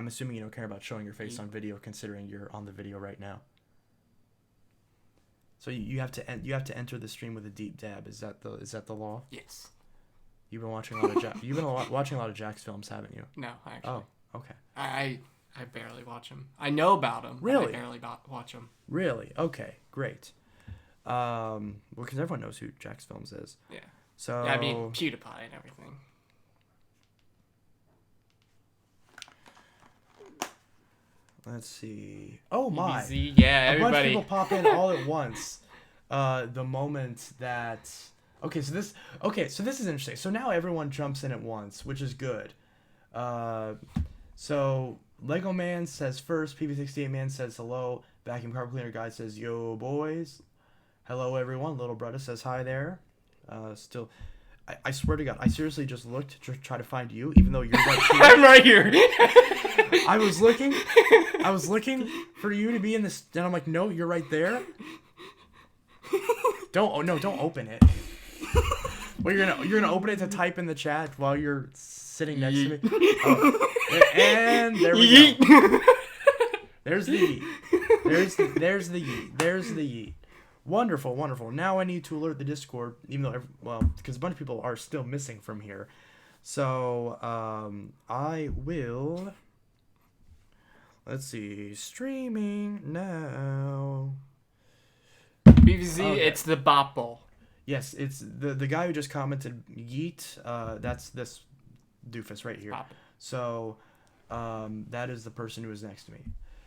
I'm assuming you don't care about showing your face on video, considering you're on the video right now. So you have to enter the stream with a deep dab. Is that the law? Yes. You've been watching a lot of Jack's films, haven't you? No, actually. Oh, okay. I barely watch them. I know about them. Really? But I barely watch them. Really? Okay, great. Well, because everyone knows who Jack's Films is. Yeah. So. Yeah, I mean PewDiePie and everything. Let's see. Oh my! BBC, yeah, everybody. A bunch of people pop in all at once. The moment that. Okay, so this is interesting. So now everyone jumps in at once, which is good. So Lego Man says first. PV68 Man says hello. Vacuum Carpet Cleaner Guy says yo boys. Hello everyone. Little brother says hi there. Still. I swear to God, I seriously just looked to try to find you, even though you're right here. I'm right here. I was looking for you to be in this, and I'm like, no, you're right there. Don't open it. Well, you're gonna open it to type in the chat while you're sitting next to me. Oh. And there we go. There's the yeet. There's the yeet. Wonderful, wonderful. Now I need to alert the Discord, even though, because a bunch of people are still missing from here. So, I will, let's see, streaming now. BBC, Okay. It's the Bopple. Yes, it's the guy who just commented yeet, that's this doofus right here. Bopple. So, that is the person who is next to me.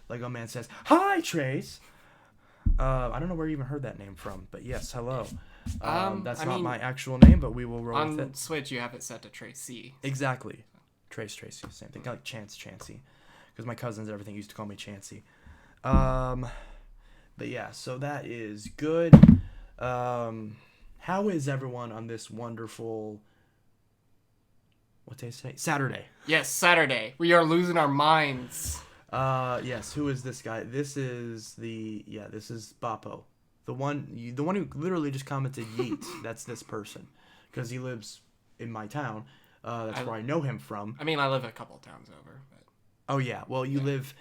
Lego Man says, hi, Trace! I don't know where you even heard that name from, but yes, hello. That's not my actual name, but we will roll with it. On Switch, you have it set to Tracy. Exactly. Tracy, same thing. Kind of like Chancey. Because my cousins and everything used to call me Chancey. But yeah, so that is good. How is everyone on this wonderful... What day is today? Saturday. Yes, Saturday. We are losing our minds. Yes, who is this guy? This is Boppo. The one who literally just commented yeet. That's this person. Because he lives in my town. That's where I know him from. I mean, I live a couple towns over. But... Oh, yeah. Well, you live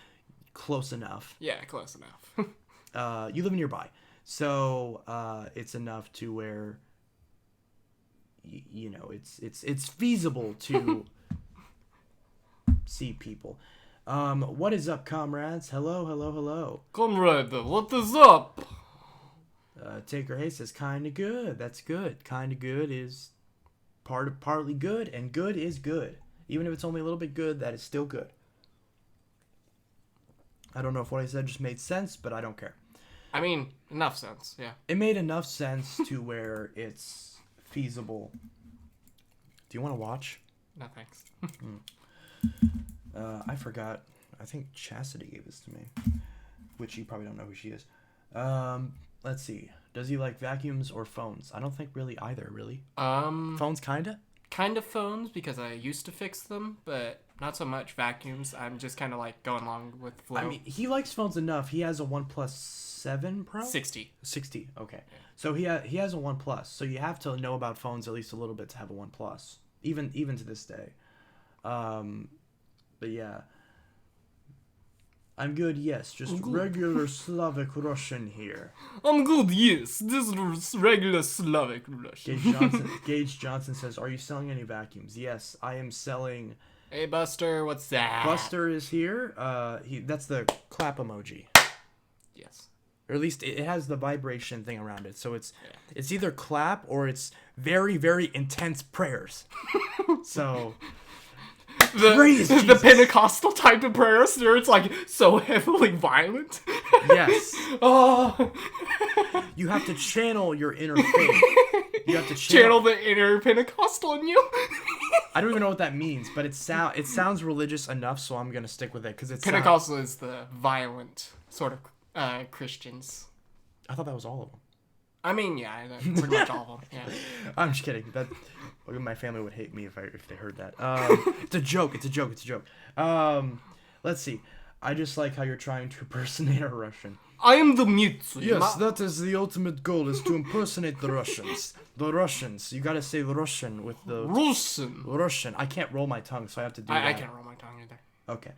close enough. Yeah, close enough. You live nearby. So, it's enough to where, it's feasible to see people. What is up, comrades? Hello. Comrade, what is up? Taker Hay says, kinda good. That's good. Kinda good is partly good, and good is good. Even if it's only a little bit good, that is still good. I don't know if what I said just made sense, but I don't care. I mean, enough sense, yeah. It made enough sense to where it's feasible. Do you want to watch? No, thanks. I forgot. I think Chastity gave this to me, which you probably don't know who she is. Let's see. Does he like vacuums or phones? I don't think really either, really. Phones, kinda? Kind of phones, because I used to fix them, but not so much vacuums. I'm just kind of like going along with the flow. I mean, he likes phones enough. He has a OnePlus 7 Pro? 60. 60, okay. Yeah. So he has a OnePlus, so you have to know about phones at least a little bit to have a OnePlus, even to this day. But yeah. I'm good, yes. Just regular Slavic Russian here. I'm good, yes. This is regular Slavic Russian. Gage Johnson says, are you selling any vacuums? Yes, I am selling... Hey, Buster, what's that? Buster is here. That's the clap emoji. Yes. Or at least it has the vibration thing around it. So it's either clap or it's very, very intense prayers. So... The Pentecostal type of prayers where it's like so heavily violent. Yes. Oh. You have to channel your inner faith. You have to channel the inner Pentecostal in you. I don't even know what that means, but it sounds religious enough, so I'm gonna stick with it because it's Pentecostal is the violent sort of Christians. I thought that was all of them. I mean, yeah, pretty much all of them. Yeah. I'm just kidding. My family would hate me if they heard that. It's a joke. Let's see. I just like how you're trying to impersonate a Russian. I am the Mitsu. Yes, that is the ultimate goal, is to impersonate the Russians. The Russians. You gotta say the Russian with the... Russian. Russian. I can't roll my tongue, so I have to do that. I can't roll my tongue either. Okay.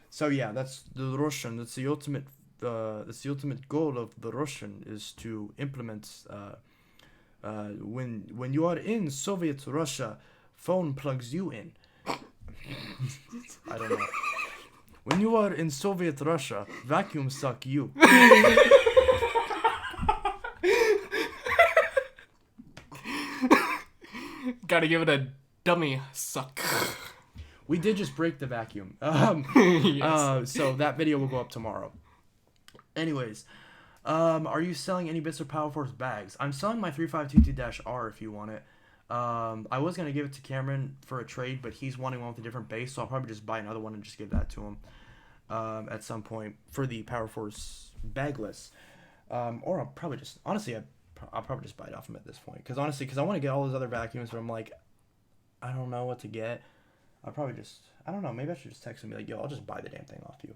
So yeah, that's the Russian. That's the ultimate. That's the ultimate goal of the Russian is to implement. When you are in Soviet Russia, phone plugs you in. I don't know. When you are in Soviet Russia, vacuum suck you. Gotta give it a dummy suck. We did just break the vacuum. Yes. So that video will go up tomorrow. Anyways, are you selling any bits of Power Force bags? I'm selling my 3522-R if you want it. I was going to give it to Cameron for a trade, but he's wanting one with a different base, so I'll probably just buy another one and just give that to him at some point for the Power Force bagless. Or I'll probably just, honestly, I'll probably just buy it off him at this point. Because I want to get all those other vacuums, but I'm like, I don't know what to get. I'll probably just, I don't know, maybe I should just text him and be like, yo, I'll just buy the damn thing off you.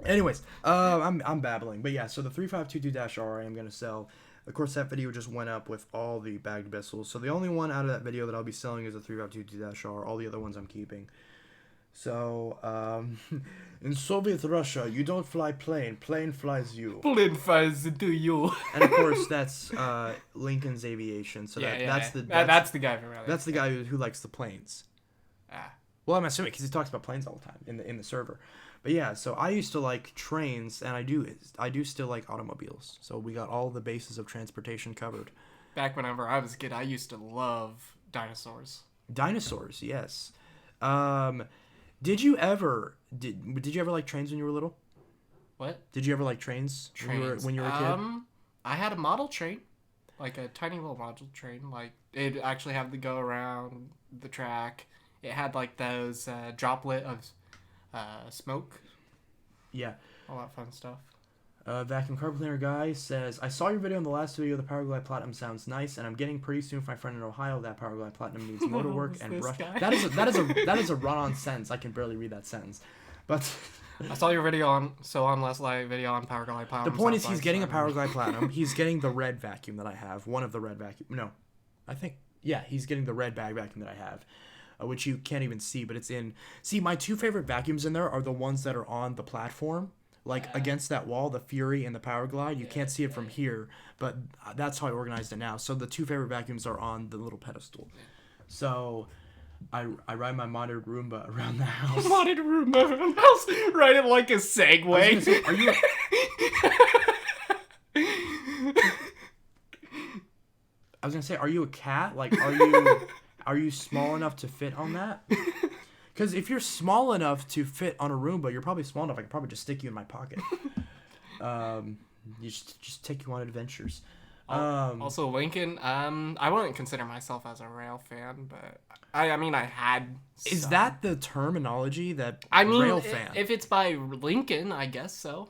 Anyways, I'm babbling, but yeah, so the 3522-R I am going to sell. Of course, that video just went up with all the bagged missiles, so the only one out of that video that I'll be selling is the 3522-R. All the other ones I'm keeping. So, in Soviet Russia, you don't fly plane flies you. Plane flies to you. And of course, that's Lincoln's Aviation. So that's the guy from earlier. That's the guy who likes the planes. Well, I'm assuming because he talks about planes all the time in the server. But yeah, so I used to like trains, and I do still like automobiles. So we got all the bases of transportation covered. Back whenever I was a kid, I used to love dinosaurs. Dinosaurs, yes. Did you ever like trains when you were little? What? Did you ever like trains? When you were a kid? I had a model train, like a tiny little model train. Like it actually had to go around the track. It had like those droplet of smoke. Yeah. All that fun stuff. Vacuum Carpet Cleaner Guy says, I saw your video in the last video. The Powerglide Platinum sounds nice, and I'm getting pretty soon for my friend in Ohio. That Powerglide Platinum needs motor work and brush. That is a run-on sentence. I can barely read that sentence, but I saw your video on last live video on Powerglide Platinum. The point is, he's getting a Powerglide Platinum. He's getting the red vacuum that I have. One of the red vacuum. No, I think he's getting the red bag vacuum that I have. Which you can't even see, but it's in. See, my two favorite vacuums in there are the ones that are on the platform, like against that wall, the Fury and the Powerglide. You can't see it from here, but that's how I organized it now. So the two favorite vacuums are on the little pedestal. So I ride my modded Roomba around the house. Modded Roomba around the house? Ride it like a Segway. I was gonna say, are you a cat? Like, are you small enough to fit on that? Because if you're small enough to fit on a Roomba, you're probably small enough. I could probably just stick you in my pocket. You just take you on adventures. Also, Lincoln. I wouldn't consider myself as a rail fan, but I mean, I had. Is some. that the terminology that rail fan? If it's by Lincoln, I guess so.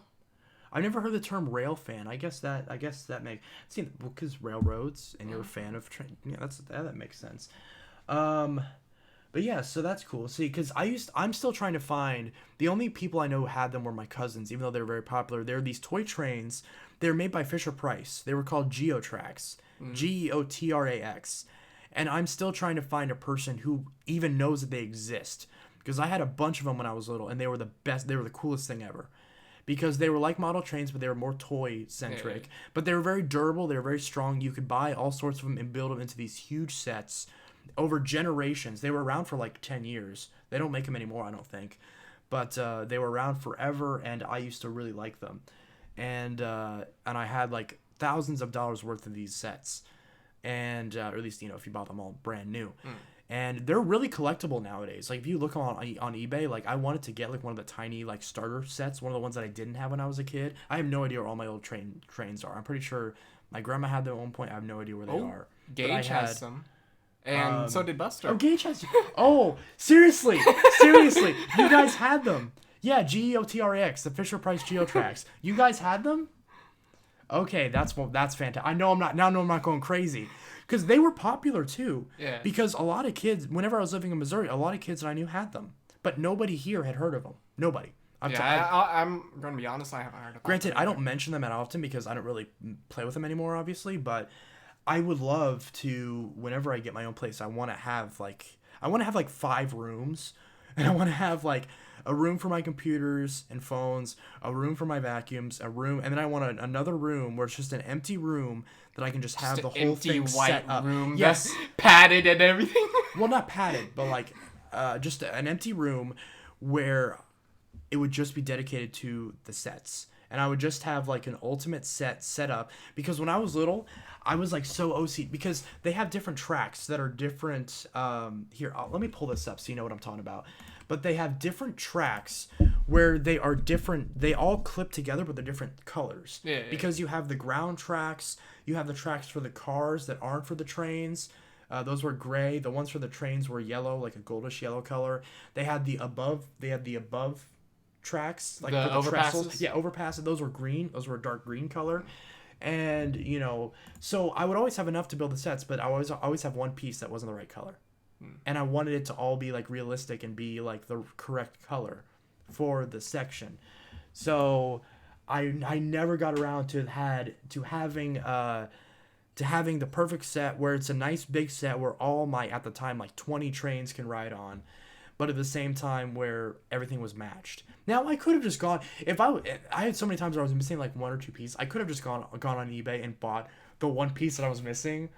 I've never heard the term rail fan. I guess that makes because railroads and you're a fan of train. Yeah, that makes sense. But yeah, so that's cool. See, because I'm still trying to find the only people I know who had them were my cousins, even though they're very popular. They're these toy trains. They're made by Fisher Price. They were called Geo Trax, Geotrax, and I'm still trying to find a person who even knows that they exist. Because I had a bunch of them when I was little, and they were the best. They were the coolest thing ever. Because they were like model trains, but they were more toy-centric. Yeah. But they were very durable. They were very strong. You could buy all sorts of them and build them into these huge sets over generations. They were around for like 10 years. They don't make them anymore, I don't think. But they were around forever, and I used to really like them. And I had like thousands of dollars worth of these sets. And, or at least, if you bought them all brand new. And they're really collectible nowadays. Like, if you look on eBay, like, I wanted to get, like, one of the tiny, like, starter sets. One of the ones that I didn't have when I was a kid. I have no idea where all my old trains are. I'm pretty sure my grandma had them at one point. I have no idea where they are. Gage has some. And so did Buster. Oh, Gage has... Oh, seriously. Seriously. You guys had them. Yeah, Geotrax, the Fisher Price Geo Trax. You guys had them? Okay, that's fantastic. I know I'm not going crazy. Because they were popular, too. Yeah. Because a lot of kids, whenever I was living in Missouri, a lot of kids that I knew had them. But nobody here had heard of them. Nobody. I'm going to be honest, I haven't heard of them. Granted, I don't mention them that often because I don't really play with them anymore, obviously. But I would love to, whenever I get my own place, I want to have, like... I want to have like 5 rooms, and I want to have like a room for my computers and phones, a room for my vacuums, a room, and then I want another room where it's just an empty room that I can just have the whole thing set up. Room yes, that's padded and everything. well, not padded, but like just an empty room where it would just be dedicated to the sets. And I would just have like an ultimate set up, because when I was little, I was like so OCD, because they have different tracks that are different. Here, let me pull this up so you know what I'm talking about. But they have different tracks where they are different. They all clip together, but they're different colors. Yeah. Because you have the ground tracks, you have the tracks for the cars that aren't for the trains. Those were gray. The ones for the trains were yellow, like a goldish yellow color. They had the above tracks, like the for the overpasses. trestles. Yeah, overpasses. Those were green. Those were a dark green color. And so I would always have enough to build the sets, but I always have one piece that wasn't the right color. And I wanted it to all be like realistic and be like the correct color for the section. So I never got around to having the perfect set where it's a nice big set where all my, at the time, like 20 trains can ride on, but at the same time where everything was matched. Now I could have just gone, I had so many times where I was missing like 1 or 2 pieces. I could have just gone on eBay and bought the one piece that I was missing,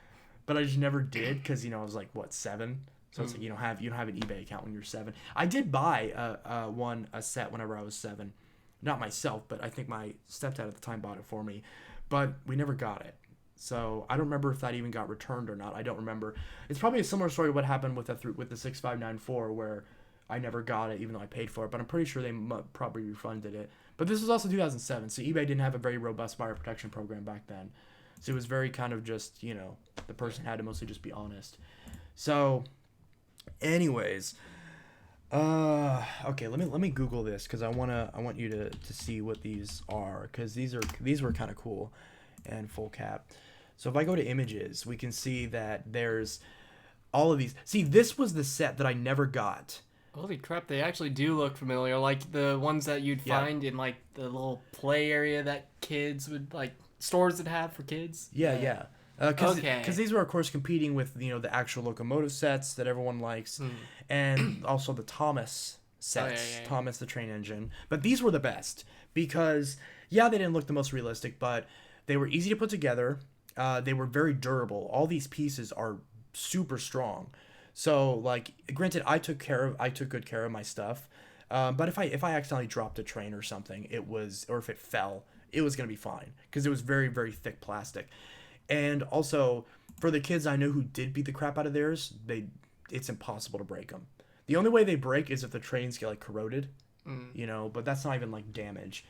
but I just never did, because I was like 7, so it's like you don't have an eBay account when you're 7. I did buy a set whenever I was 7, not myself, but I think my stepdad at the time bought it for me, but we never got it. So I don't remember if that even got returned or not. I don't remember. It's probably a similar story to what happened with the 6594, where I never got it even though I paid for it, but I'm pretty sure they probably refunded it. But this was also 2007, so eBay didn't have a very robust buyer protection program back then. So it was very kind of just, the person had to mostly just be honest. So anyways, okay, let me Google this, because I want you to see what these are, because these were kind of cool and full cap. So if I go to images, we can see that there's all of these. See, this was the set that I never got. Holy crap, they actually do look familiar, like the ones that you'd find in like the little play area that kids would, like stores would have for kids. Yeah. Because these were, of course, competing with the actual locomotive sets that everyone likes, and also the Thomas sets, Thomas the train engine. But these were the best, because they didn't look the most realistic, but they were easy to put together. They were very durable. All these pieces are super strong. So, like, granted, I took good care of my stuff. But if I accidentally dropped a train or something, or if it fell, it was gonna be fine, because it was very, very thick plastic. And also, for the kids I know who did beat the crap out of theirs, it's impossible to break them. The only way they break is if the trains get like corroded, but that's not even like damage.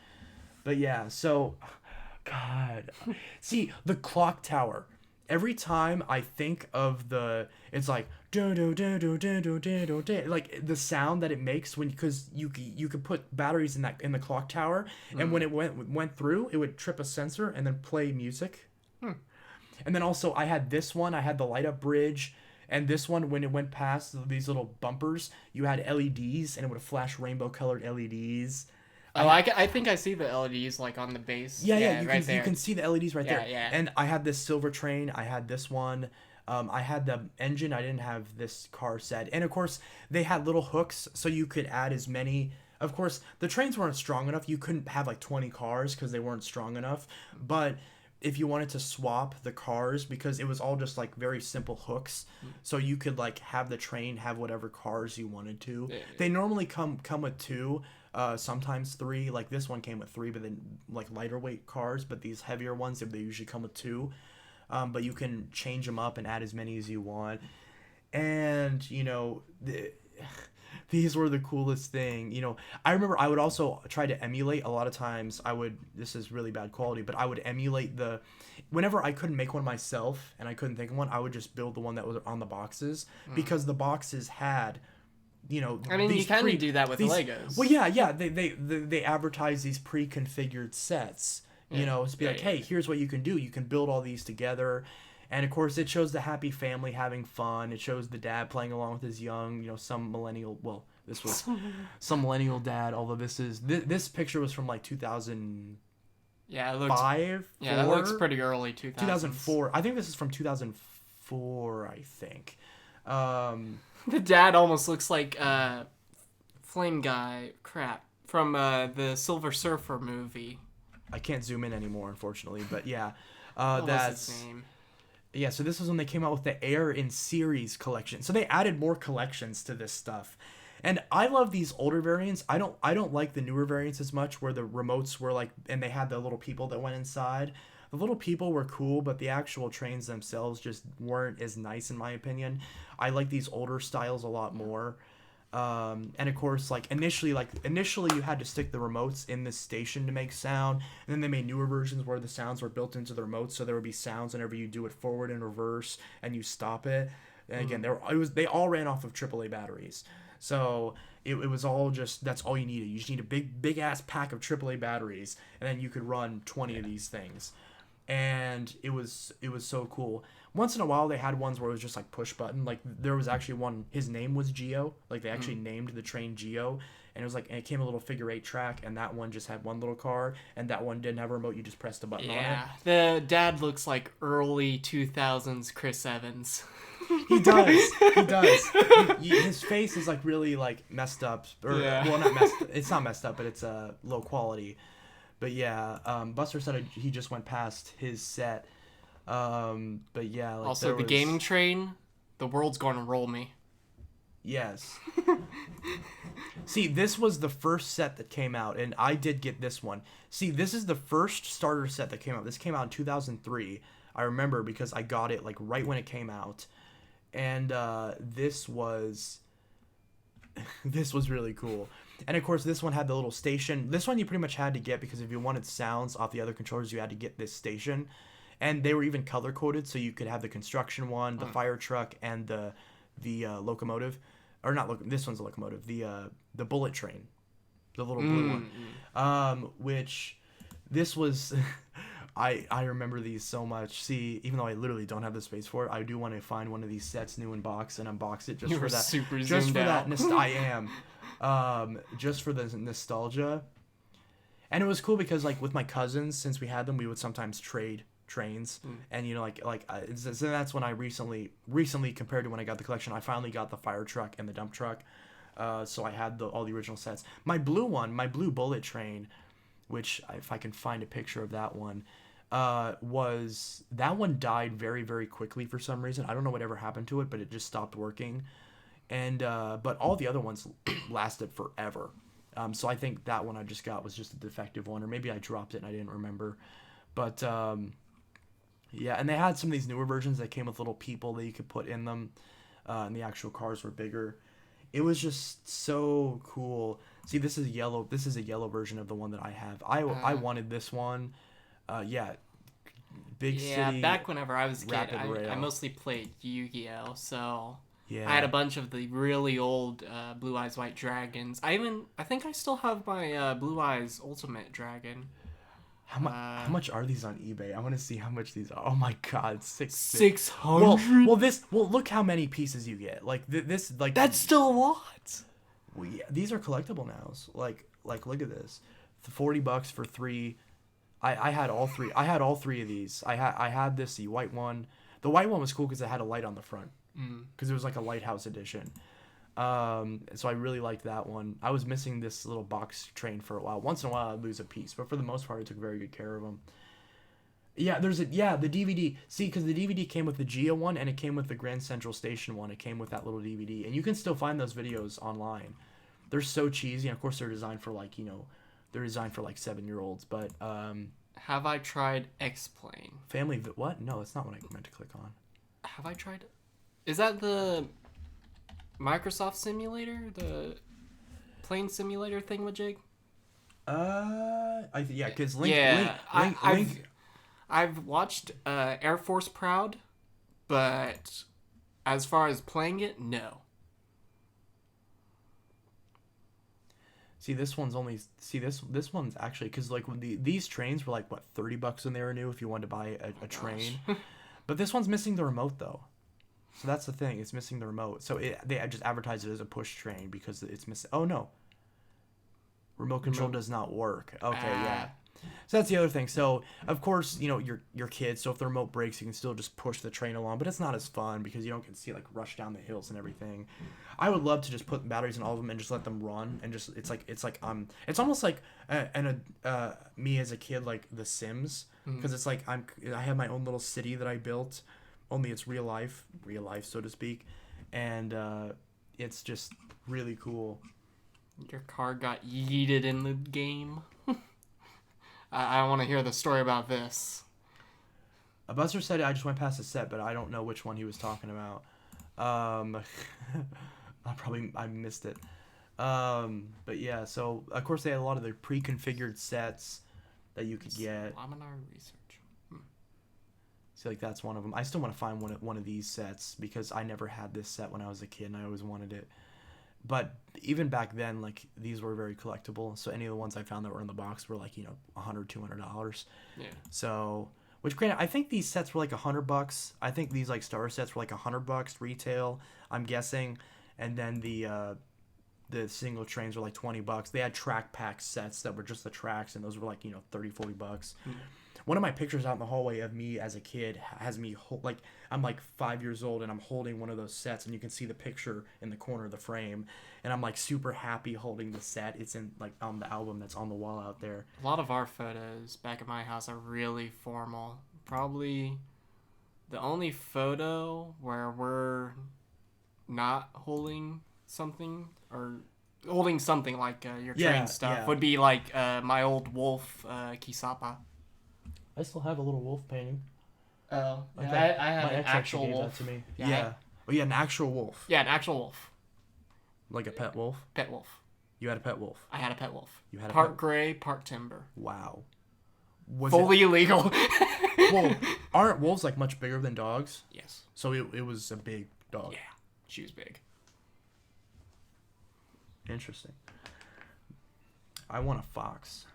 But yeah, so. God, see the clock tower. Every time I think of it's like do do do do do do do do, like the sound that it makes because you could put batteries in the clock tower, and when it went through, it would trip a sensor and then play music. And then also I had the light up bridge, and this one, when it went past these little bumpers, you had LEDs and it would flash rainbow colored LEDs. Oh, I think I see the LEDs like on the base. Yeah, you can see the LEDs right there. Yeah. And I had this silver train. I had this one. I had the engine. I didn't have this car set. And of course, they had little hooks, so you could add as many. Of course, the trains weren't strong enough. You couldn't have like 20 cars because they weren't strong enough. But if you wanted to swap the cars, because it was all just like very simple hooks, so you could like have the train have whatever cars you wanted to. Yeah. They normally come with 2. Sometimes 3, like this one came with 3, but then like lighter weight cars, but these heavier ones, they usually come with 2. But you can change them up and add as many as you want. And, these were the coolest thing. I remember I would also try to emulate a lot of times. This is really bad quality, but I would emulate whenever I couldn't make one myself and I couldn't think of one, I would just build the one that was on the boxes, because the boxes had, I mean, you kind of do that with Legos. Well, yeah. They advertise these pre-configured sets. To be like, hey, here's what you can do. You can build all these together, and of course, it shows the happy family having fun. It shows the dad playing along with his young, some millennial. Well, this was some millennial dad. Although this picture was from like 2000. Yeah, it looks 5. Yeah, that looks pretty early. 2004. I think this is from 2004. I think. The dad almost looks like Flame Guy. Crap. From the Silver Surfer movie. I can't zoom in anymore, unfortunately. But yeah, What that's... was his name? Yeah, so this was when they came out with the Air in Series collection. So they added more collections to this stuff. And I love these older variants. I don't like the newer variants as much, where the remotes were like, and they had the little people that went inside. The little people were cool, but the actual trains themselves just weren't as nice, in my opinion. I like these older styles a lot more. And of course, like initially you had to stick the remotes in the station to make sound, and then they made newer versions where the sounds were built into the remote, so there would be sounds whenever you do it forward and reverse and you stop it. And again, they all ran off of AAA batteries, so it was all just, that's all you needed. You just need a big ass pack of AAA batteries, and then you could run 20 of these things, and it was so cool. Once in a while they had ones where it was just like push button. Like there was actually one, his name was Geo. Like they actually named the train Geo, and it was like, and it came a little figure 8 track, and that one just had one little car, and that one didn't have a remote. You just pressed a button on it. Yeah, the dad looks like early 2000s Chris Evans. He does. His face is like really like messed up, or well, not messed. It's not messed up, but it's low quality. But yeah, Buster said he just went past his set. But yeah, like also the gaming train, the world's gonna roll me. Yes. See, this was the first set that came out, and I did get this one. See, this is the first starter set that came out. This came out in 2003. I remember because I got it like right when it came out, and this was really cool. And of course, this one had the little station. This one you pretty much had to get because if you wanted sounds off the other controllers, you had to get this station. And they were even color coded, so you could have the construction one, the fire truck, and the locomotive, or not. This one's a locomotive. The bullet train, the little blue one. Which this was. I remember these so much. See, even though I literally don't have the space for it, I do want to find one of these sets new in box and unbox it just for that. Super just for out. that. I am. Just for the nostalgia. And it was cool because like with my cousins, since we had them, we would sometimes trade trains, and you know, so that's when I recently compared to when I got the collection, I finally got the fire truck and the dump truck, so I had all the original sets. My blue bullet train, which if I can find a picture of that one, that one died very, very quickly for some reason. I don't know whatever happened to it, but it just stopped working, and but all the other ones lasted forever. So I think that one I just got was just a defective one, or maybe I dropped it and I didn't remember. But yeah, and they had some of these newer versions that came with little people that you could put in them, and the actual cars were bigger. It was just so cool. See, this is yellow. This is a yellow version of the one that I have. I wanted this one. Yeah, big city. Yeah, back whenever I was a kid, Rapid I mostly played Yu-Gi-Oh, so yeah. I had a bunch of the really old Blue Eyes White Dragons. I think I still have my Blue Eyes Ultimate Dragon. How much are these on eBay? I want to see how much these are. Oh my god, 600. Well, look how many pieces you get. Like this, like that's still a lot. Well, yeah, these are collectible now. Like look at this, $40 for 3. I had all 3. I had all 3 of these. I had the white one. The white one was cool because it had a light on the front. Because it was like a lighthouse edition. So I really liked that one. I was missing this little box train for a while. Once in a while I'd lose a piece, but for the most part I took very good care of them. Yeah, the DVD. See, because the DVD came with the Geo one and it came with the Grand Central Station one. It came with that little DVD, and you can still find those videos online. They're so cheesy, and of course they're designed for like 7-year-olds. But have I tried X-Plane? Family. What? No, that's not what I meant to click on. Have I tried? Is that the Microsoft simulator, the plane simulator thingamajig? Yeah, because I've watched Air Force Proud, but as far as playing it, no. See, this one's actually, because like when these trains were like what, $30 when they were new if you wanted to buy a train, but this one's missing the remote though. So that's the thing, it's missing the remote. So they just advertise it as a push train because it's missing. Oh no, remote control does not work. Okay, yeah. So that's the other thing. So of course, you know, your kids. So if the remote breaks, you can still just push the train along, but it's not as fun because you don't get to see like rush down the hills and everything. I would love to just put batteries in all of them and just let them run and just it's almost like me as a kid, like The Sims, because it's like I have my own little city that I built, only it's real life so to speak, and it's just really cool. Your car got yeeted in the game. I want to hear the story about this. Buster said I just went past the set, but I don't know which one he was talking about. I missed it. But yeah, so of course they had a lot of the pre-configured sets that you could get. Laminar research. So like that's one of them. I still want to find one of these sets because I never had this set when I was a kid and I always wanted it. But even back then, like, these were very collectible. So any of the ones I found that were in the box were like, you know, $100, $200. Yeah. So, which granted, I think these sets were like $100. I think these like star sets were like $100 retail, I'm guessing. And then the single trains were like $20. They had track pack sets that were just the tracks, and those were like, you know, $30, $40. Mm-hmm. One of my pictures out in the hallway of me as a kid has me like I'm like 5 years old and I'm holding one of those sets, and you can see the picture in the corner of the frame, and I'm like super happy holding the set. It's in like on the album that's on the wall out there. A lot of our photos back at my house are really formal. Probably the only photo where we're not holding something or holding something like your train stuff would be like my old wolf Kisapa. I still have a little wolf painting. Oh, yeah, I have an actual wolf. That to me. Yeah. Oh, yeah, an actual wolf. Yeah, an actual wolf. Like a pet wolf? Pet wolf. You had a pet wolf? I had a pet wolf. You had part gray, part timber. Wow. Fully illegal. Well, aren't wolves like much bigger than dogs? Yes. So it was a big dog. Yeah, she was big. Interesting. I want a fox.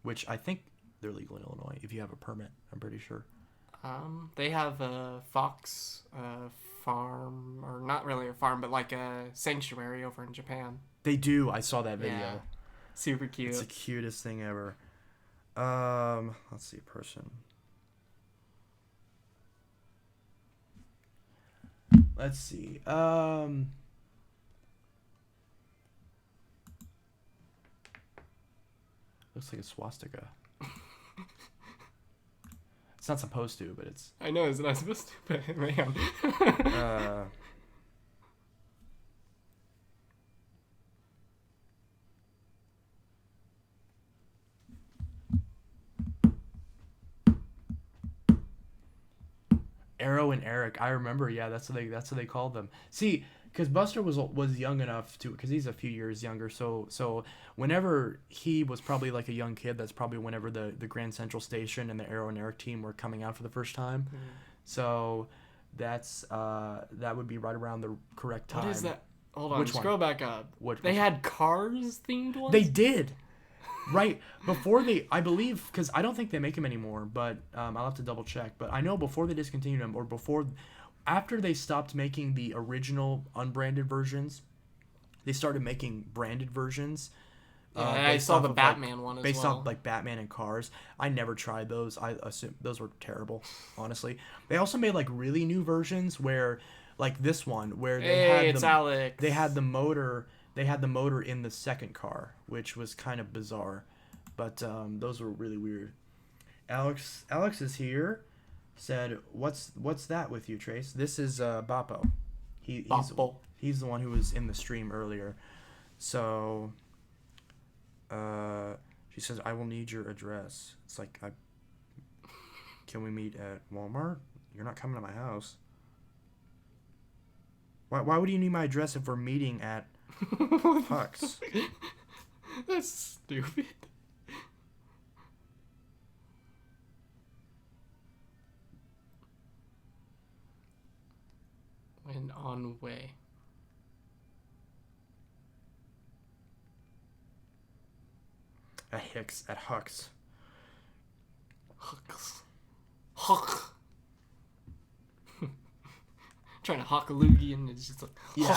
Which I think they're legal in Illinois if you have a permit. I'm pretty sure. They have a fox farm, or not really a farm, but like a sanctuary over in Japan. They do. I saw that video. Yeah. Super cute. It's the cutest thing ever. Let's see, person. Let's see. Looks like a swastika. It's not supposed to, but it's... I know, it's not supposed to, but man. Arrow and Eric. I remember, yeah, that's what they called them. See, because Buster was young enough to, because he's a few years younger, so whenever he was probably like a young kid, that's probably whenever the Grand Central Station and the Arrow and Eric team were coming out for the first time. Mm-hmm. So that's that would be right around the correct time. What is that? Hold on, scroll back up. They had cars themed ones? They did. Right, before I believe, because I don't think they make them anymore, but I'll have to double check. But I know before they discontinued them, or after they stopped making the original unbranded versions, they started making branded versions. Yeah, I saw the Batman one as well. Based off like Batman and cars. I never tried those. I assume those were terrible, honestly. They also made like really new versions where, like this one, where they had the motor. They had the motor in the second car, which was kind of bizarre, but those were really weird. Alex is here. Said, "What's that with you, Trace?" This is Bappo. He's the one who was in the stream earlier. So, she says, "I will need your address." It's like, can we meet at Walmart? You're not coming to my house. Why would you need my address if we're meeting at Hux? That's stupid. And on way. At Hux. trying to hawk a loogie and it's just like. Yeah.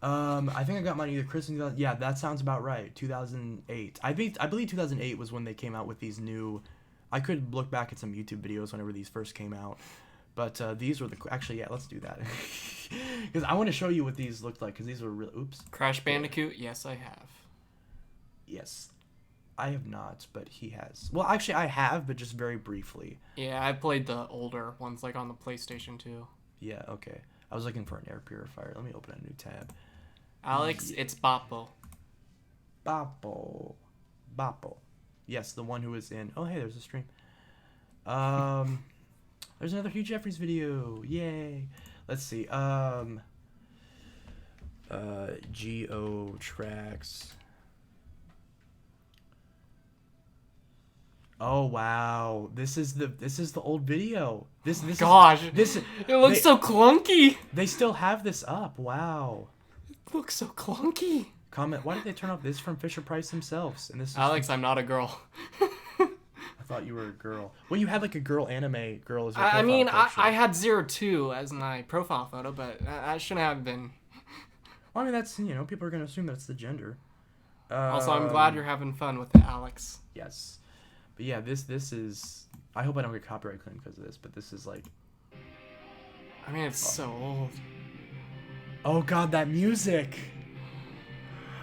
I think I got mine either Christmas. Yeah, that sounds about right. 2008. I believe 2008 was when they came out with these new. I could look back at some YouTube videos whenever these first came out, but these were the. Actually, yeah, let's do that because I want to show you what these looked like because these were real. Oops. Crash Bandicoot. Yes, I have. Yes, I have not, but he has. Well, actually, I have, but just very briefly. Yeah, I played the older ones, like on the PlayStation 2. Yeah. Okay. I was looking for an air purifier. Let me open a new tab. Alex, it's Boppo. Boppo. Yes, the one who was in. Oh, hey, there's a stream. There's another Hugh Jeffries video. Yay. Let's see. Geo Trax. Oh wow. This is the old video. This it looks so clunky. They still have this up. Wow. It looks so clunky. Comment, why did they turn off this from Fisher Price themselves? And this is Alex, I'm not a girl. I thought you were a girl. Well, you had like a girl anime girl as your profile I mean, picture. I had 02 as my profile photo, but I shouldn't have been. Well, I mean, that's, people are going to assume that's the gender. Also, I'm glad you're having fun with it, Alex. Yes. But yeah, this is... I hope I don't get copyright claimed because of this, but this is like... I mean, it's so old. Oh god, that music!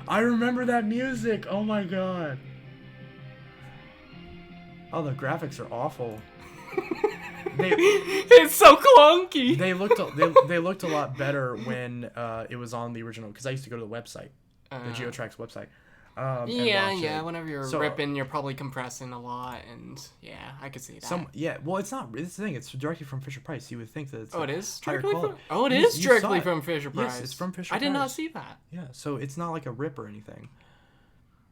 I remember that music! Oh my god. Oh, the graphics are awful. It's so clunky! They looked a lot better when it was on the original, because I used to go to the website, the Geo Trax website. Yeah. Whenever you're ripping, you're probably compressing a lot, and yeah, I could see that. Well, it's not. It's the thing. It's directly from Fisher Price. You would think that it's. Oh, it is higher directly quality. from. Oh, it is directly from Fisher Price. Yes, it's from Fisher Price. I did not see that. Yeah, so it's not like a rip or anything.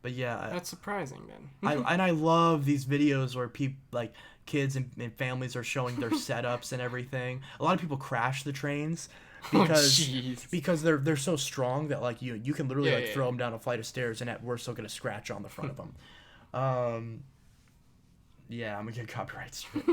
But yeah, that's surprising then. I love these videos where kids and families are showing their setups and everything. A lot of people crash the trains. Because they're so strong that like you can literally throw them down a flight of stairs and we're still gonna scratch on the front of them. Yeah, I'm gonna get copyright strikes.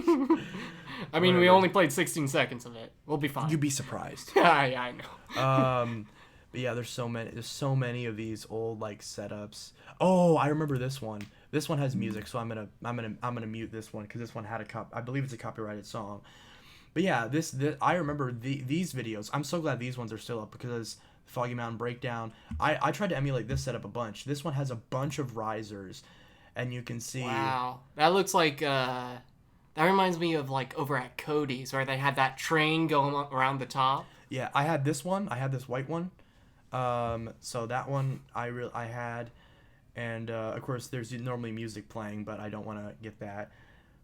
I mean, we only played 16 seconds of it. We'll be fine. You'd be surprised. Yeah, I know. But yeah, there's so many of these old like setups. Oh, I remember this one. This one has music, so I'm gonna mute this one because this one had I believe it's a copyrighted song. But yeah, I remember these videos. I'm so glad these ones are still up because Foggy Mountain Breakdown. I tried to emulate this setup a bunch. This one has a bunch of risers, and you can see. Wow, that looks like that reminds me of like over at Cody's where they had that train going around the top. Yeah, I had this one. I had this white one. So that one I had, and of course there's normally music playing, but I don't want to get that.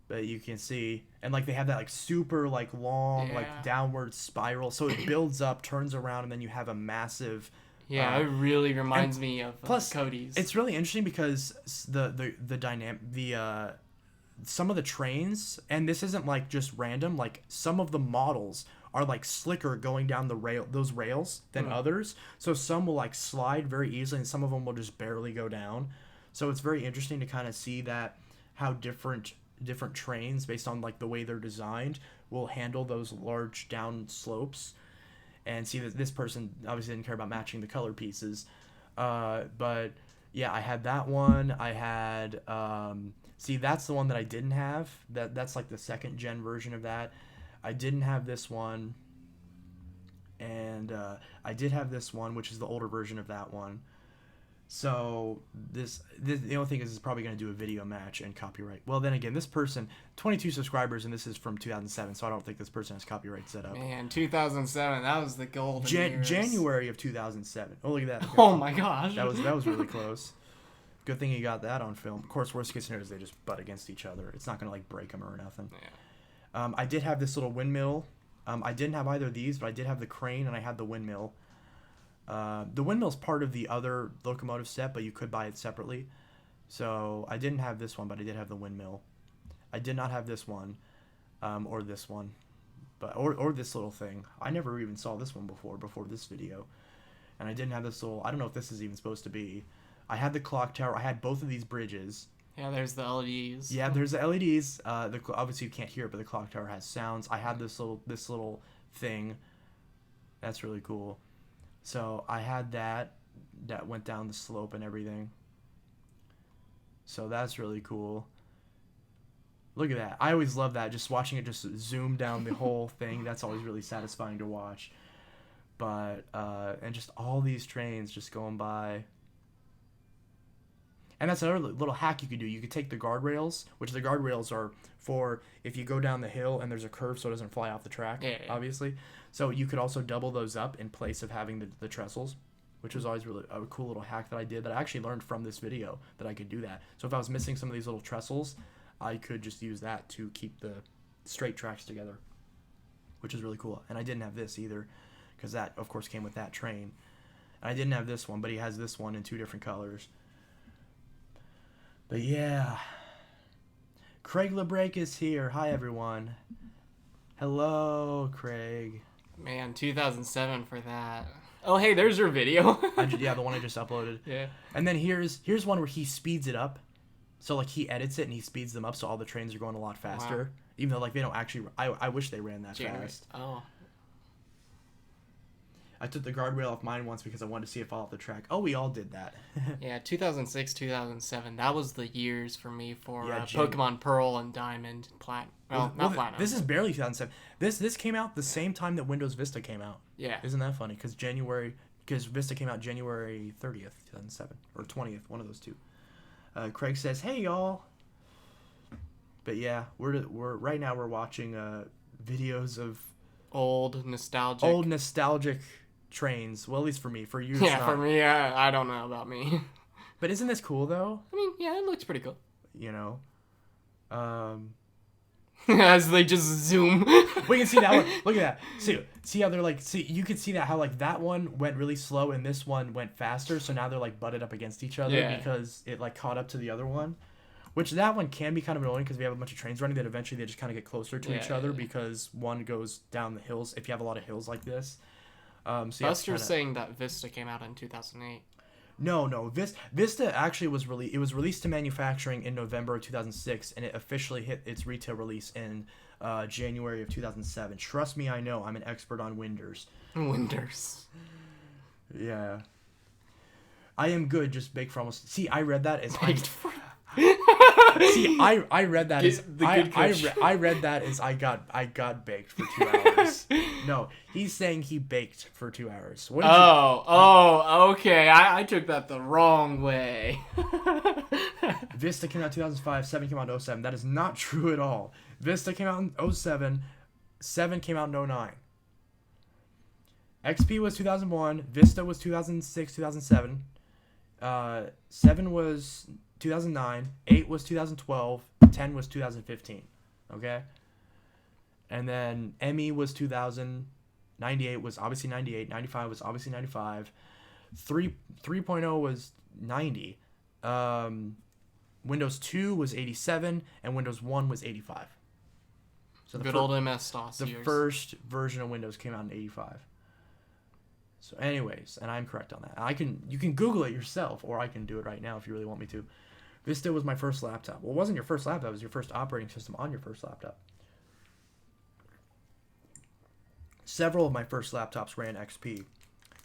But you can see, and like they have that like super like long like downward spiral, so it builds up, turns around, and then you have a massive. Yeah, it really reminds me of Cody's. It's really interesting because the dynamic some of the trains, and this isn't like just random. Like some of the models are like slicker going down those rails than others. So some will like slide very easily, and some of them will just barely go down. So it's very interesting to kind of see that how different trains based on like the way they're designed will handle those large down slopes, and see that this person obviously didn't care about matching the color pieces. But yeah, I had that one. I had see, that's the one that I didn't have. That's like the second gen version of that. I didn't have this one, and I did have this one, which is the older version of that one. So the only thing is it's probably going to do a video match and copyright. Well, then again, this person, 22 subscribers, and this is from 2007, so I don't think this person has copyright set up. Man, 2007, that was the golden years. January of 2007. Oh, look at that. Okay. Oh my gosh. That was really close. Good thing you got that on film. Of course, worst case scenario is they just butt against each other. It's not going to like break them or nothing. Yeah. I did have this little windmill. I didn't have either of these, but I did have the crane and I had the windmill. The windmill's part of the other locomotive set, but you could buy it separately. So I didn't have this one, but I did have the windmill. I did not have this one, or this one, but or this little thing. I never even saw this one before this video, and I didn't have this little. I don't know if this is even supposed to be. I had the clock tower. I had both of these bridges. Yeah, there's the LEDs. Yeah, there's the LEDs. Obviously you can't hear it, but the clock tower has sounds. I had this little thing. That's really cool. So I had that went down the slope and everything. So that's really cool. Look at that. I always love that. Just watching it just zoom down the whole thing. That's always really satisfying to watch. But, and just all these trains just going by. And that's another little hack you could do. You could take the guardrails, which the guardrails are for if you go down the hill and there's a curve so it doesn't fly off the track, obviously. So you could also double those up in place of having the trestles, which was always really a cool little hack that I did that I actually learned from this video that I could do that. So if I was missing some of these little trestles, I could just use that to keep the straight tracks together, which is really cool. And I didn't have this either because that, of course, came with that train. And I didn't have this one, but he has this one in 2 different colors. But yeah, Craig LeBrake is here. Hi, everyone. Hello, Craig. Man, 2007 for that. Oh, hey, there's your video. Yeah, the one I just uploaded. Yeah. And then here's one where he speeds it up. So, like, he edits it and he speeds them up so all the trains are going a lot faster. Wow. Even though, like, they don't actually... I wish they ran that fast. Oh. I took the guardrail off mine once because I wanted to see it fall off the track. Oh, we all did that. Yeah, 2006, 2007. That was the years for me for Pokemon Pearl and Diamond, Platinum. Well, not Platinum. This is barely 2007. This came out the same time that Windows Vista came out. Yeah. Isn't that funny? Because Vista came out January 30th, 2007. Or 20th, one of those two. Craig says, "Hey, y'all." But yeah, right now we're watching videos of old nostalgic trains. Well, at least for me. For you, yeah, for me, I don't know about me. But isn't this cool though? I mean, yeah, it looks pretty cool. You know, as they just zoom. We can see that one. Look at that. See how they're like. See, you can see that how like that one went really slow and this one went faster. So now they're like butted up against each other because it like caught up to the other one. Which that one can be kind of annoying because we have a bunch of trains running that eventually they just kind of get closer to each other because one goes down the hills if you have a lot of hills like this. Buster's saying that Vista came out in 2008. No. Vista actually was released to manufacturing in November of 2006 and it officially hit its retail release in January of 2007. Trust me, I know. I'm an expert on Winders. Winders. Yeah. I am good. Just baked for almost. See, I read that as baked for. See, I read that as I read that as I got baked for 2 hours. No, he's saying he baked for 2 hours. What did okay. I took that the wrong way. Vista came out 2005. 7 came out in 07. That is not true at all. Vista came out in 07. 7 came out in 09. XP was 2001. Vista was 2006, 2007. 7 was 2009, 8 was 2012, 10 was 2015, okay? And then ME was 2000, 98 was obviously 98, 95 was obviously 95, 3.0 was 90, Windows 2 was 87, and Windows 1 was 85. So good old MS-DOS The years. first version of Windows came out in 85. So anyways, and I'm correct on that. You can Google it yourself, or I can do it right now if you really want me to. Vista was my first laptop. Well, it wasn't your first laptop. It was your first operating system on your first laptop. Several of my first laptops ran XP.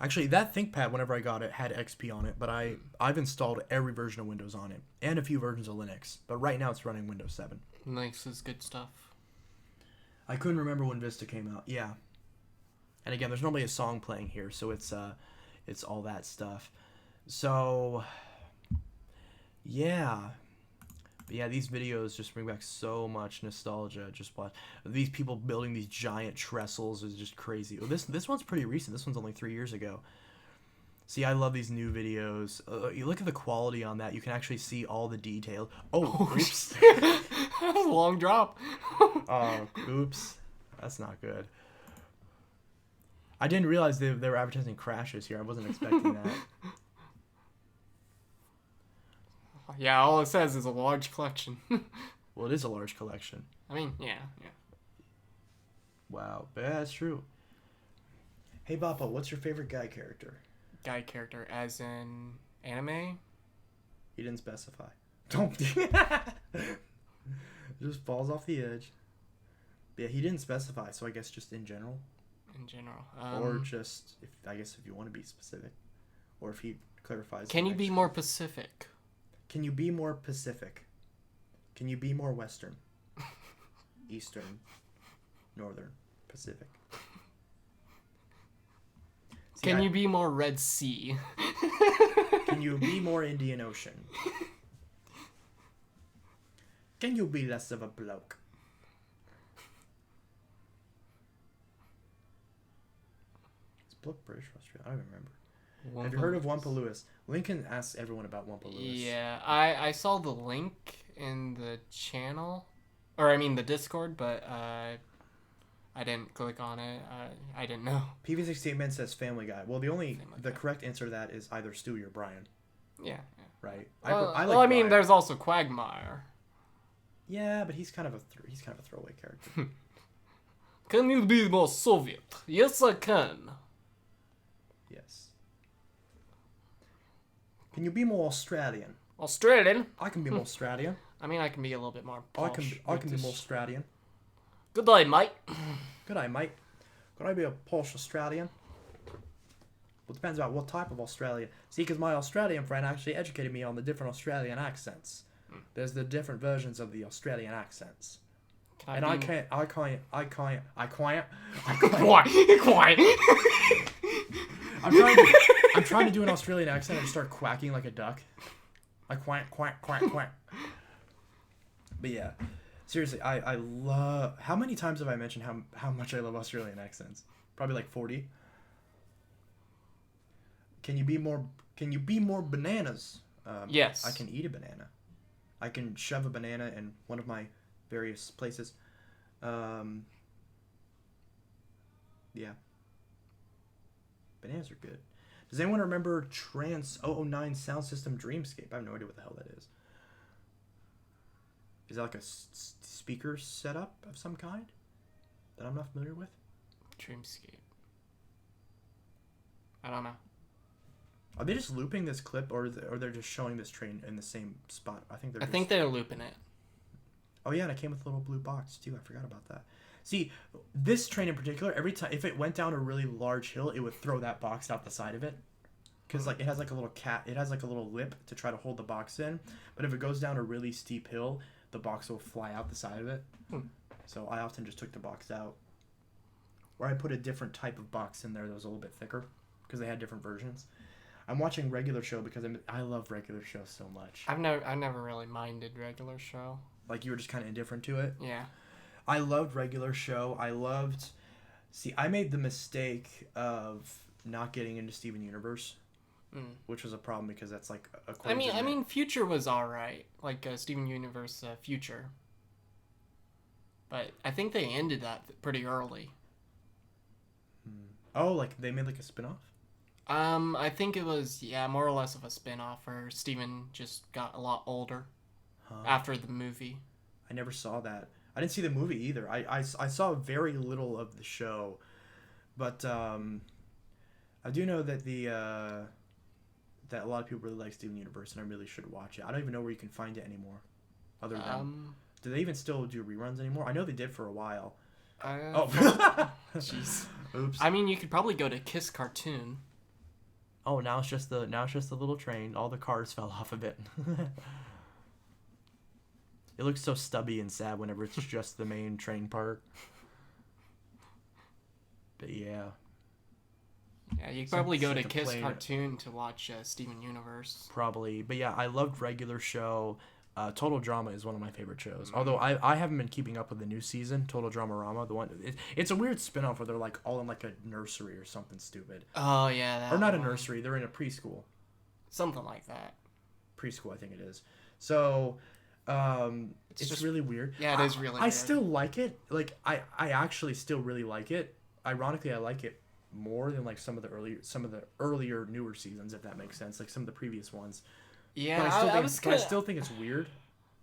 Actually, that ThinkPad, whenever I got it, had XP on it, but I've installed every version of Windows on it, and a few versions of Linux. But right now, it's running Windows 7. Linux is good stuff. I couldn't remember when Vista came out. Yeah. And again, there's normally a song playing here, so it's all that stuff. So... yeah. But yeah, these videos just bring back so much nostalgia. Just watch these people building these giant trestles is just crazy. Well, this one's pretty recent. This one's only 3 years ago. See, I love these new videos. You look at the quality on that. You can actually see all the detail. Oh, oops. That was a long drop. Oh, oops. That's not good. I didn't realize they were advertising crashes here. I wasn't expecting that. Yeah, all it says is a large collection. Well, it is a large collection. I mean, yeah. Wow, but yeah, that's true. Hey, Bappa, what's your favorite guy character? Guy character, as in anime? He didn't specify. Don't. Just falls off the edge. But yeah, he didn't specify, so I guess just in general. in general. Or just, I guess if you want to be specific. Or if he clarifies. Can you be more Pacific? Can you be more Pacific? Can you be more Western? Eastern, Northern, Pacific. Can you be more Red Sea? Can you be more Indian Ocean? Can you be less of a bloke? Is bloke British or Australian? I don't even remember. Have you heard of Wampa Lewis? Lincoln asks everyone about Wampa Lewis. Yeah, I saw the link in the channel, or I mean the Discord, but I didn't click on it. I didn't know. PV68 says Family Guy. Well, the correct answer to that is either Stewie or Brian. Yeah. Right. I mean, there's also Quagmire. Yeah, but he's kind of a throwaway character. Can you be more Soviet? Yes, I can. Yes. Can you be more Australian? Australian? I can be more Australian. I mean, I can be a little bit more posh. I can be more Australian. Good day, mate. Good day, mate. Could I be a posh Australian? Well, it depends about what type of Australian. See, because my Australian friend actually educated me on the different Australian accents. There's the different versions of the Australian accents. I can't. I'm trying to do an Australian accent and just start quacking like a duck. I quack, quack, quack, quack. But yeah, seriously, I love... How many times have I mentioned how much I love Australian accents? Probably like 40. Can you be more bananas? Yes. I can eat a banana. I can shove a banana in one of my various places. Yeah. Bananas are good. Does anyone remember Trance 009 Sound System Dreamscape? I have no idea what the hell that is. Is that like a speaker setup of some kind that I'm not familiar with? Dreamscape. I don't know. Are they just looping this clip, or they're just showing this train in the same spot? I think they're looping it. Oh yeah, and it came with a little blue box too. I forgot about that. See, this train in particular, every time if it went down a really large hill, it would throw that box out the side of it, because like it has like a little lip to try to hold the box in. But if it goes down a really steep hill, the box will fly out the side of it. So I often just took the box out, or I put a different type of box in there that was a little bit thicker, because they had different versions. I'm watching Regular Show because I love Regular Show so much. I never really minded Regular Show. Like you were just kind of indifferent to it? Yeah. I loved Regular Show. I made the mistake of not getting into Steven Universe, which was a problem because that's like a I mean, Future was alright. Like Steven Universe Future. But I think they ended that pretty early. Oh, like they made like a spin-off? I think it was, more or less of a spin-off where Steven just got a lot older after the movie. I never saw that. I didn't see the movie either. I saw very little of the show, but I do know that that a lot of people really like Steven Universe, and I really should watch it. I don't even know where you can find it anymore. Other than, do they even still do reruns anymore? I know they did for a while. Jeez. Oops. I mean, you could probably go to Kiss Cartoon. Oh, now it's just the little train. All the cars fell off of it. It looks so stubby and sad whenever it's just the main train part. But yeah. Yeah, you could probably go to Kiss Cartoon to watch Steven Universe. Probably. But yeah, I loved Regular Show. Total Drama is one of my favorite shows. Although I haven't been keeping up with the new season, Total Drama-Rama. It's a weird spin-off where they're like all in like a nursery or something stupid. Oh, yeah. Or not a nursery. They're in a preschool. Something like that. Preschool, I think it is. So... it's just really weird. Yeah, it is really weird. I still like it. Like I actually still really like it. Ironically, I like it more than like some of the earlier newer seasons, if that makes sense. Like some of the previous ones. Yeah, but I still think it's weird.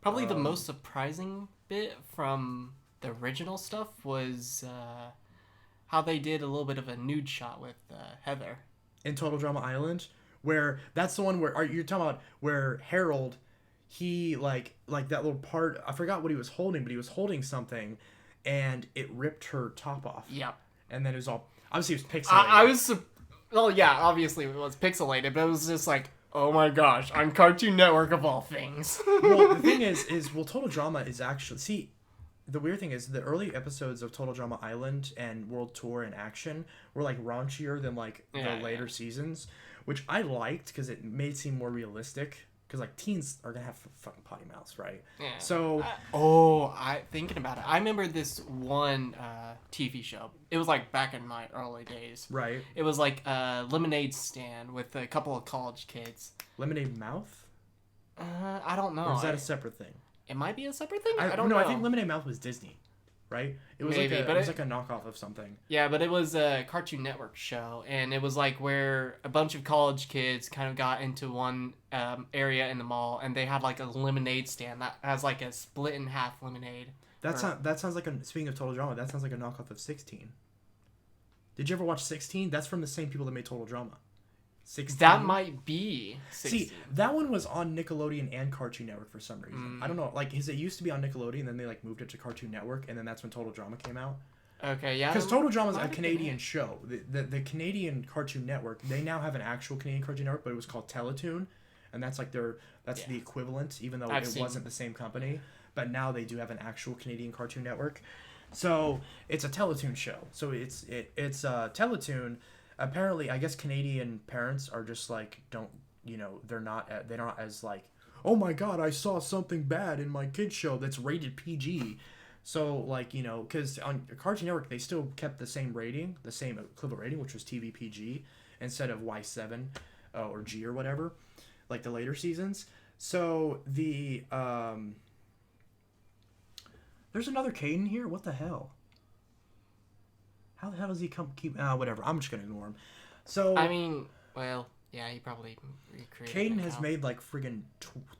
Probably the most surprising bit from the original stuff was how they did a little bit of a nude shot with Heather in Total Drama Island, where that's the one where you're talking about where Harold. He like that little part. I forgot what he was holding, but he was holding something, and it ripped her top off. Yep. And then it was all. Obviously, it was pixelated. I was... Well, yeah, obviously it was pixelated, but it was just like, oh my gosh, on Cartoon Network of all things. Well, the thing is Total Drama is actually... See, the weird thing is the early episodes of Total Drama Island and World Tour and Action were, like, raunchier than, like, the later seasons, which I liked because it made it seem more realistic. Because, like, teens are going to have fucking potty mouths, right? Yeah. So... thinking about it. I remember this one TV show. It was, like, back in my early days. Right. It was, like, a lemonade stand with a couple of college kids. Lemonade Mouth? I don't know. Or is that a separate thing? It might be a separate thing? I don't know. know. I think Lemonade Mouth was Disney, right? It was Maybe, it was like a knockoff of something. Yeah, but it was a Cartoon Network show, and it was like where a bunch of college kids kind of got into one area in the mall, and they had like a lemonade stand that has like a split in half lemonade. That sounds like speaking of Total Drama, that sounds like a knockoff of 16. Did you ever watch 16? That's from the same people that made Total Drama. 16. That might be 16. See, that one was on Nickelodeon and Cartoon Network for some reason. I don't know. Like, it used to be on Nickelodeon, then they, like, moved it to Cartoon Network, and then that's when Total Drama came out. Okay, yeah. Because Total Drama is a Canadian show. The Canadian Cartoon Network, they now have an actual Canadian Cartoon Network, but it was called Teletoon, and that's, like, the equivalent, even though it wasn't the same company. But now they do have an actual Canadian Cartoon Network. So, it's a Teletoon show. So, it's Teletoon... Apparently, I guess Canadian parents are just like, they're not as like, oh my god, I saw something bad in my kid's show that's rated PG. So, like, because on Cartoon Network, they still kept the same rating, the same equivalent rating, which was TV PG, instead of Y7 or G or whatever, like the later seasons. So, there's another Caden here? What the hell? How the hell does he keep... whatever. I'm just going to ignore him. So... I mean, well, yeah, he probably recreated Caden has made, like, friggin'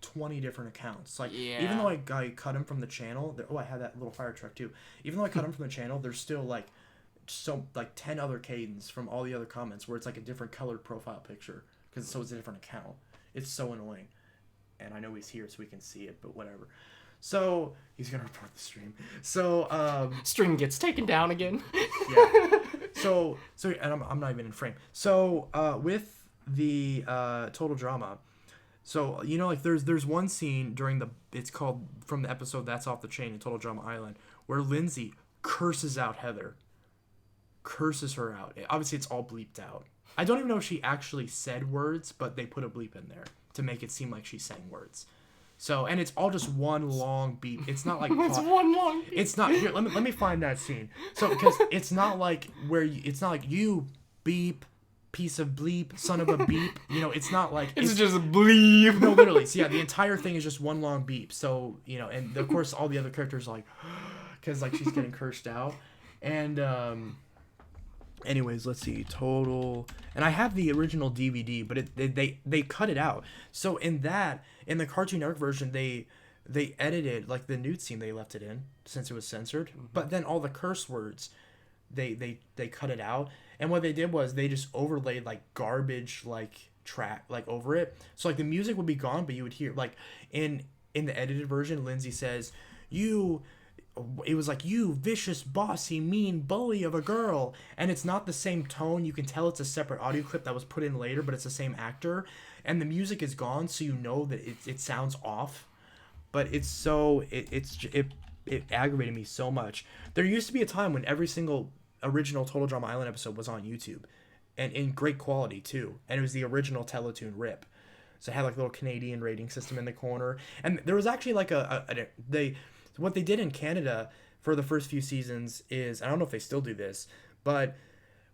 20 different accounts. Like, yeah. Even though I cut him from the channel... I had that little fire truck, too. Even though I cut him from the channel, there's still, like, 10 other Cadens from all the other comments where it's, like, a different colored profile picture. So it's a different account. It's so annoying. And I know he's here so we can see it, but whatever. So, he's going to report the stream. So, Stream gets taken down again. yeah. So, and I'm not even in frame. So, with the Total Drama, so, like, there's one scene it's called, from the episode That's Off the Chain in Total Drama Island, where Lindsay curses out Heather. Curses her out. Obviously, it's all bleeped out. I don't even know if she actually said words, but they put a bleep in there to make it seem like she's saying words. So, and it's all just one long beep. It's not like... It's one long beep. It's not... Here, let me find that scene. So, because it's not like it's not like you beep, piece of bleep, son of a beep. It's not like... It's just a bleep. No, literally. So, yeah, the entire thing is just one long beep. So, and of course all the other characters are like... Because, like, she's getting cursed out. And, anyways, let's see. Total... And I have the original DVD, but they cut it out. So in the Cartoon Network version, they edited, like, the nude scene, they left it in since it was censored. Mm-hmm. But then all the curse words, they cut it out. And what they did was they just overlaid, like, garbage, like, track, like, over it. So, like, the music would be gone, but you would hear, like, in the edited version, Lindsay says, it was like, you vicious, bossy, mean bully of a girl. And it's not the same tone. You can tell it's a separate audio clip that was put in later, but it's the same actor. And the music is gone, so you know that it sounds off. But it's so... It aggravated me so much. There used to be a time when every single original Total Drama Island episode was on YouTube. And in great quality, too. And it was the original Teletoon rip. So it had, like, a little Canadian rating system in the corner. And there was actually, like, what they did in Canada for the first few seasons is, I don't know if they still do this, but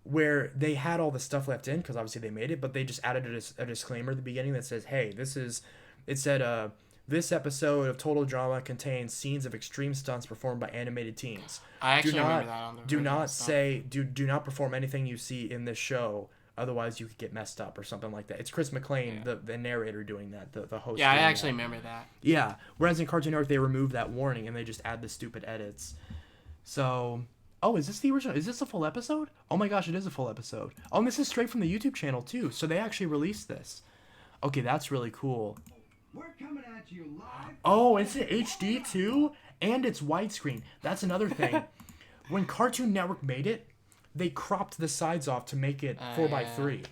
where they had all the stuff left in, because obviously they made it, but they just added a disclaimer at the beginning that says, hey, this episode of Total Drama contains scenes of extreme stunts performed by animated teens. I actually remember that on the do not perform anything you see in this show, otherwise you could get messed up or something like that. It's Chris McLean, the narrator, doing that, the host. Yeah, I actually remember that. Yeah, whereas in Cartoon Network they removed that warning and they just add the stupid edits. So, is this the original? Is this a full episode? Oh my gosh, it is a full episode. Oh, and this is straight from the YouTube channel too. So they actually released this. Okay, that's really cool. We're coming at you live. Oh, it's in HD too, and it's widescreen. That's another thing. When Cartoon Network made it, they cropped the sides off to make it 4x3.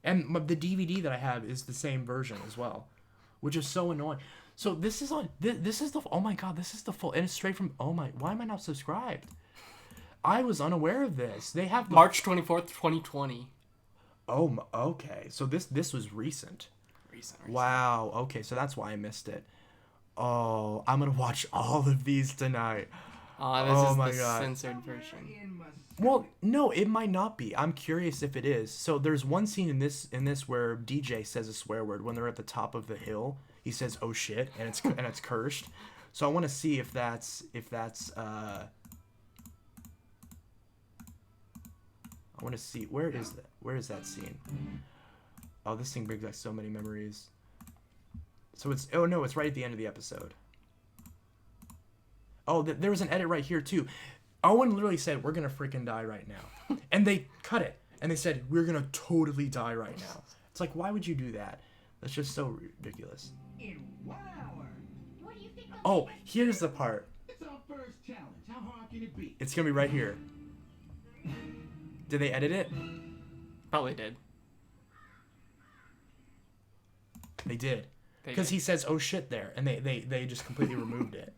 And the DVD that I have is the same version as well, which is so annoying. So this is on. This is the. Oh my god, this is the full. And it's straight from. Oh my. Why am I not subscribed? I was unaware of this. They have March 24th, 2020. Oh, okay. So this was recent. Recent. Wow. Okay, so that's why I missed it. Oh, I'm gonna watch all of these tonight. Oh, my this is the God. censored version. Well, no, it might not be. I'm curious if it is. So there's one scene in this where DJ says a swear word when they're at the top of the hill. He says "oh shit" and it's cursed. So I want to see if that's I want to see where is that scene? Oh, this thing brings back so many memories. So it's it's right at the end of the episode. Oh, there was an edit right here too. Owen literally said, "We're gonna freaking die right now," and they cut it and they said, "We're gonna totally die right now." It's like, why would you do that? That's just so ridiculous. In 1 hour. What do you think of Oh, here's the part. It's our first challenge. How hard can it be? It's gonna be right here. Did they edit it? Probably did. They did. They Because did. he says "oh shit" there, and they just completely removed it.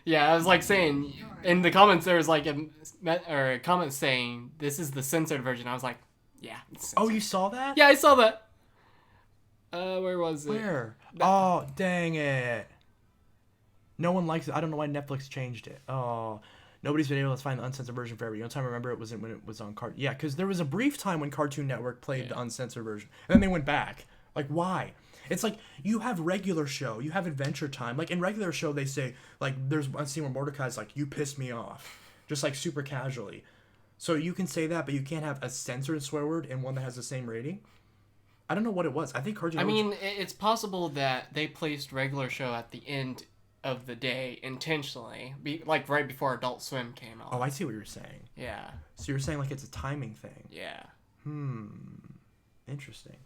Yeah, I was like saying in the comments there was like a comment saying this is the censored version. I was like, yeah. It's censored. Oh, you saw that? Yeah, I saw that. Where was it? Where? Oh, dang it. No one likes it. I don't know why Netflix changed it. Oh, nobody's been able to find the uncensored version forever. The only time I remember it was when it was on Cartoon. Yeah, because there was a brief time when Cartoon Network played the uncensored version, and then they went back. Like, why? It's like you have regular show, you have Adventure Time. Like in regular show, they say like there's one scene where Mordecai's like, "You pissed me off," just like super casually. So you can say that, but you can't have a censored swear word and one that has the same rating. I don't know what it was. I think Cartoon. I mean, it's possible that they placed regular show at the end of the day intentionally, like right before Adult Swim came out. Oh, I see what you're saying. Yeah. So you're saying like it's a timing thing. Yeah. Interesting.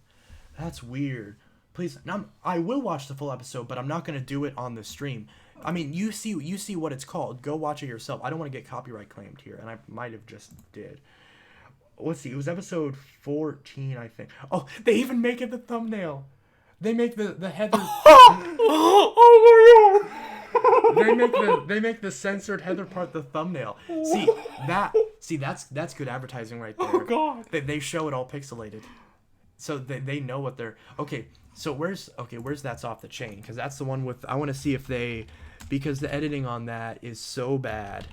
That's weird. Please, now I will watch the full episode, but I'm not gonna do it on the stream. I mean, you see what it's called. Go watch it yourself. I don't want to get copyright claimed here, and I might have just did. Let's see. It was episode 14, I think. Oh, they even make it the thumbnail. They make the Heather. Oh my god! They make the censored Heather part the thumbnail. See that's good advertising right there. Oh god! They show it all pixelated, so they know what they're okay. So where's that's off the chain, because that's the one with I want to see if they, because the editing on that is so bad.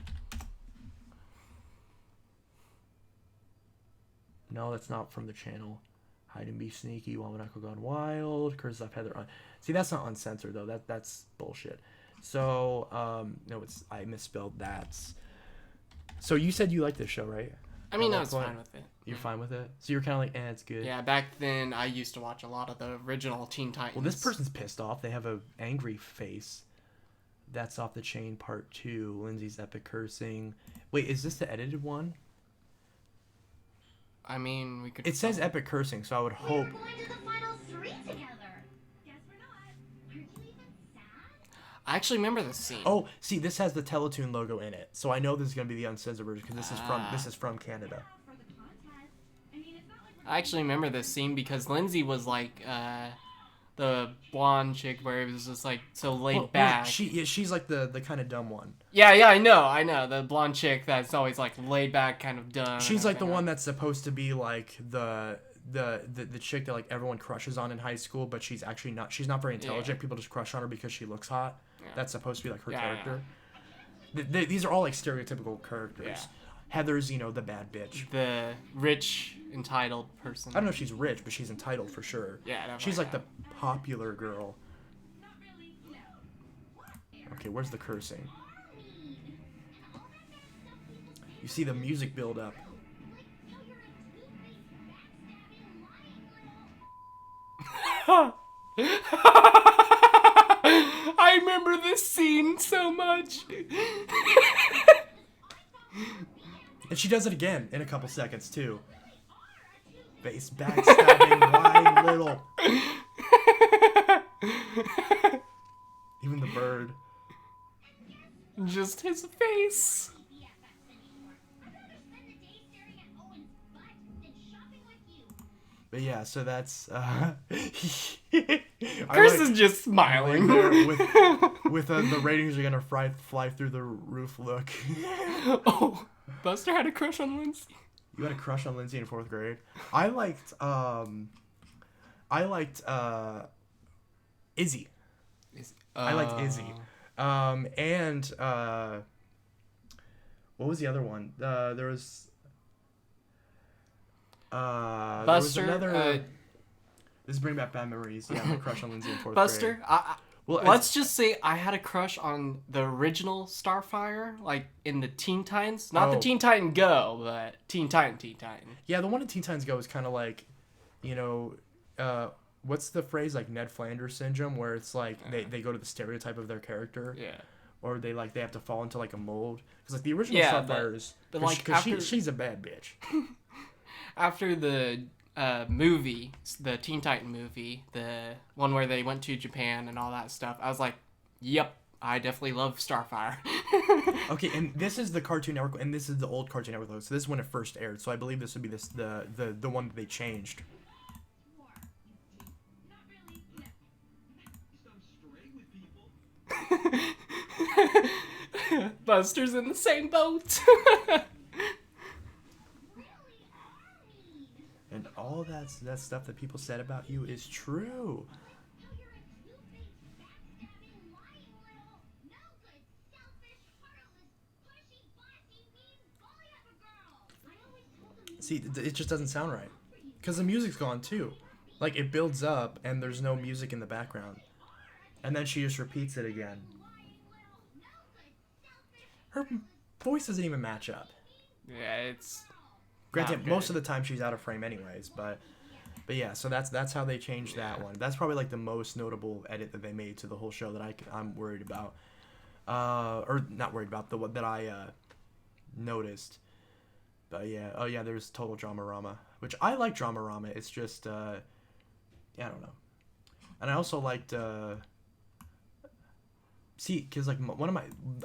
No, that's not from the channel. Hide and be sneaky. Wamanako gone wild. Curse left Heather on. See, that's not uncensored though. That's bullshit. So no, I misspelled that. So you said you like this show, right? I mean, I was fine with it. You're fine with it? So you're kind of like, it's good. Yeah, back then I used to watch a lot of the original Teen Titans. Well, this person's pissed off. They have a angry face. That's off the chain part 2. Lindsay's epic cursing. Wait, is this the edited one? I mean, we could. It says epic cursing, so I would hope. We're going to the final 3 together. Guess we're not. Aren't you even sad? I actually remember this scene. Oh, see, this has the Teletoon logo in it, so I know this is gonna be the uncensored version because this is from Canada. For the contest. I mean, it's not like we're I actually remember this scene because Lindsay was like the blonde chick where it was just like so laid back. She's like the kind of dumb one. Yeah, I know. The blonde chick that's always like laid back, kind of dumb. She's like the one that's supposed to be like the chick that like everyone crushes on in high school, but she's actually not. She's not very intelligent. Yeah. People just crush on her because she looks hot. Yeah. That's supposed to be like her Yeah, character. These are all like stereotypical characters. Yeah. Heather's, the bad bitch. the rich, entitled person. I don't know if she's rich, but she's entitled for sure. Yeah, definitely, She's like yeah. the popular girl. not really. No. Okay, where's the cursing? You see the music build up. I remember this scene so much. And she does it again in a couple seconds too. Face backstabbing, lying little. Even the bird. Just his face. But yeah, so that's Chris is just smiling. with the ratings are gonna fly through the roof. Look, Oh, Buster had a crush on Lindsay. you had a crush on Lindsay in 4th grade. I liked Izzy. I liked Izzy. And what was the other one? There was Buster. Another. This is bringing back bad memories. Yeah, my crush on Lindsay in 4th grade. Buster. Well, Let's just say I had a crush on the original Starfire, like in the Teen Titans. Not the Teen Titan Go, but Teen Titan. Yeah, the one in Teen Titans Go is kind of like, what's the phrase, like Ned Flanders syndrome, where it's like they go to the stereotype of their character. Yeah. Or they have to fall into like a mold. Because like the original Yeah, Starfire is, but like because after- she's a bad bitch. After the movie, the Teen Titan movie, the one where they went to Japan and all that stuff, I was like, yep, I definitely love Starfire. Okay, and this is the Cartoon Network, and this is the old Cartoon Network logo. So this is when it first aired. So I believe this would be the one that they changed. Not really. I'm straight with people. Buster's in the same boat. And all that stuff that people said about you is true. How you're a two-faced, backstabbing, lying little, no good, selfish, heartless, pushy, bossy, mean, bully of a girl. I always told them See, it just doesn't sound right. Because the music's gone too. Like, it builds up, and there's no music in the background. And then she just repeats it again. Her voice doesn't even match up. Yeah, it's... Granted, Not most good. of the time she's out of frame anyways, but yeah, so that's how they changed that one. That's probably like the most notable edit that they made to the whole show that I'm worried about. Or not worried about, the one that I noticed. But yeah, oh yeah, there's Total Dramarama, which I like Dramarama. It's just yeah, I don't know. And I also liked see, because like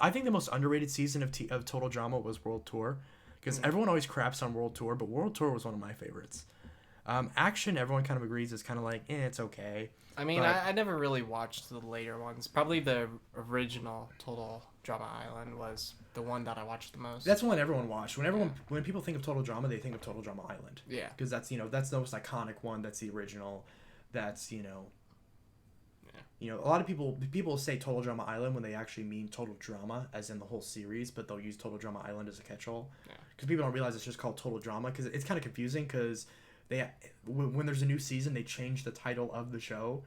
I think the most underrated season of Total Drama was World Tour. Because everyone always craps on World Tour, but World Tour was one of my favorites. Action, everyone kind of agrees, is kind of like, it's okay. I mean, But- I never really watched the later ones. Probably the original Total Drama Island was the one that I watched the most. That's the one everyone watched. When people think of Total Drama, they think of Total Drama Island. Yeah. Because that's the most iconic one. That's the original. That's a lot of people say Total Drama Island when they actually mean Total Drama, as in the whole series, but they'll use Total Drama Island as a catch-all. Yeah. Because people don't realize it's just called Total Drama, because it's kind of confusing, because when there's a new season, they change the title of the show,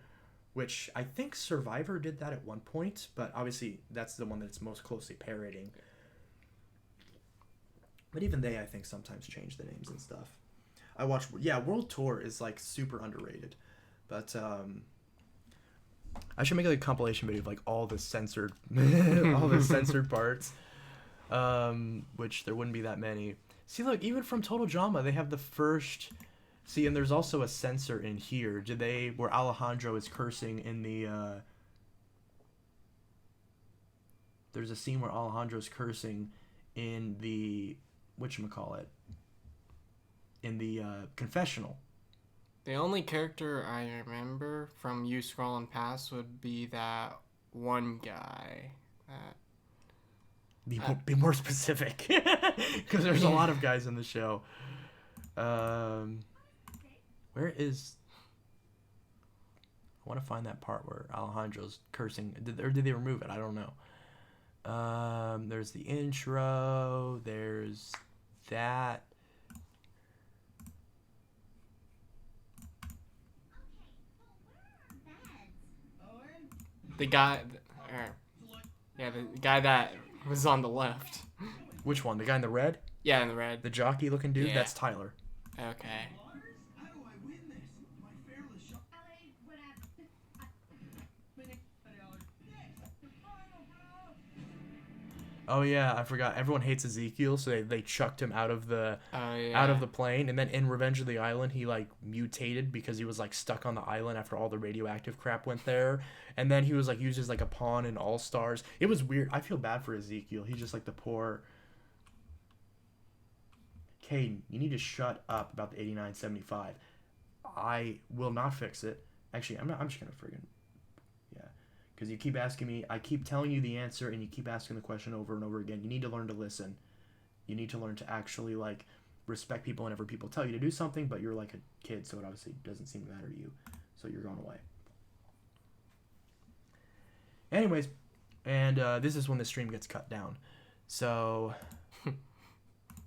which I think Survivor did that at one point, but obviously that's the one that's most closely parodying. But even they, I think, sometimes change the names and stuff. World Tour is like super underrated, but I should make like a compilation video of like all the censored parts, which there wouldn't be that many. See, look, even from Total Drama, they have the first. See, and there's also a censor in here. Where Alejandro is cursing in the. There's a scene where Alejandro's cursing in the whatchamacallit. In the confessional. The only character I remember from you scrolling past would be that one guy. Be more specific, because there's a lot of guys in the show. Where is? I want to find that part where Alejandro's cursing. Did they remove it? I don't know. There's the intro. There's that. The guy, the guy that was on the left. Which one? The guy in the red? Yeah, in the red. The jockey looking dude? Yeah. That's Tyler. Okay. How do I win this? My fearless shot. LA, whatever. Next, the final, bro. Oh yeah, I forgot. Everyone hates Ezekiel, so they chucked him out of the Yeah. plane, and then in Revenge of the Island, he like mutated because he was like stuck on the island after all the radioactive crap went there, and then he was like used as like a pawn in All Stars. It was weird. I feel bad for Ezekiel. He's just like the poor. Caden, you need to shut up about the 89-75. I will not fix it. Actually, I'm just gonna friggin' because you keep asking me. I keep telling you the answer, and you keep asking the question over and over again. You need to learn to listen. You need to learn to actually like respect people whenever people tell you to do something, but you're like a kid, so it obviously doesn't seem to matter to you. So you're going away. Anyways, and this is when the stream gets cut down. So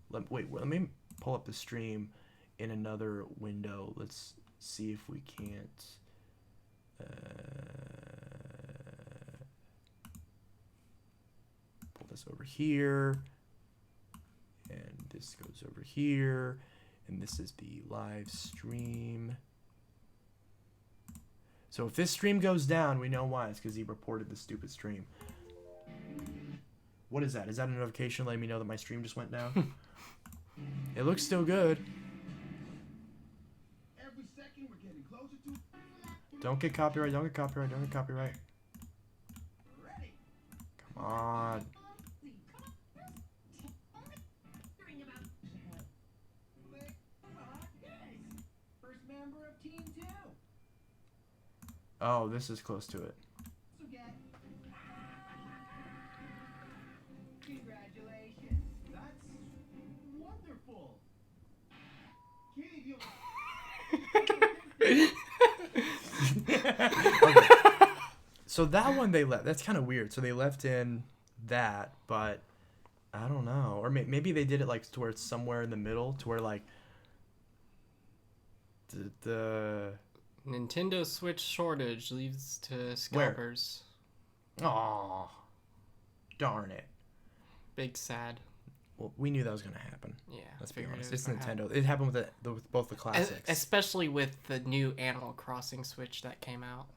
let me pull up the stream in another window. Let's see if we can't. Pull this over here, and this goes over here, and this is the live stream. So if this stream goes down, we know why. It's because he reported the stupid stream. What is that? Is that a notification letting me know that my stream just went down? It looks still good. Every second we're getting closer to Don't get copyright, don't get copyright, don't get copyright. ready. Come on. Hearing about Click. Yes. First member of Team 2. Oh, this is close to it. So get. Congratulations. That's wonderful. Kitty, So that one they left. That's kind of weird. So they left in that, but I don't know. Or maybe they did it like to where it's somewhere in the middle, to where like the Nintendo Switch shortage leads to scalpers. Aw, darn it. Big sad. Well, we knew that was gonna happen. Yeah, Let's be figured honest. it was It's gonna Nintendo. happen. It happened with both the classics. Especially with the new Animal Crossing Switch that came out.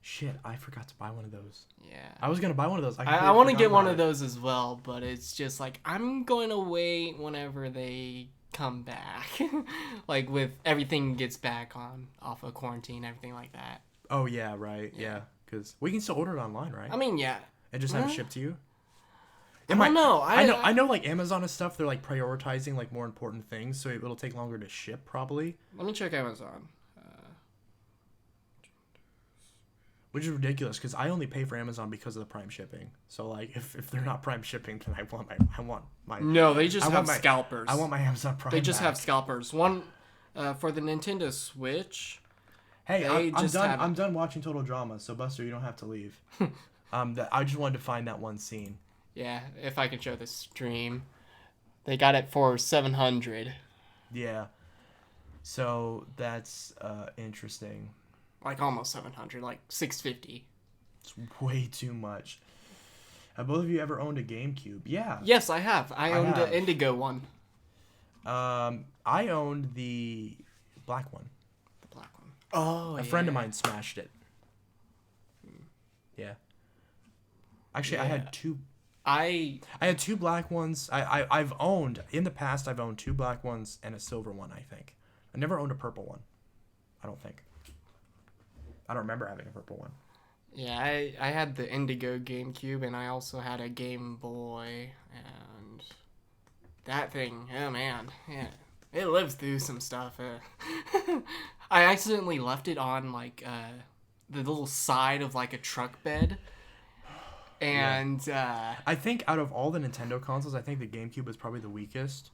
Shit, I forgot to buy one of those. Yeah. I was gonna buy one of those. I want to get one of those as well, but it's just like I'm going to wait whenever they come back, like with everything gets back on off of quarantine, everything like that. Oh yeah, right. Yeah, because we can still order it online, right? I mean, yeah. And just have it shipped to you. I don't know. I know. Like Amazon and stuff, they're like prioritizing like more important things, so it'll take longer to ship probably. Let me check Amazon. Which is ridiculous because I only pay for Amazon because of the Prime shipping. So like, if they're not Prime shipping, then I want my. No, they just I have want my- scalpers. I want my Amazon Prime. They just back. have scalpers. One for the Nintendo Switch. Hey, They I'm just done. have- I'm done watching Total Drama. So Buster, you don't have to leave. I just wanted to find that one scene. Yeah, if I can show the stream, they got it for 700. Yeah. So that's interesting. Like almost 700, like 650. It's way too much. Have both of you ever owned a GameCube? Yeah. Yes, I have. I owned have. the Indigo one. I owned the black one. The black one. Oh, A friend of mine smashed it. Yeah. Actually, I Yeah. had two. I I had two black ones. I've owned in the past. I've owned two black ones and a silver one. I think. I never owned a purple one. I don't think. I don't remember having a purple one. Yeah, I had the Indigo GameCube, and I also had a Game Boy, and that thing, oh man, yeah, it lives through some stuff. I accidentally left it on like the little side of like a truck bed, and I think out of all the Nintendo consoles, I think the GameCube was probably the weakest.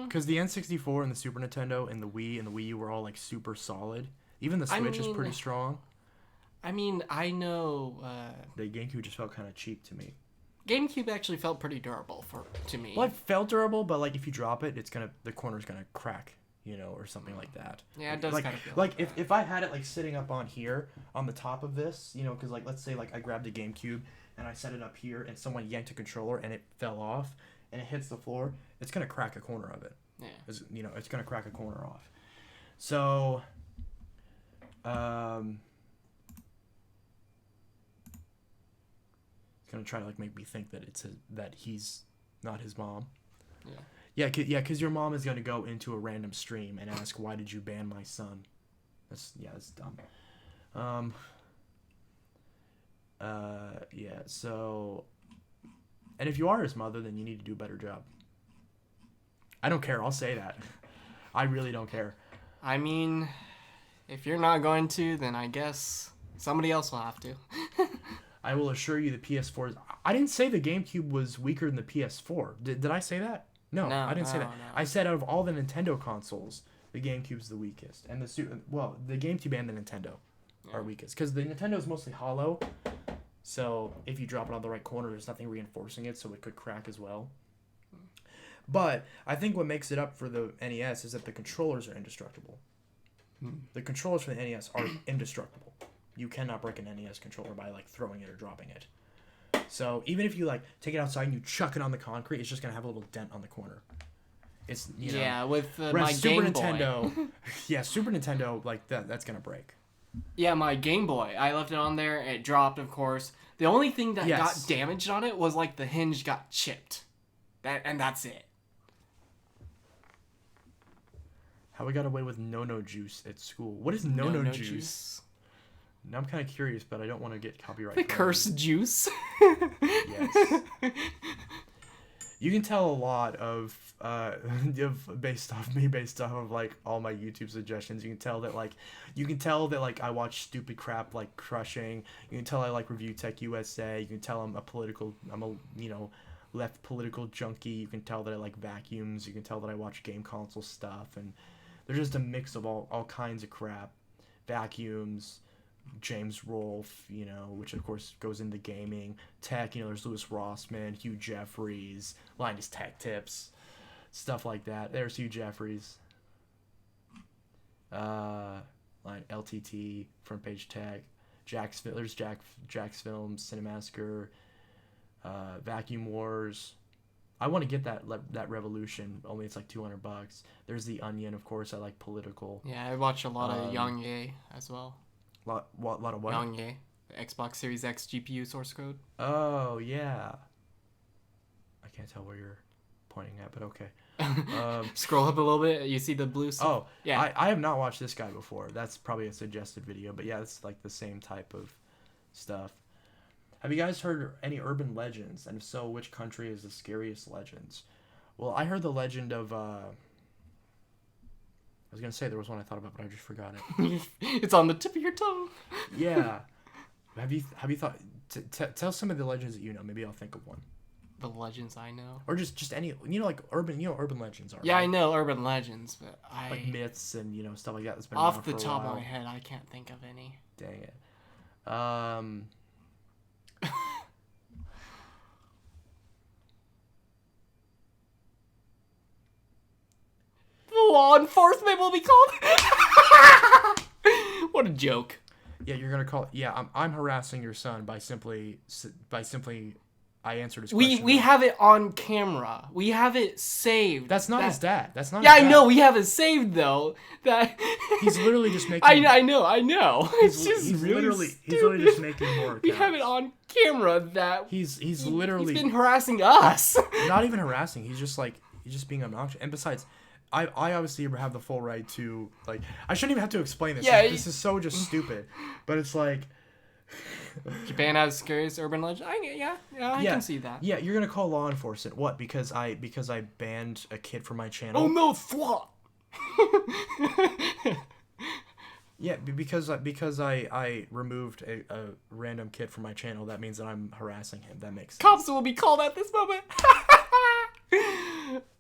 Because the N64 and the Super Nintendo and the Wii and the Wii U were all like super solid. Even the Switch is pretty strong. I mean, I know The GameCube just felt kind of cheap to me. GameCube actually felt pretty durable to me. Well, it felt durable, but like if you drop it, the corner's gonna crack, or something like that. Yeah, it does like, kind of feel like like if I had it like sitting up on here on the top of this, because like let's say like I grabbed a GameCube and I set it up here and someone yanked a controller and it fell off and it hits the floor, it's gonna crack a corner of it. Yeah. It's gonna crack a corner off. So, it's gonna try to like make me think that that he's not his mom. Yeah. Because your mom is gonna go into a random stream and ask, "Why did you ban my son?" That's dumb. So, and if you are his mother, then you need to do a better job. I don't care. I'll say that. I really don't care. I mean, if you're not going to, then I guess somebody else will have to. I will assure you the PS4 is... I didn't say the GameCube was weaker than the PS4. Did I say that? No, I didn't say that. No. I said out of all the Nintendo consoles, the GameCube's the weakest. And the GameCube and the Nintendo are weakest. Because the Nintendo is mostly hollow. So if you drop it on the right corner, there's nothing reinforcing it, so it could crack as well. But I think what makes it up for the NES is that the controllers are indestructible. The controllers for the NES are indestructible. You cannot break an NES controller by like throwing it or dropping it. So even if you like take it outside and you chuck it on the concrete, it's just gonna have a little dent on the corner. It's with whereas my Super Game Nintendo, Boy. Super Nintendo like that's gonna break. Yeah, my Game Boy. I left it on there. It dropped, of course. The only thing that got damaged on it was like the hinge got chipped. That's it. How we got away with no juice at school? What is no juice? Now I'm kind of curious, but I don't want to get copyright. The cursed juice. Yes. You can tell a lot of based off of like all my YouTube suggestions. You can tell that like I watch stupid crap like Crushing. You can tell I like Review Tech USA. You can tell I'm a left political junkie. You can tell that I like vacuums. You can tell that I watch game console stuff, and there's just a mix of all kinds of crap. Vacuums, James Rolfe, which of course goes into gaming. Tech, there's Louis Rossman, Hugh Jeffries, Linus Tech Tips, stuff like that. There's Hugh Jeffries. LTT, Front Page Tech, there's Jack's Films, Cinemassacre, Vacuum Wars. I want to get that Revolution, only it's like $200. There's The Onion, of course. I like political. Yeah, I watch a lot of Yang Ye as well. Lot of what? Yang Ye, the Xbox Series X GPU source code. Oh yeah. I can't tell where you're pointing at, but okay. Scroll up a little bit. You see the blue stuff? Oh yeah. I have not watched this guy before. That's probably a suggested video, but yeah, it's like the same type of stuff. Have you guys heard any urban legends? And if so, which country is the scariest legends? Well, I heard the legend of I was gonna say there was one I thought about, but I just forgot it. It's on the tip of your tongue. Yeah. Have you thought? Tell some of the legends that you know. Maybe I'll think of one. The legends I know. Or just any like urban legends are. Yeah, right? I know urban legends, but like myths and stuff like that. That's been off the for a top while. of my head, I can't think of any. Dang it. Law enforcement will be called. What a joke. Yeah, you're gonna call. Yeah, I'm harassing your son by simply I answered his question. We have it on camera. We have it saved. That's not his dad. That's not. Yeah, his dad. I know. We have it saved though. That he's literally just making. I know. It's just he's really literally stupid. just making more accounts. We have it on camera that he's literally he's been harassing us. Not even harassing. He's just being obnoxious. And besides, I obviously have the full right to like. I shouldn't even have to explain this. Yeah, this is so just stupid. But it's like. Japan has scariest urban legend. I can see that. Yeah, you're gonna call law enforcement. What? Because I banned a kid from my channel. Oh no, SWAT. Yeah, because I removed a random kid from my channel. That means that I'm harassing him. That makes sense. Cops will be called at this moment.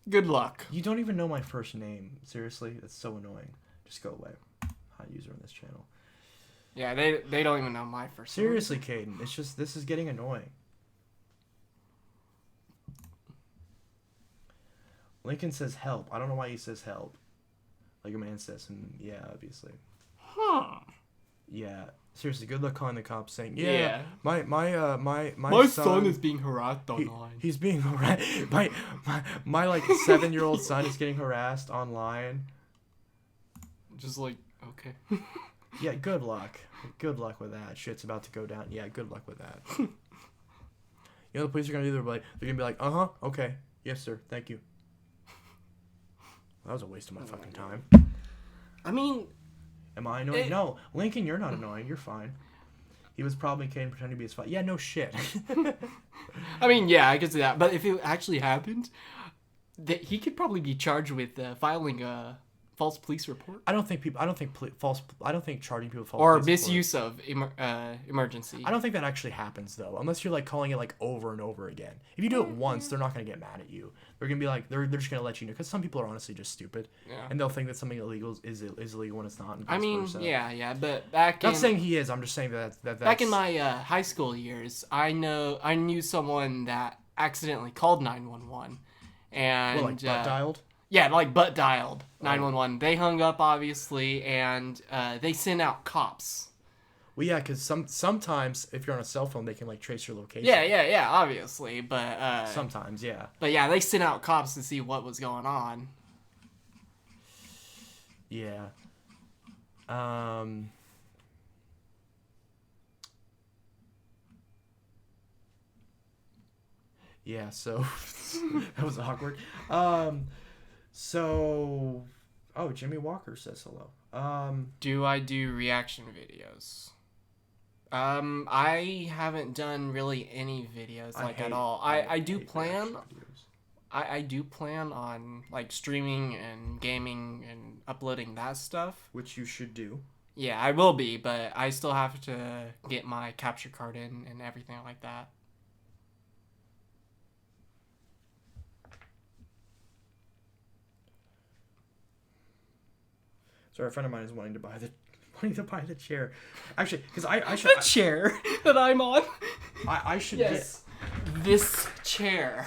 Good luck. You don't even know my first name. Seriously, that's so annoying. Just go away. Hot user on this channel. Yeah, they don't even know my first name. Seriously, Caden, it's just this is getting annoying. Lincoln says help. I don't know why he says help. Like a man says, and yeah, obviously. Huh. Yeah. Seriously, good luck calling the cops saying, Yeah. my My son is being harassed online. He's being harassed. My like 7-year-old son is getting harassed online. Just like, okay. Yeah, good luck. Good luck with that. Shit's about to go down. Yeah, good luck with that. The police are gonna do. They're gonna be like, okay, yes sir, thank you. That was a waste of my fucking time. I mean, am I annoying? No, Lincoln, you're not annoying. You're fine. He was probably Caden pretending to be his father. Yeah, no shit. I mean, yeah, I could see that. But if it actually happened, he could probably be charged with filing a false police report I don't think charging people with false or police misuse of emergency. report. I don't think that actually happens though, unless you're like calling it like over and over again. If you do it once, they're not gonna get mad at you. They're gonna be like they're just gonna let you know, because some people are honestly just stupid, and they'll think that something illegal is illegal when it's not. And I vice mean, versa. yeah, but back Not in saying he is. I'm just saying that's back in my high school years, I knew someone that accidentally called 911, and well, like butt dialed. Yeah, like butt dialed 911. They hung up obviously, and they sent out cops. Well, yeah, because sometimes if you're on a cell phone, they can like trace your location. Yeah, obviously, but Sometimes, yeah. But yeah, they sent out cops to see what was going on. Yeah. Yeah, so that was awkward. So Jimmy Walker says hello. Do I do reaction videos? I haven't done really any videos at all. I do plan. I do plan on like streaming and gaming and uploading that stuff. Which you should do. Yeah, I will be, but I still have to get my capture card in and everything like that. Sorry, a friend of mine is wanting to buy the chair. Actually, because I should The chair that I'm on. I should Yes. This chair.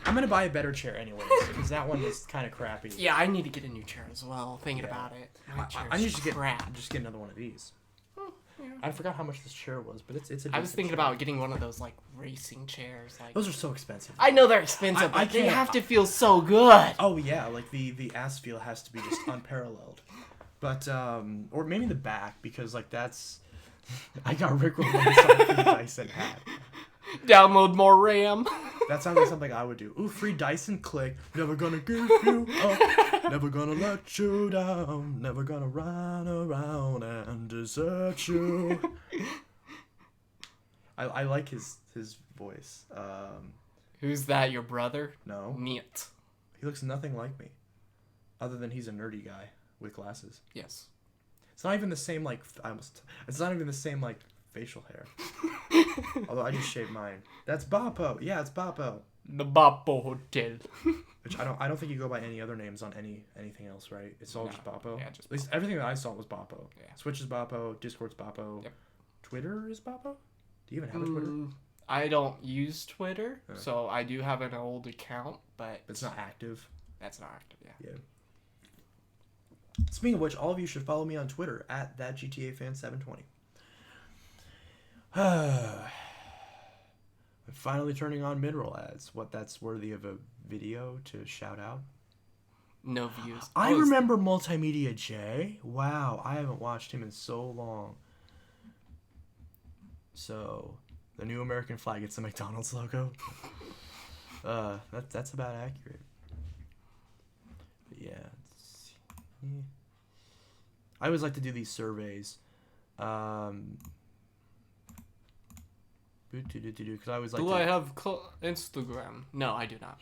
I'm gonna buy a better chair anyways, because that one is kind of crappy. Yeah, I need to get a new chair as well. Thinking about it, my chair's I need to crap. just get another one of these. Yeah. I forgot how much this chair was, but it's a I was decent thinking chair. about getting one of those like racing chairs. Like Those are so expensive. I know they're expensive, I but they can't- have to feel so good. Oh yeah, like the ass feel has to be just unparalleled. But or maybe the back, because like that's I got rickrolled on something Dyson had. Download more RAM. That sounds like something I would do. Ooh, free Dyson, click. Never gonna give you up. Never gonna let you down. Never gonna run around and desert you. I like his voice. Who's that? Your brother? No, Neat. he looks nothing like me, other than he's a nerdy guy with glasses. Yes. It's not even the same it's not even the same like facial hair. Although I just shaved mine. That's Boppo. Yeah, it's Boppo. The Boppo Hotel. Which I don't think you go by any other names on anything else, right? It's all just Boppo. Yeah, just At least everything that I saw was Boppo. Yeah. Switch is Boppo. Discord's Boppo. Yep. Twitter is Boppo. Do you even have a Twitter? I don't use Twitter, so I do have an old account, but It's not active. that's not active. Yeah. Yeah. Speaking of which, all of you should follow me on Twitter at thatGTAFan720. I'm finally turning on mid-roll ads. What, that's worthy of a video to shout out? No views. I remember Multimedia J. Wow, I haven't watched him in so long. So, the new American flag, it's the McDonald's logo. That's about accurate. But yeah, I always like to do these surveys. Because I always like Do I have Instagram? No, I do not.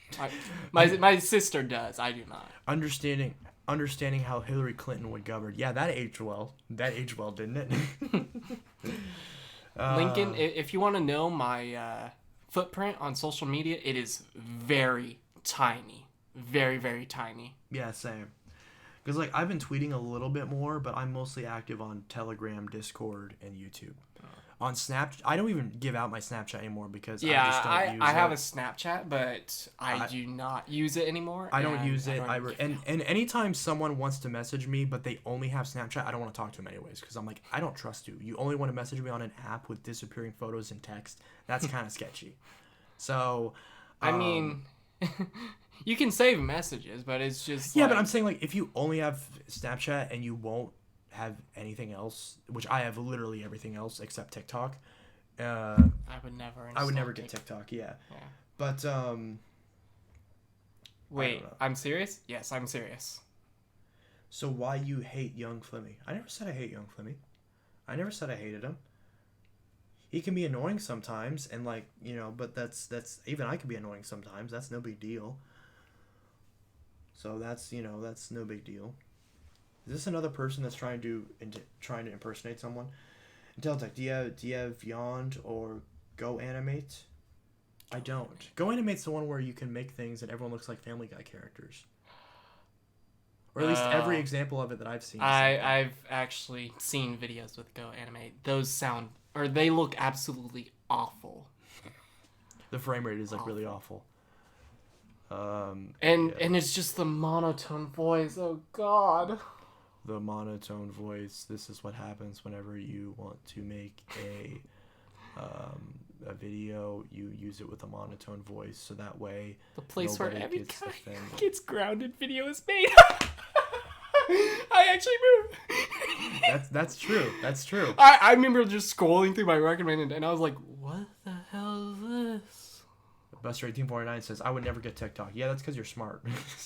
My sister does. I do not. understanding how Hillary Clinton would govern. Yeah, that aged well. That aged well, didn't it? Lincoln, if you want to know my footprint on social media, it is very tiny. Very, very tiny. Yeah, same. Because like I've been tweeting a little bit more, but I'm mostly active on Telegram, Discord, and YouTube. On Snapchat, I don't even give out my Snapchat anymore because I just don't use it. I have a Snapchat, but I do not use it anymore. I don't use it. And And anytime someone wants to message me, but they only have Snapchat, I don't want to talk to them anyways because I'm like, I don't trust you. You only want to message me on an app with disappearing photos and text. That's kind of sketchy. So, I mean, you can save messages, but it's just yeah. But I'm saying like if you only have Snapchat and you won't have anything else, which I have literally everything else except TikTok. I would never. I would never get TikTok. Yeah. But wait, I'm serious? Yes, I'm serious. So why you hate Young Flemmy? I never said I hate Young Flemmy. I never said I hated him. He can be annoying sometimes, and like but that's even I can be annoying sometimes. That's no big deal. So that's that's no big deal. Is this another person that's trying to impersonate someone? Inteltech, do you have Yond or Go Animate? I don't. Go Animate's the one where you can make things and everyone looks like Family Guy characters. Or at least every example of it that I've seen. I've actually seen videos with Go Animate. They look absolutely awful. The frame rate is like really awful. And it's just the monotone voice. Oh God. The monotone voice. This is what happens whenever you want to make a video. You use it with a monotone voice, so that way The place where nobody every gets the guy thing. gets grounded video is made. I actually moved. That's true. That's true. I remember just scrolling through my recommended, and I was like, "What the hell is this?" Buster1849 says, "I would never get TikTok." Yeah, that's because you're smart.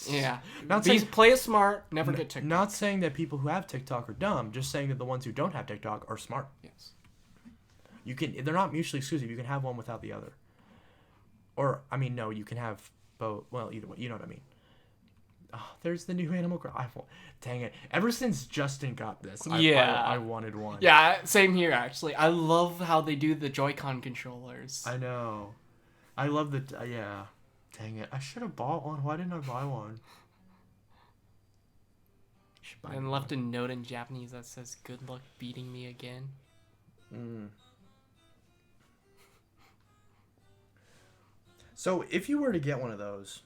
Yeah. Not saying, Play it smart. Never get TikTok. not saying that people who have TikTok are dumb. Just saying that the ones who don't have TikTok are smart. Yes. They're not mutually exclusive. You can have one without the other. Or, I mean, no, you can have both. Well, either way. You know what I mean. Oh, there's the new Animal Crossing. Dang it. Ever since Justin got this, I wanted one. Yeah, same here, actually. I love how they do the Joy-Con controllers. I know. I love the... yeah. Dang it. I should have bought one. Why didn't I buy one? And left a note in Japanese that says, "Good luck beating me again." So, if you were to get one of those,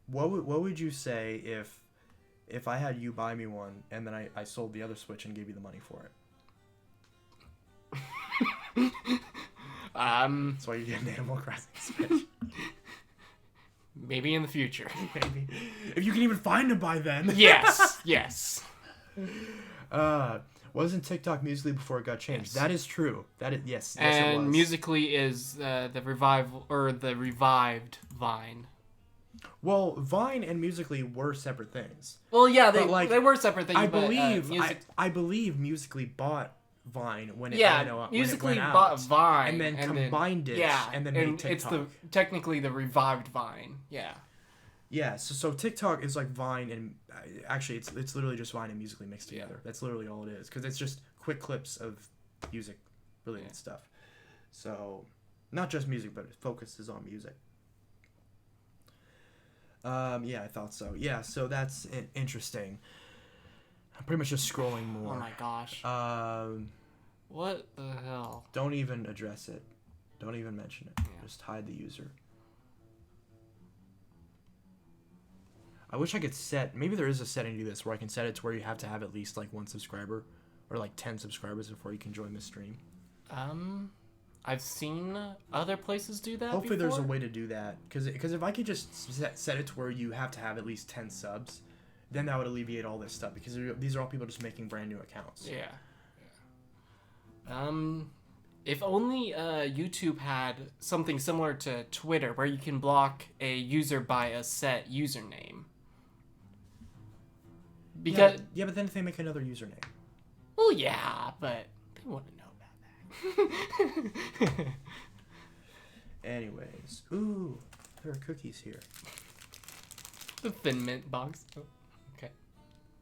what would you say if I had you buy me one and then I sold the other Switch and gave you the money for it? That's why you get an Animal Crossing Switch. Maybe in the future. Maybe. If you can even find them by then. Yes. Yes. Wasn't TikTok Musical.ly before it got changed? Yes. That is true. Yes, it And was. Musical.ly is the revived Vine. Well, Vine and Musical.ly were separate things. Well, yeah, But, like, they were separate things. I but, believe I Musical.ly bought Vine when it Musical.ly when it went bought out, Vine and then combined it and then made TikTok. It's technically the revived Vine. Yeah. Yeah, so TikTok is like Vine and actually it's literally just Vine and Musical.ly mixed together. Yeah. That's literally all it is because it's just quick clips of music related stuff. So not just music, but it focuses on music. Yeah, I thought so. Yeah, so that's interesting. I'm pretty much just scrolling more. Oh my gosh. What the hell? Don't even address it. Don't even mention it. Yeah. Just hide the user. I wish I could set... Maybe there is a setting to do this where I can set it to where you have to have at least like 1 subscriber or like 10 subscribers before you can join the stream. I've seen other places do that. Hopefully before. there's a way to do that. Because if I could just set it to where you have to have at least 10 subs, then that would alleviate all this stuff. Because these are all people just making brand new accounts. Yeah. If only YouTube had something similar to Twitter where you can block a user by a set username. Because yeah, but then if they make another username. Well, yeah, but they wouldn't know about that. Anyways, ooh, there are cookies here. The Thin Mint box. Oh, okay.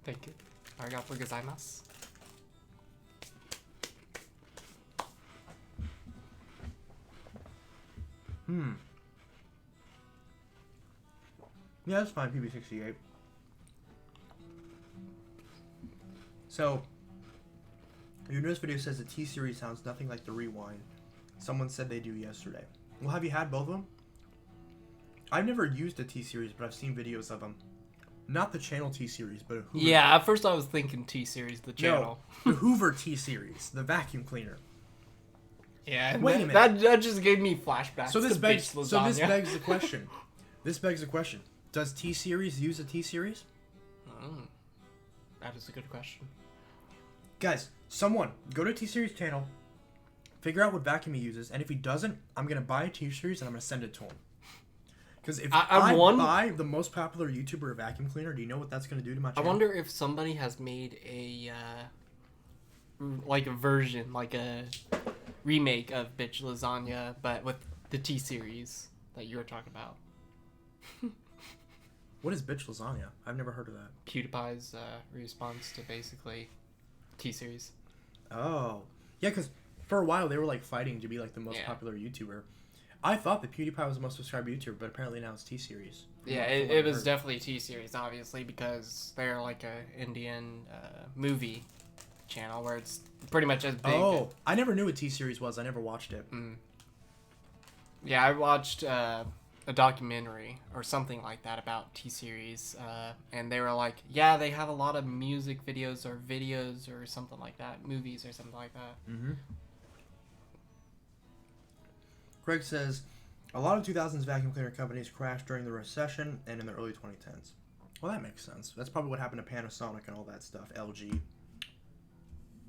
Thank you. Arigatou gozaimasu. Yeah, that's fine, PB68. So, your newest video says the T-Series sounds nothing like the Rewind. Someone said they do yesterday. Well, have you had both of them? I've never used a T-Series, but I've seen videos of them. Not the channel T-Series, but a Hoover. Yeah, at first I was thinking T-Series, the channel. No, the Hoover T-Series, the vacuum cleaner. Yeah, wait a minute. That just gave me flashbacks. So this to begs bitch the question. This begs the question. Does T-Series use a T-Series? That is a good question. Guys, someone go to T-Series channel, figure out what vacuum he uses, and if he doesn't, I'm gonna buy a T-Series and I'm gonna send it to him. Because if I buy the most popular YouTuber vacuum cleaner, do you know what that's gonna do to my channel? I wonder if somebody has made a like a version, like a remake of Bitch Lasagna, but with the T-Series that you were talking about. What is bitch lasagna? I've never heard of that. PewDiePie's response to basically T-Series. Oh. Yeah, because for a while they were like fighting to be like the most popular YouTuber. I thought that PewDiePie was the most subscribed YouTuber, but apparently now it's T-Series. Yeah, it was definitely T-Series, obviously, because they're like a Indian movie channel where it's pretty much as big. Oh, I never knew what T-Series was. I never watched it. Yeah, I watched a documentary or something like that about T-Series, and they were like, yeah, they have a lot of music videos or something like that, movies or something like that. Mm-hmm. Craig says, a lot of 2000s vacuum cleaner companies crashed during the recession and in the early 2010s. Well, that makes sense. That's probably what happened to Panasonic and all that stuff. LG.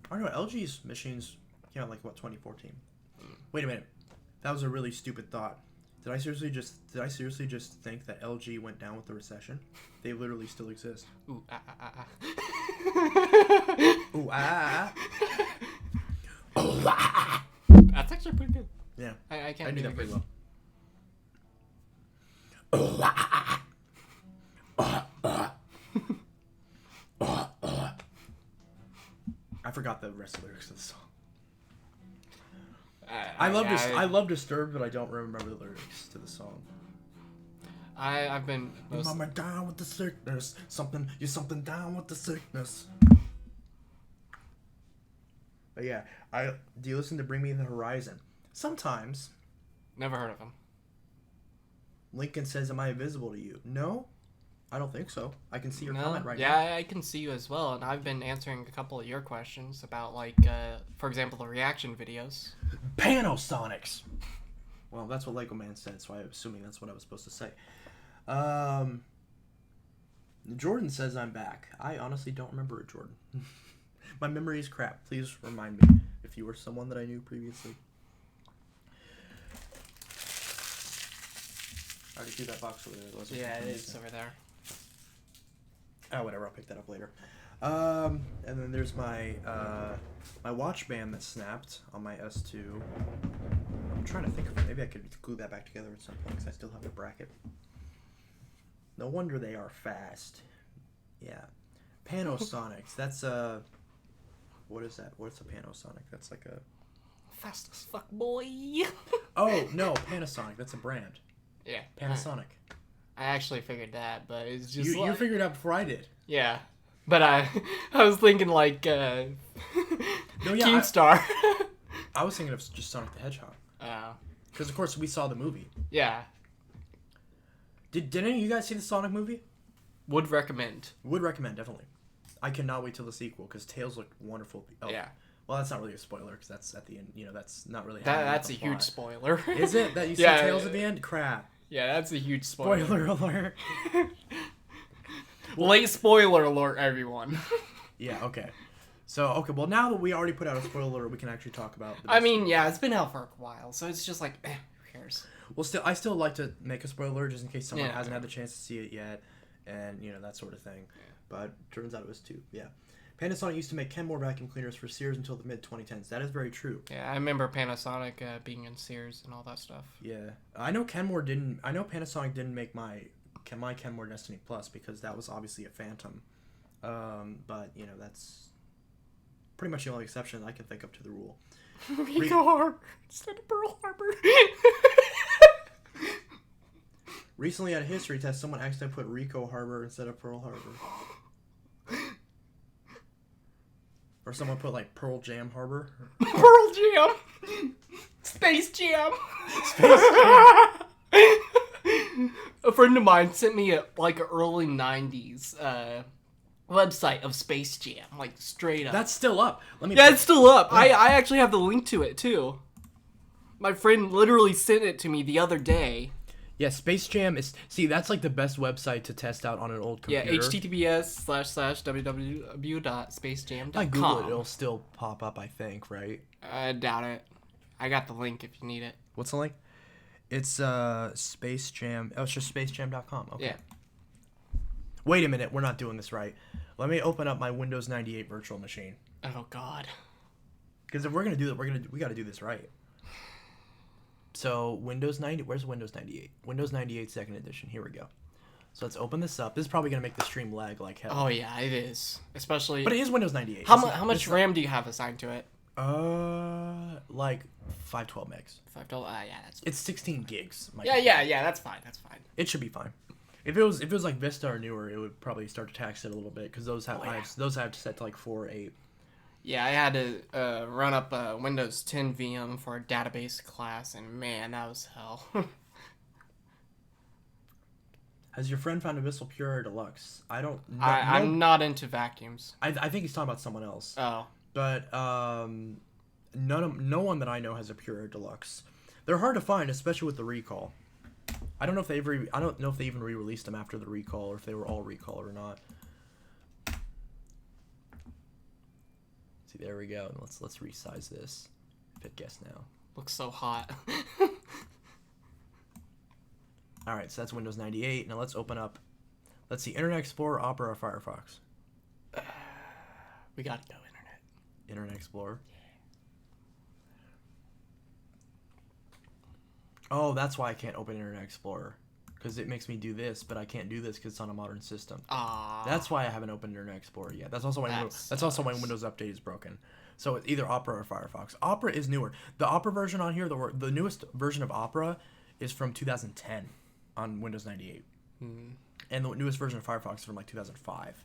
I don't know. LG's machines came out like, what, 2014? Wait a minute. That was a really stupid thought. Did I seriously just think that LG went down with the recession? They literally still exist. Ooh, Ooh, ah. Oh, that's actually pretty good. Yeah. I can't I do that pretty well. I forgot the rest of the lyrics of the song. I love Disturbed, but I don't remember the lyrics to the song. I've been Mama down with the sickness. You're something down with the sickness. But yeah, do you listen to Bring Me the Horizon? Sometimes. Never heard of him. Lincoln says, "Am I invisible to you?" No, I don't think so. I can see your comment right now. Yeah, I can see you as well, and I've been answering a couple of your questions about, like, for example, the reaction videos. Panasonics. Well, that's what Lego Man said, so I'm assuming that's what I was supposed to say. Jordan says I'm back. I honestly don't remember it, Jordan. My memory is crap. Please remind me if you were someone that I knew previously. I already threw that box over there. Yeah, it is over there. Oh, whatever. I'll pick that up later. And then there's my my watch band that snapped on my S2. I'm trying to think of it. Maybe I could glue that back together at some point because I still have the bracket. No wonder they are fast. Yeah. Panasonics. That's what is that? What's a Panasonic? That's like a... Fast as fuck, boy. Oh, no. Panasonic. That's a brand. Yeah. Panasonic. I actually figured that, but it's just You figured it out before I did. Yeah. But I was thinking like No, yeah, Keemstar. I was thinking of just Sonic the Hedgehog. Oh. Because, of course, we saw the movie. Yeah. Did any of you guys see the Sonic movie? Would recommend. Would recommend, definitely. I cannot wait till the sequel, because Tails look wonderful. Oh, yeah. Well, that's not really a spoiler, because that's at the end. You know, that's not really... That's a huge spoiler. Is it? That you see Tails at the end? Crap. Yeah, that's a huge spoiler. Spoiler alert. Late spoiler alert, everyone. Yeah, okay. So, well, now that we already put out a spoiler alert, we can actually talk about... I mean, yeah, it's been out for a while, so it's just like, who cares? Well, I still like to make a spoiler alert just in case someone hasn't had the chance to see it yet, and, you know, that sort of thing. Yeah. But turns out it was 2, yeah. Panasonic used to make Kenmore vacuum cleaners for Sears until the mid-2010s. That is very true. Yeah, I remember Panasonic being in Sears and all that stuff. Yeah. I know Panasonic didn't make my Kenmore Destiny Plus because that was obviously a Phantom. But, you know, that's pretty much the only exception I can think of to the rule. Rico Harbor instead of Pearl Harbor. Recently at a history test, someone accidentally put Rico Harbor instead of Pearl Harbor. Or someone put, like, Pearl Jam Harbor. Pearl Jam! Space Jam! Space Jam! A friend of mine sent me a, like, early 90s website of Space Jam. Like, straight up. That's still up. It's still up. I actually have the link to it, too. My friend literally sent it to me the other day. Yeah, Space Jam is... See, that's like the best website to test out on an old computer. Yeah, https://www.spacejam.com. If I Google it, it'll still pop up, I think, right? I doubt it. I got the link if you need it. What's the link? It's Space Jam... Oh, it's just spacejam.com. Okay. Yeah. Wait a minute, we're not doing this right. Let me open up my Windows 98 virtual machine. Oh, God. Because if we're going to do that, we got to do this right. So, Windows 90... Where's Windows 98? Windows 98 2nd edition. Here we go. So let's open this up. This is probably gonna make the stream lag like hell. Oh yeah, it is. Especially. But it is Windows 98. How much RAM do you have assigned to it? Like 512 megs. $5. Yeah, that's. It's 16 gigs. Yeah. That's fine. That's fine. It should be fine. If it was like Vista or newer, it would probably start to tax it a little bit because those have those have to set to like 4 or 8. Yeah, I had to run up a Windows 10 VM for a database class, and man, that was hell. Has your friend found Abyssal Pure or Deluxe? I don't know. I'm not into vacuums. I think he's talking about someone else. Oh. But no one that I know has a Pure or Deluxe. They're hard to find, especially with the recall. I don't know if they even re-released them after the recall or if they were all recalled or not. See, there we go. And let's resize this. Hit guess now. Looks so hot. All right, so that's Windows 98. Now let's open up. Let's see, Internet Explorer, Opera, or Firefox. We gotta go Internet Explorer. Oh, that's why I can't open Internet Explorer. Because it makes me do this, but I can't do this because it's on a modern system. Ah. That's why I haven't opened Internet Explorer yet. That's also why Windows Update is broken. So it's either Opera or Firefox. Opera is newer. The Opera version on here, the newest version of Opera is from 2010 on Windows 98. And the newest version of Firefox is from like 2005.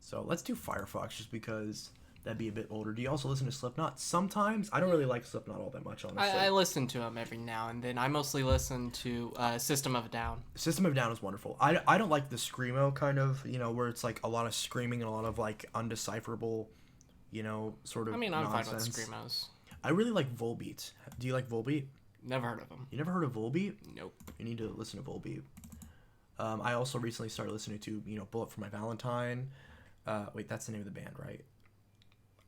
So let's do Firefox just because that'd be a bit older. Do you also listen to Slipknot? Sometimes. I don't really like Slipknot all that much, honestly. I listen to them every now and then. I mostly listen to System of a Down. System of a Down is wonderful. I don't like the screamo kind of, where it's like a lot of screaming and a lot of like undecipherable, sort of I'm nonsense. fine with screamos. I really like Volbeat. Do you like Volbeat? Never heard of them. You never heard of Volbeat? Nope. You need to listen to Volbeat. I also recently started listening to, Bullet for My Valentine. Wait, that's the name of the band, right?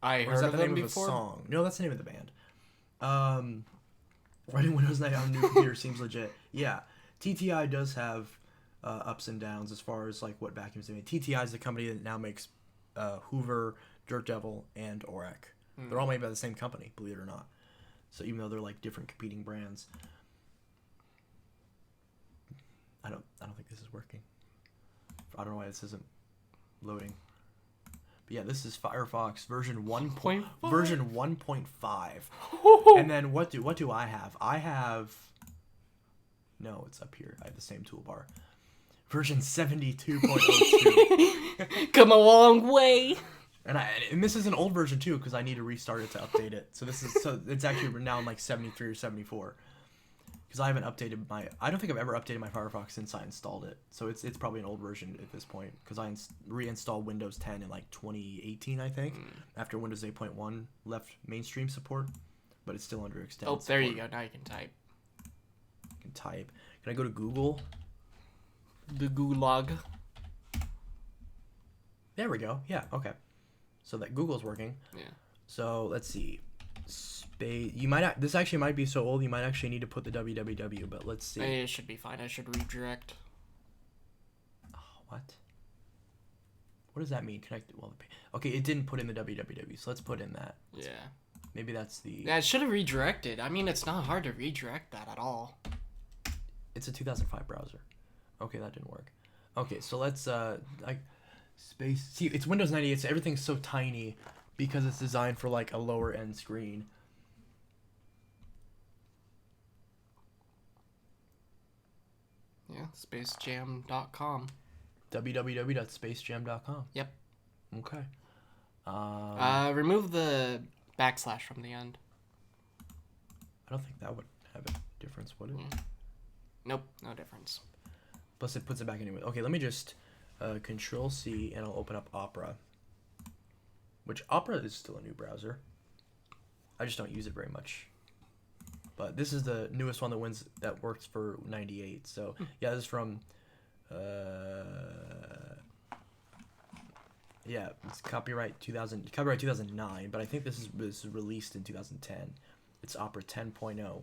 I Or is heard that of the them name before. of a song? No, that's the name of the band. Writing Windows 9 on a new computer seems legit. Yeah, TTI does have ups and downs as far as like what vacuums they make. TTI is the company that now makes Hoover, Dirt Devil, and Orec. They're all made by the same company, believe it or not. So even though they're like different competing brands, I don't think this is working. I don't know why this isn't loading. But yeah, this is Firefox version 1.5. And then what do I have? I have no, it's up here. I have the same toolbar. Version 72.02. Come a long way. And this is an old version too because I need to restart it to update it. So it's actually now in like 73 or 74. Because I haven't updated I don't think I've ever updated my Firefox since I installed it. So it's probably an old version at this point. Because I reinstalled Windows 10 in like 2018, I think. After Windows 8.1 left mainstream support. But it's still under extended Oh, there support. you go. Now you can type. Can I go to Google? The Gulag. There we go. Yeah, okay. So that Google's working. Yeah. So let's see. This actually might be so old you might actually need to put the www, but let's see. It should be fine. I should redirect. Oh, what does that mean? Okay, it didn't put in the www, so let's put in that. Yeah. Maybe that's the. Yeah, it should have redirected. I mean, it's not hard to redirect that at all. It's a 2005 browser. Okay, that didn't work. Okay, so let's space. See, it's Windows 98, so everything's so tiny because it's designed for like a lower end screen. Yeah, spacejam.com. www.spacejam.com. Yep. Okay. Remove the backslash from the end. I don't think that would have a difference, would it? Yeah. Nope, no difference. Plus it puts it back anyway. Okay, let me just Control C and I'll open up Opera. Which Opera is still a new browser. I just don't use it very much. But this is the newest one that works for 98. So yeah, this is from yeah, it's copyright 2009, but I think this was released in 2010. It's Opera 10.0.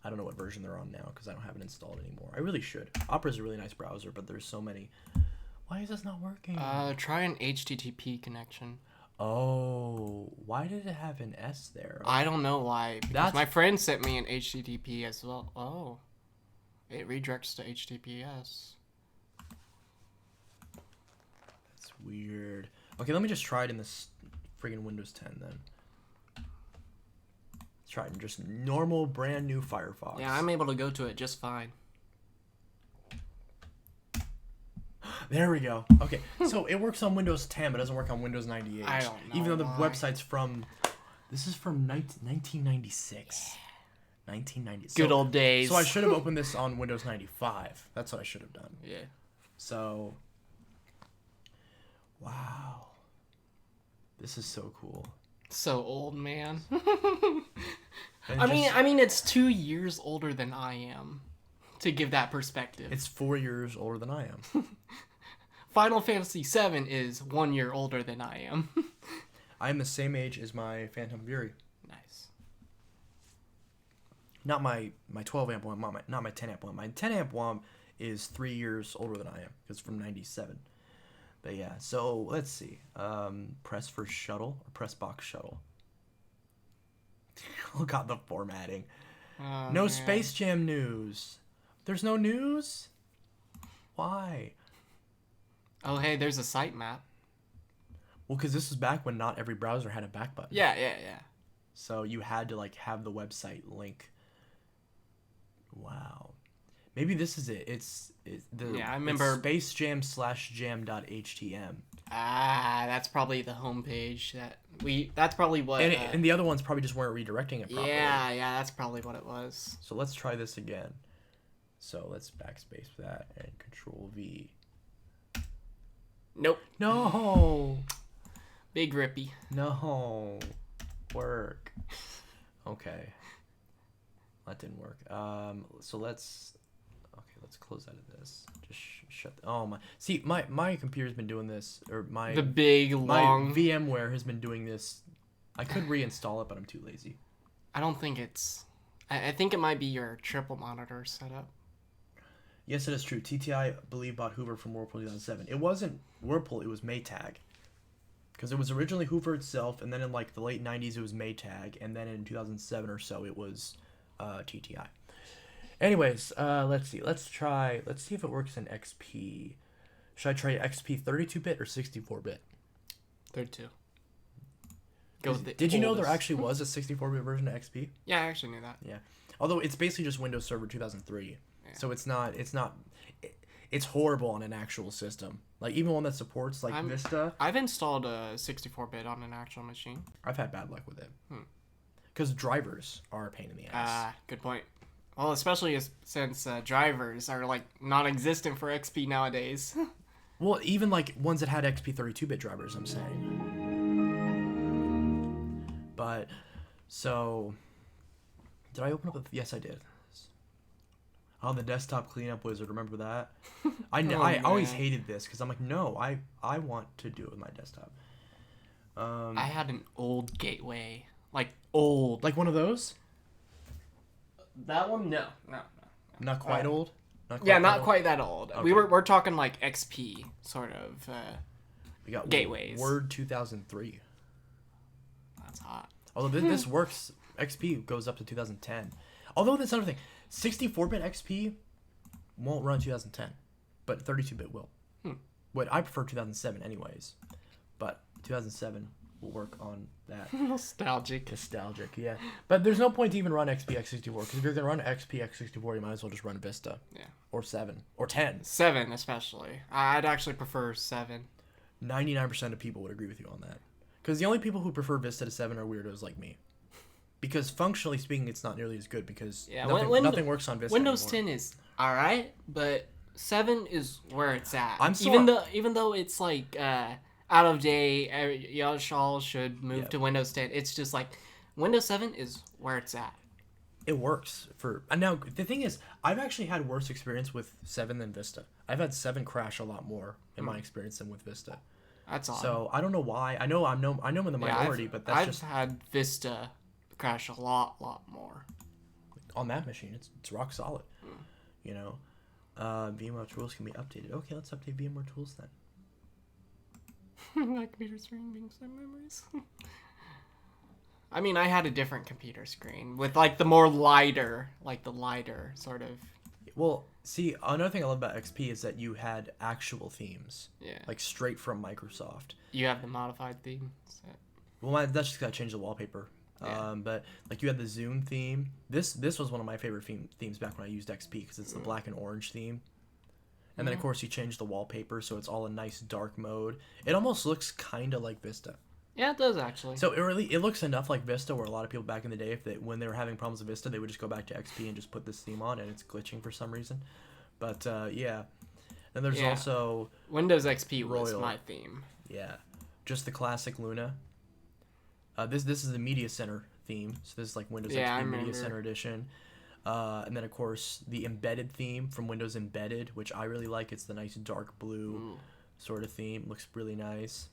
I don't know what version they're on now because I don't have it installed anymore. I really should. Opera is a really nice browser, but there's so many. Why is this not working? Try an HTTP connection. Oh, why did it have an S there? I don't know why. Because my friend sent me an HTTP as well. Oh. It redirects to HTTPS. That's weird. Okay, let me just try it in this friggin' Windows 10 then. Let's try it in just normal, brand new Firefox. Yeah, I'm able to go to it just fine. There we go. Okay, so it works on Windows 10, but it doesn't work on Windows 98. I don't know Even though the why. website's from... This is from 1996. 1990. Good old days. So I should have opened this on Windows 95. That's what I should have done. Yeah. So... Wow. This is so cool. So old, man. And I mean, it's 2 years older than I am. To give that perspective. It's 4 years older than I am. Final Fantasy VII is 1 year older than I am. I am the same age as my Phantom Fury. Nice. Not my 12 amp one, not my 10 amp one. My 10 amp one is 3 years older than I am. It's from 97. But yeah, so let's see. Press for shuttle or press box shuttle. Oh god, the formatting. Oh, No man. Space Jam news. There's no news? Why? Oh, hey, there's a sitemap. Well, because this was back when not every browser had a back button. Yeah. So you had to like have the website link. Wow. Maybe this is it. It's the Yeah, I remember- Space Jam /jam.htm. Ah, that's probably the homepage that's probably what. And the other ones probably just weren't redirecting it properly. yeah, that's probably what it was. So let's try this again. So let's backspace that and Control V. Nope. No. Big rippy. No. Work. Okay. That didn't work. So let's close out of this. Just shut. Oh my. See, my computer's been doing this, or my The big long. VMware has been doing this. I could reinstall it, but I'm too lazy. I don't think it's. I think it might be your triple monitor setup. Yes, it is true. TTI, I believe, bought Hoover from Whirlpool 2007. It wasn't Whirlpool, it was Maytag. Because it was originally Hoover itself, and then in like the late 90s it was Maytag, and then in 2007 or so it was TTI. Anyways, let's see. Let's see if it works in XP. Should I try XP 32-bit or 64-bit? 32. Go with the Did you know there oldest. actually was a 64-bit version of XP? Yeah, I actually knew that. Yeah. Although it's basically just Windows Server 2003. Yeah. So it's horrible on an actual system. Like even one that supports like Vista, I've installed a 64-bit on an actual machine. I've had bad luck with it. Because drivers are a pain in the ass. Ah, good point. Well, especially since drivers are like non-existent for XP nowadays. Well, even like ones that had XP 32-bit drivers, I'm saying. But so did I open up yes, I did. Oh, the desktop cleanup wizard. Remember that? I always man. hated this because I'm like, no, I want to do it with my desktop. I had an old gateway, like old. Like one of those? That one? No. Not quite old? Not quite that old. Okay. We're talking like XP sort of. We got gateways. Word 2003. That's hot. Although this works, XP goes up to 2010. Although that's another thing. 64-bit XP won't run 2010, but 32-bit will. What I prefer 2007 anyways, but 2007 will work on that. Nostalgic. Nostalgic, yeah. But there's no point to even run XP x64 because if you're gonna run XP x64, you might as well just run Vista. Yeah. Or 7 or 10. 7 especially. I'd actually prefer 7. 99% of people would agree with you on that. Because the only people who prefer Vista to 7 are weirdos like me. Because functionally speaking, it's not nearly as good because nothing works on Vista Windows anymore. 10 is alright, but 7 is where it's at. I'm still even though it's like out of date, y'all should move to Windows 10. It's just like Windows 7 is where it's at. It works for and now the thing is, I've actually had worse experience with 7 than Vista. I've had 7 crash a lot more in my experience than with Vista. That's odd. So I don't know why. I know I'm in the minority, but that's I've just had Vista crash a lot more. on that machine. It's rock solid. You know, VMware tools can be updated. Okay, let's update VMware tools then. My computer screen being some memories. I mean, I had a different computer screen with like the more lighter, like the lighter sort of. Well, see, another thing I love about XP is that you had actual themes, Yeah. like straight from Microsoft. You have the modified theme. So. Well, that's just gotta change the wallpaper. Yeah. But like you had the Zoom theme. This was one of my favorite themes back when I used XP because it's the black and orange theme. And then of course you change the wallpaper so it's all a nice dark mode. It almost looks kind of like Vista. Yeah, it does actually. So it looks enough like Vista where a lot of people back in the day, when they were having problems with Vista, they would just go back to XP and just put this theme on, and it's glitching for some reason. But yeah, then there's also Windows XP was Royal. my theme. Yeah, just the classic Luna. This is the Media Center theme, so this is like Windows Yeah, I XP Media remember. Center Edition. And then of course the embedded theme from Windows Embedded, which I really like. It's the nice dark blue sort of theme. Looks really nice.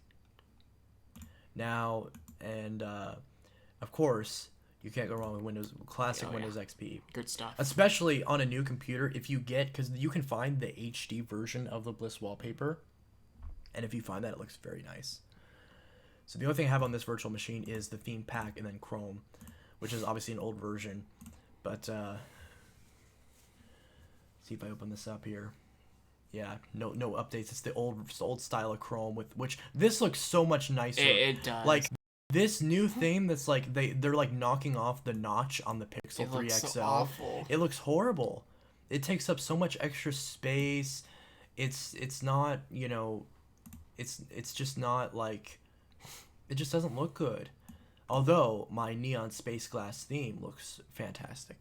Now and of course you can't go wrong with classic Windows XP. Good stuff. Especially on a new computer, if you get, because you can find the HD version of the Bliss wallpaper, and if you find that, it looks very nice. So the only thing I have on this virtual machine is the theme pack and then Chrome, which is obviously an old version. But see if I open this up here. Yeah, no updates. It's the old style of Chrome, with which this looks so much nicer. It does. Like this new theme that's like they're like knocking off the notch on the Pixel 3 looks XL. so awful. It looks horrible. It takes up so much extra space. It's not, you know, it's just not like, it just doesn't look good. Although my neon space glass theme looks fantastic.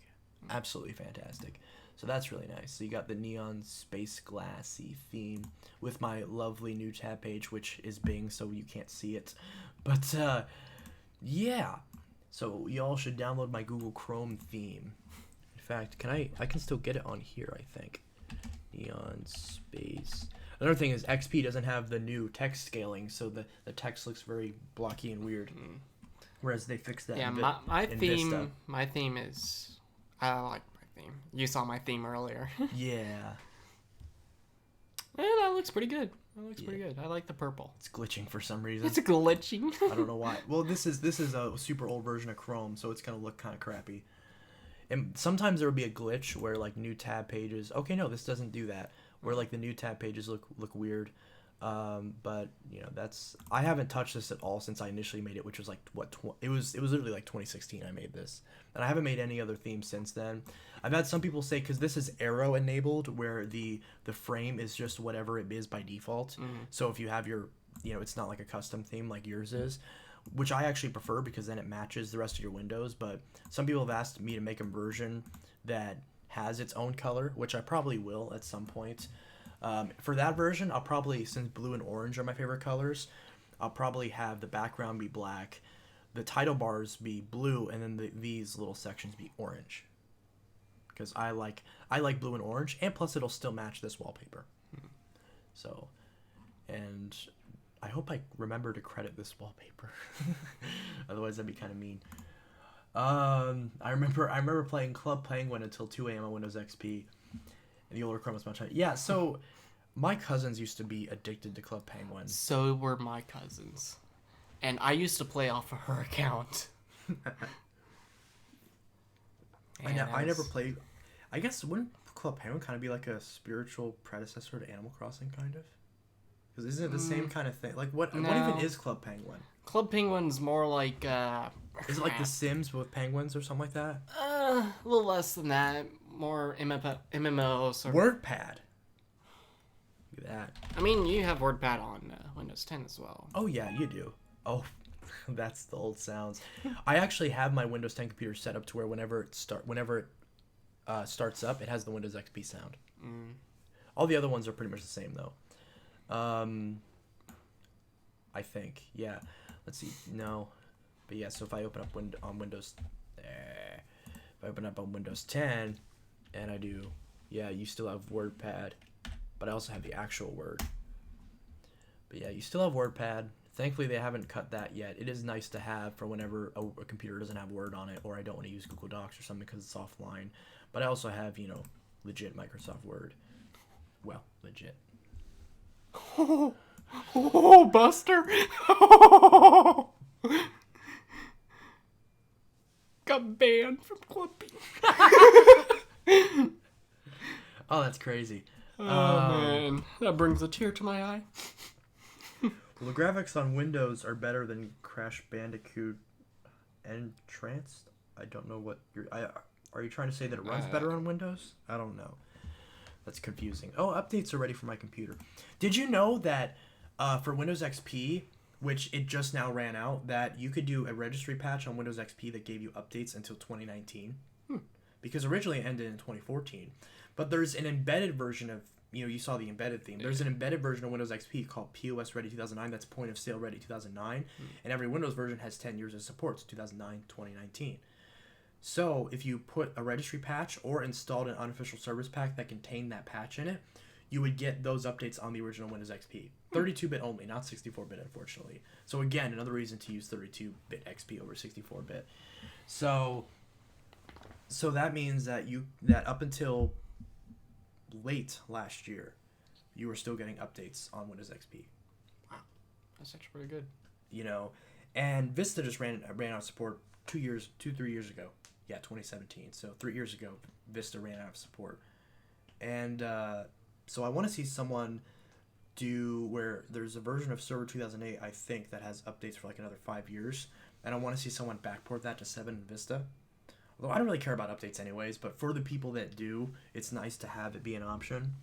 Absolutely fantastic. So that's really nice. So you got the neon space glassy theme with my lovely new tab page, which is Bing, so you can't see it. But yeah. So y'all should download my Google Chrome theme. In fact, I can still get it on here, I think. Neon space. Another thing is XP doesn't have the new text scaling, so the text looks very blocky and weird. Whereas they fixed that. Yeah, my theme is, I like my theme. You saw my theme earlier. Yeah. Yeah, that looks pretty good. Pretty good. I like the purple. It's glitching for some reason. It's glitching. I don't know why. Well, this is a super old version of Chrome, so it's gonna look kind of crappy. And sometimes there will be a glitch where like new tab pages. Okay, no, this doesn't do that. Where like the new tab pages look weird. But you know, I haven't touched this at all since I initially made it, which was like it was literally like 2016 I made this, and I haven't made any other themes since then. I've had some people say, because this is arrow enabled, where the frame is just whatever it is by default. So if you have your, you know, it's not like a custom theme like yours is, which I actually prefer because then it matches the rest of your windows. But some people have asked me to make a version that has its own color, which I probably will at some point. For that version, I'll probably, since blue and orange are my favorite colors, I'll probably have the background be black, the title bars be blue, and then these little sections be orange. Because I like blue and orange, and plus it'll still match this wallpaper. So, and I hope I remember to credit this wallpaper. Otherwise, that'd be kind of mean. I remember playing Club Penguin until 2 a.m. on Windows XP. And the older Chrome was much higher. Yeah, so my cousins used to be addicted to Club Penguin. So were my cousins. And I used to play off of her account. I never played. I guess wouldn't Club Penguin kind of be like a spiritual predecessor to Animal Crossing, kind of? Because isn't it the same kind of thing? Like, what even is Club Penguin? Club Penguin's more like, Is it like The Sims with penguins or something like that? a little less than that. More MMO sort of. WordPad. Look at that. I mean, you have WordPad on Windows 10 as well. Oh, yeah, you do. Oh, that's the old sounds. I actually have my Windows 10 computer set up to where whenever it starts up, it has the Windows XP sound. All the other ones are pretty much the same, though. I think, yeah. Let's see. No, but yeah. So if I open up on Windows, if I open up on Windows 10, and I do, yeah, you still have WordPad, but I also have the actual Word. But yeah, you still have WordPad. Thankfully, they haven't cut that yet. It is nice to have for whenever a computer doesn't have Word on it, or I don't want to use Google Docs or something because it's offline. But I also have, you know, legit Microsoft Word. Well, legit. Oh, Buster! Got banned from Club Penguin. Oh, that's crazy. Oh man, that brings a tear to my eye. Well, the graphics on Windows are better than Crash Bandicoot Entranced. I don't know what you're. Are you trying to say that it runs better on Windows? I don't know. That's confusing. Oh, updates are ready for my computer. Did you know that for Windows XP, which it just now ran out, that you could do a registry patch on Windows XP that gave you updates until 2019? Because originally it ended in 2014. But there's an embedded version of, you saw the embedded theme. There's an embedded version of Windows XP called POS Ready 2009. That's Point of Sale Ready 2009. And every Windows version has 10 years of support, so 2009, 2019. So if you put a registry patch or installed an unofficial service pack that contained that patch in it, you would get those updates on the original Windows XP. 32-bit only, not 64-bit, unfortunately. So again, another reason to use 32-bit XP over 64-bit. So that means that that up until late last year, you were still getting updates on Windows XP. Wow, that's actually pretty good. And Vista just ran out of support 3 years ago. Yeah, 2017. So 3 years ago, Vista ran out of support. And so I want to see someone do where there's a version of Server 2008, I think, that has updates for like another 5 years. And I want to see someone backport that to 7 in Vista. Although I don't really care about updates anyways, but for the people that do, it's nice to have it be an option.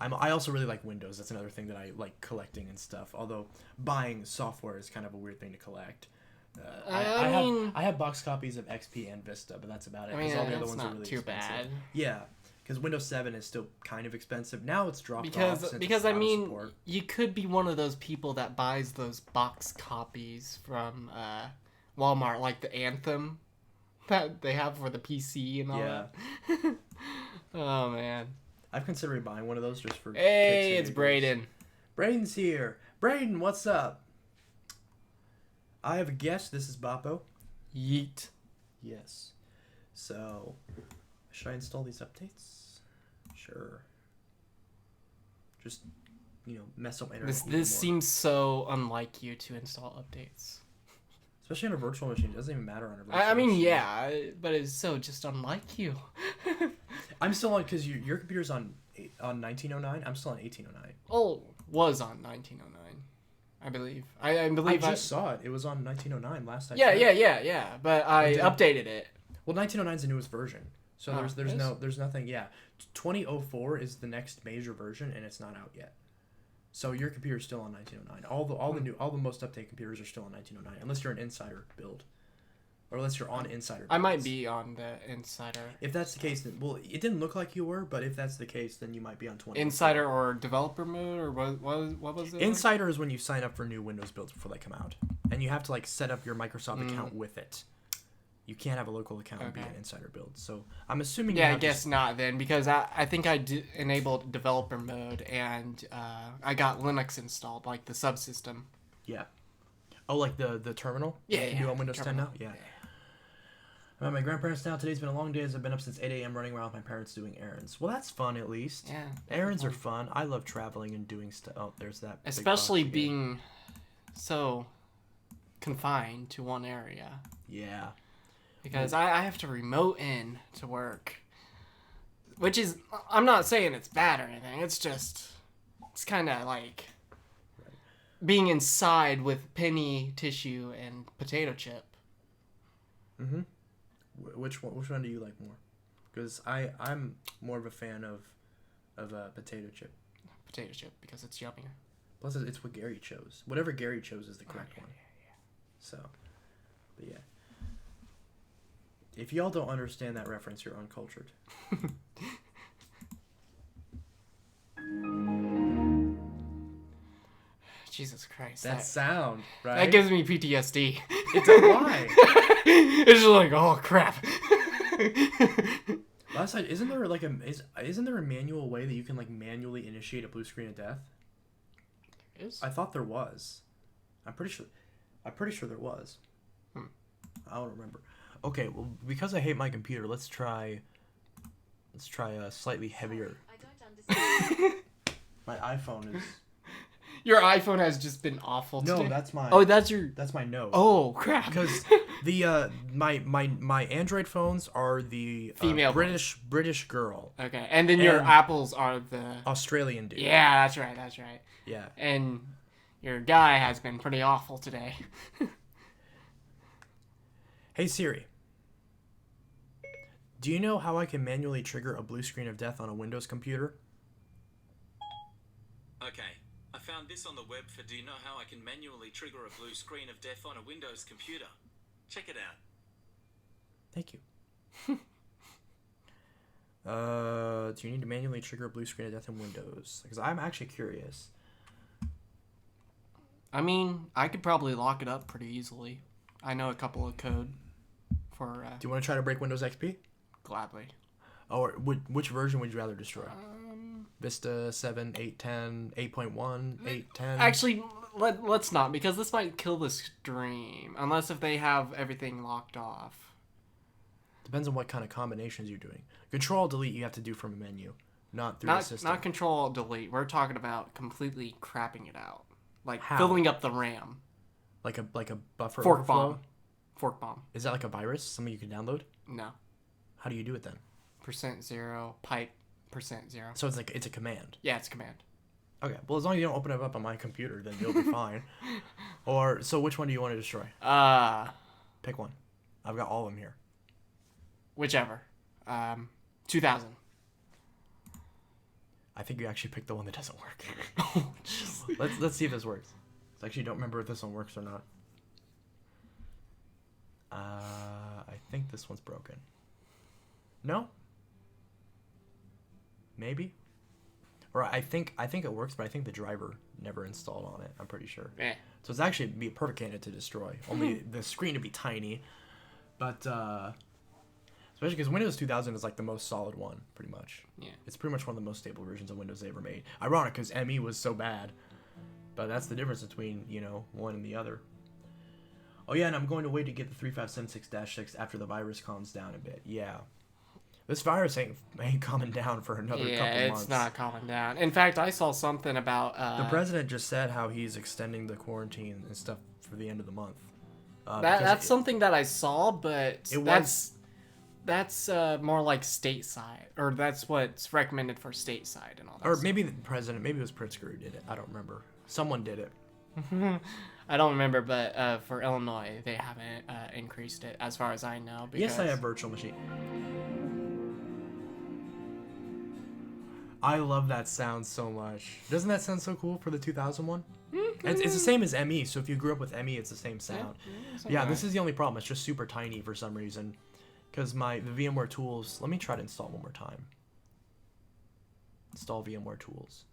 I also really like Windows. That's another thing that I like collecting and stuff. Although buying software is kind of a weird thing to collect. I have box copies of XP and Vista, but that's about it. I mean, all the other that's ones are not really too expensive. bad. Yeah, because Windows 7 is still kind of expensive. Now it's dropped off since because it's I out of mean, support. you could be one of those people that buys those box copies from Walmart, like the Anthem that they have for the PC and all that. Oh man. I've considered buying one of those just for Hey, kicks it's and Brayden. giggles. Brayden's here. Brayden, what's up? I have a guest. This is Boppo. Yeet. Yes. So, should I install these updates? Sure. Just, mess up my internet. This seems so unlike you to install updates. Especially on a virtual machine. It doesn't even matter on a virtual I mean, machine. yeah, but it's so just unlike you. I'm still on, because your computer's on 1909. I'm still on 1809. Oh, was on 1909, I believe. I believe I just saw it. It was on 1909 last time. Yeah. But I updated it. Well, 1909 is the newest version. So Oh, there's nothing. Yeah, 2004 is the next major version, and it's not out yet. So your computer's still on 1909. All the most updated computers are still on 1909, unless you're an insider build, or unless you're on insider builds. I might be on the insider. If that's the case, then it didn't look like you were, but if that's the case, then you might be on 20. Insider or developer mode, or what was it? Insider is when you sign up for new Windows builds before they come out, and you have to set up your Microsoft account with it. You can't have a local account and be an insider build. So I'm assuming. Yeah, I guess not then, because I think I enabled developer mode and I got Linux installed, like the subsystem. Yeah. Oh, like the terminal? Yeah. You on Windows 10 now? Yeah. I'm at my grandparents now. Today's been a long day as I've been up since 8 a.m. running around with my parents doing errands. Well, that's fun at least. Yeah. Errands are fun. I love traveling and doing stuff. Oh, there's that. Especially being so confined to one area. Yeah. Because I have to remote in to work. Which is, I'm not saying it's bad or anything. It's just, it's kind of like being inside with penny tissue and potato chip. Mm-hmm. Which one do you like more? Because I'm more of a fan of potato chip. Potato chip, because it's yummier. Plus, it's what Gary chose. Whatever Gary chose is the correct one. Yeah. So, but yeah. If y'all don't understand that reference, you're uncultured. Jesus Christ. That sound, right? That gives me PTSD. It's a lie. It's just like, oh crap. Last night, isn't there a manual way that you can manually initiate a blue screen of death? Is? I thought there was. I'm pretty sure there was. I don't remember. Okay, well, because I hate my computer, let's try a slightly heavier. I don't understand. My iPhone is. Your iPhone has just been awful today. No, that's my. Oh, that's your. That's my Note. Oh crap! Because the my Android phones are the Female British girl, Okay, and then your And- Apples are the. Australian dude. Yeah, that's right. That's right. Yeah. And your guy has been pretty awful today. Hey Siri. Do you know how I can manually trigger a blue screen of death on a Windows computer? Okay, I found this on the web for do you know how I can manually trigger a blue screen of death on a Windows computer? Check it out. Thank you. Do you need to manually trigger a blue screen of death in Windows? Because I'm actually curious. I mean, I could probably lock it up pretty easily. I know a couple of code for Do you want to try to break Windows XP? gladly. Or which version would you rather destroy? Vista 7, 8.10, 8.1, 8.10? Actually, let's not, because this might kill the stream unless if they have everything locked off. Depends on what kind of combinations you're doing. Control delete you have to do from a menu, not through the system. Not control delete. We're talking about completely crapping it out, like How? filling up the RAM. Like a buffer Fork overflow? bomb. Fork bomb. Is that like a virus? Something you can download? No. How do you do it then? %0 pipe %0. So it's a command. Yeah, it's command. Okay. Well, as long as you don't open it up on my computer, then you'll be fine. Or so which one do you want to destroy? Pick one. I've got all of them here. Whichever. 2000. I think you actually picked the one that doesn't work. Oh, jeez. Let's see if this works. I actually don't remember if this one works or not. I think this one's broken. No? Maybe? Or I think it works, but I think the driver never installed on it. I'm pretty sure. Eh. So it's actually be a perfect candidate to destroy. Only the screen to be tiny, but especially because Windows 2000 is like the most solid one, pretty much. Yeah. It's pretty much one of the most stable versions of Windows they ever made. Ironic, because ME was so bad, but that's the difference between one and the other. Oh yeah, and I'm going to wait to get the 3576-6 after the virus calms down a bit. Yeah. This virus ain't calming down for another couple months. Yeah, it's not calming down. In fact, I saw something about... the president just said how he's extending the quarantine and stuff for the end of the month. That's something that I saw, but It that's more like stateside, or that's what's recommended for stateside and all that. Or maybe the president, maybe it was Pritzker who did it. I don't remember. Someone did it. I don't remember, but for Illinois, they haven't increased it, as far as I know. Because... Yes, I have virtual machine. I love that sound so much. Doesn't that sound so cool for the 2000 one? It's the same as ME, so if you grew up with ME, it's the same sound. Yeah, this is the only problem. It's just super tiny for some reason. Because the VMware tools... Let me try to install one more time. Install VMware tools.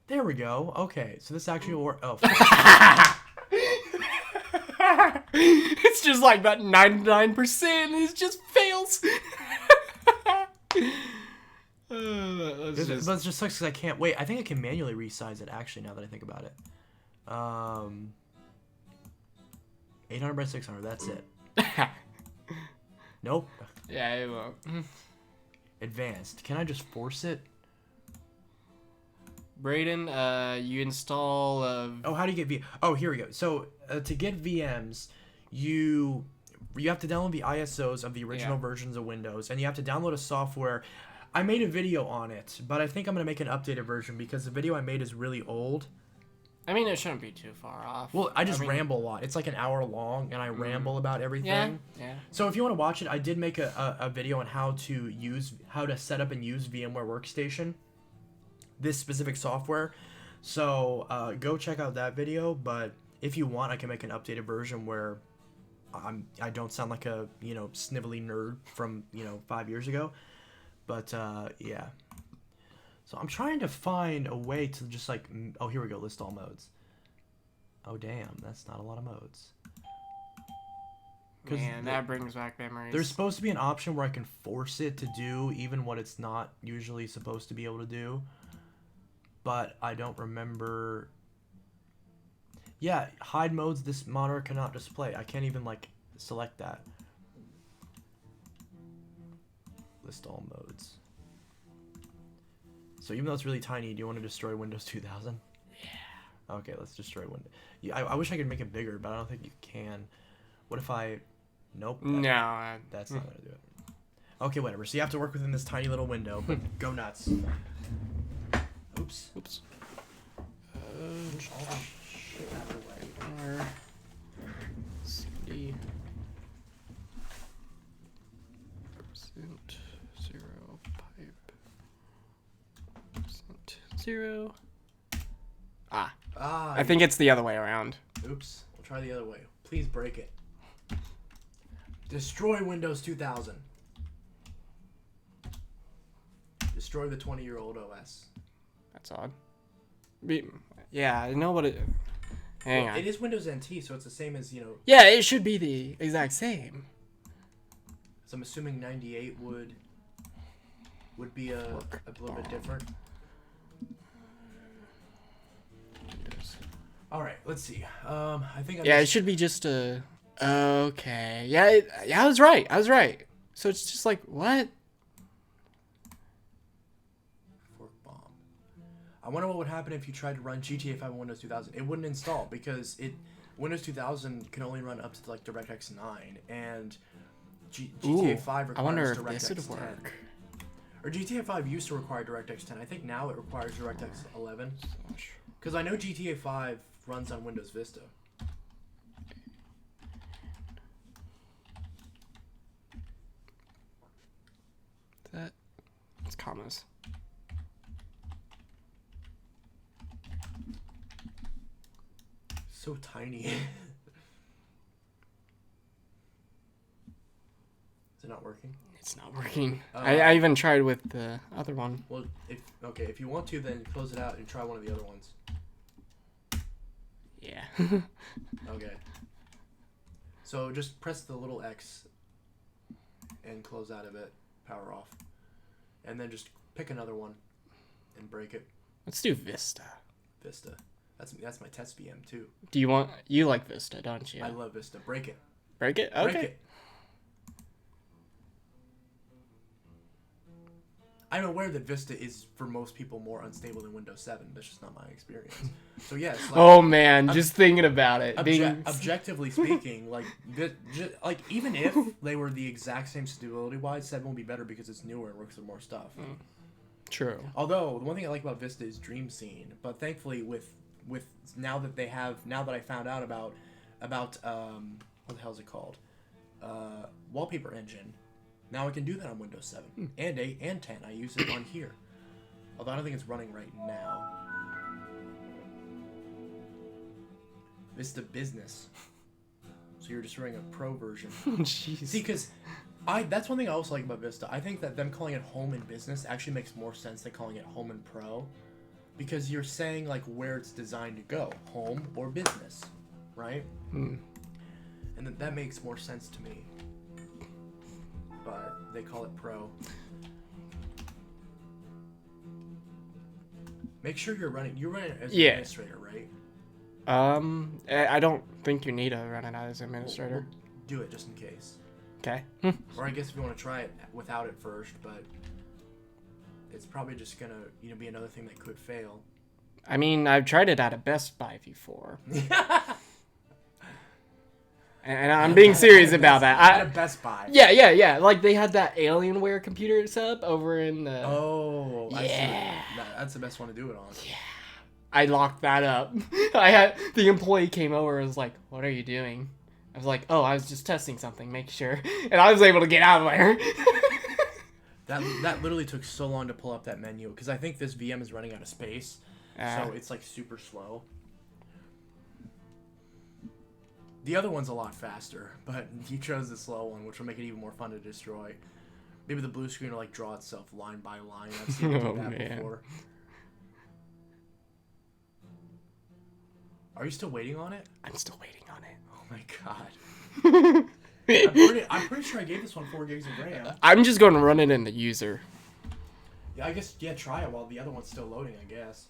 There we go. Okay, so this actually will work. Oh, It's just like about 99%, and it just fails. but it just sucks because I can't... Wait, I think I can manually resize it, actually, now that I think about it. 800 by 600, that's it. Nope. Yeah, it won't. Advanced. Can I just force it? Brayden, you install... Oh, how do you get Oh, here we go. So, to get VMs, you have to download the ISOs of the original versions of Windows, and you have to download a software. I made a video on it, but I think I'm going to make an updated version because the video I made is really old. I mean, it shouldn't be too far off. Well, I just ramble a lot. It's like an hour long, and I ramble about everything. Yeah. So if you want to watch it, I did make a video on how to set up and use VMware Workstation, this specific software. So go check out that video. But if you want, I can make an updated version where I don't sound like a snivelly nerd from 5 years ago. But yeah. So I'm trying to find a way to just like... Oh, here we go. List all modes. Oh, damn. That's not a lot of modes. Man, that brings back memories. There's supposed to be an option where I can force it to do even what it's not usually supposed to be able to do. But I don't remember... Yeah, hide modes this monitor cannot display. I can't even, like, select that. list all modes. So even though it's really tiny, do you want to destroy Windows 2000? Yeah. Okay, let's destroy Windows. Yeah, I wish I could make it bigger, but I don't think you can. What if I... Nope. No. That's not going to do it. Okay, whatever. So you have to work within this tiny little window, but go nuts. Oops. Oops. Push all the shit out of the way. R CD %0 pipe %0. I think it's the other way around. Oops. We'll try the other way. Please break it. Destroy Windows 2000. Destroy the 20-year-old OS. That's odd. Yeah, I know what it. Hang on. It is Windows NT, so it's the same as, you know. Yeah, it should be the exact same. So I'm assuming 98 would be a little bit different. All right, let's see. I think. It should be just a. Okay. Yeah. I was right. So it's just like what? Fork bomb. I wonder what would happen if you tried to run GTA 5 on Windows 2000. It wouldn't install because Windows 2000 can only run up to like DirectX 9 and GTA 5 requires I wonder if DirectX this would 10. work. Or GTA 5 used to require DirectX 10. I think now it requires DirectX 11. Because I know GTA 5 runs on Windows Vista. It's commas. So tiny. Is it not working? It's not working. I even tried with the other one. Well, if you want to, then close it out and try one of the other ones. Yeah. Okay. So just press the little X and close out of it, power off. And then just pick another one and break it. Let's do Vista. Vista. That's my test VM too. You like Vista, don't you? I love Vista. Break it. Break it? Okay. Break it. I'm aware that Vista is for most people more unstable than Windows 7. That's just not my experience. So yes. Like, Oh man, just thinking about it. Objectively speaking, like even if they were the exact same stability wise, 7 will be better because it's newer and works with more stuff. True. Although the one thing I like about Vista is Dream Scene, but thankfully with now that I found out about what the hell is it called, Wallpaper Engine. Now I can do that on Windows 7 and 8 and 10. I use it on here. Although I don't think it's running right now. Vista Business. So you're just running a pro version. Jeez. See, because that's one thing I also like about Vista. I think that them calling it Home and Business actually makes more sense than calling it Home and Pro. Because you're saying like where it's designed to go. Home or business. Right? And that makes more sense to me. But they call it Pro. Make sure you're running as an administrator, right? I don't think you need to run it as administrator. We'll do it just in case. Okay. Or I guess if you want to try it without it first, but it's probably just gonna be another thing that could fail. I mean, I've tried it at a Best Buy before. And I'm being serious about that. At a Best Buy. Yeah. Like they had that Alienware computer setup over in the. Oh, yeah. That's the best one to do it on. Yeah. I locked that up. The employee came over and was like, "What are you doing?" I was like, "Oh, I was just testing something, make sure." And I was able to get out of there. That literally took so long to pull up that menu because I think this VM is running out of space, so it's like super slow. The other one's a lot faster, but you chose the slow one, which will make it even more fun to destroy. Maybe the blue screen will like draw itself line by line. I've seen it do that before. Are you still waiting on it? I'm still waiting on it. Oh my god. I'm pretty sure I gave this one 4 gigs of RAM. I'm just going to run it in the user. Yeah, I guess, try it while the other one's still loading, I guess.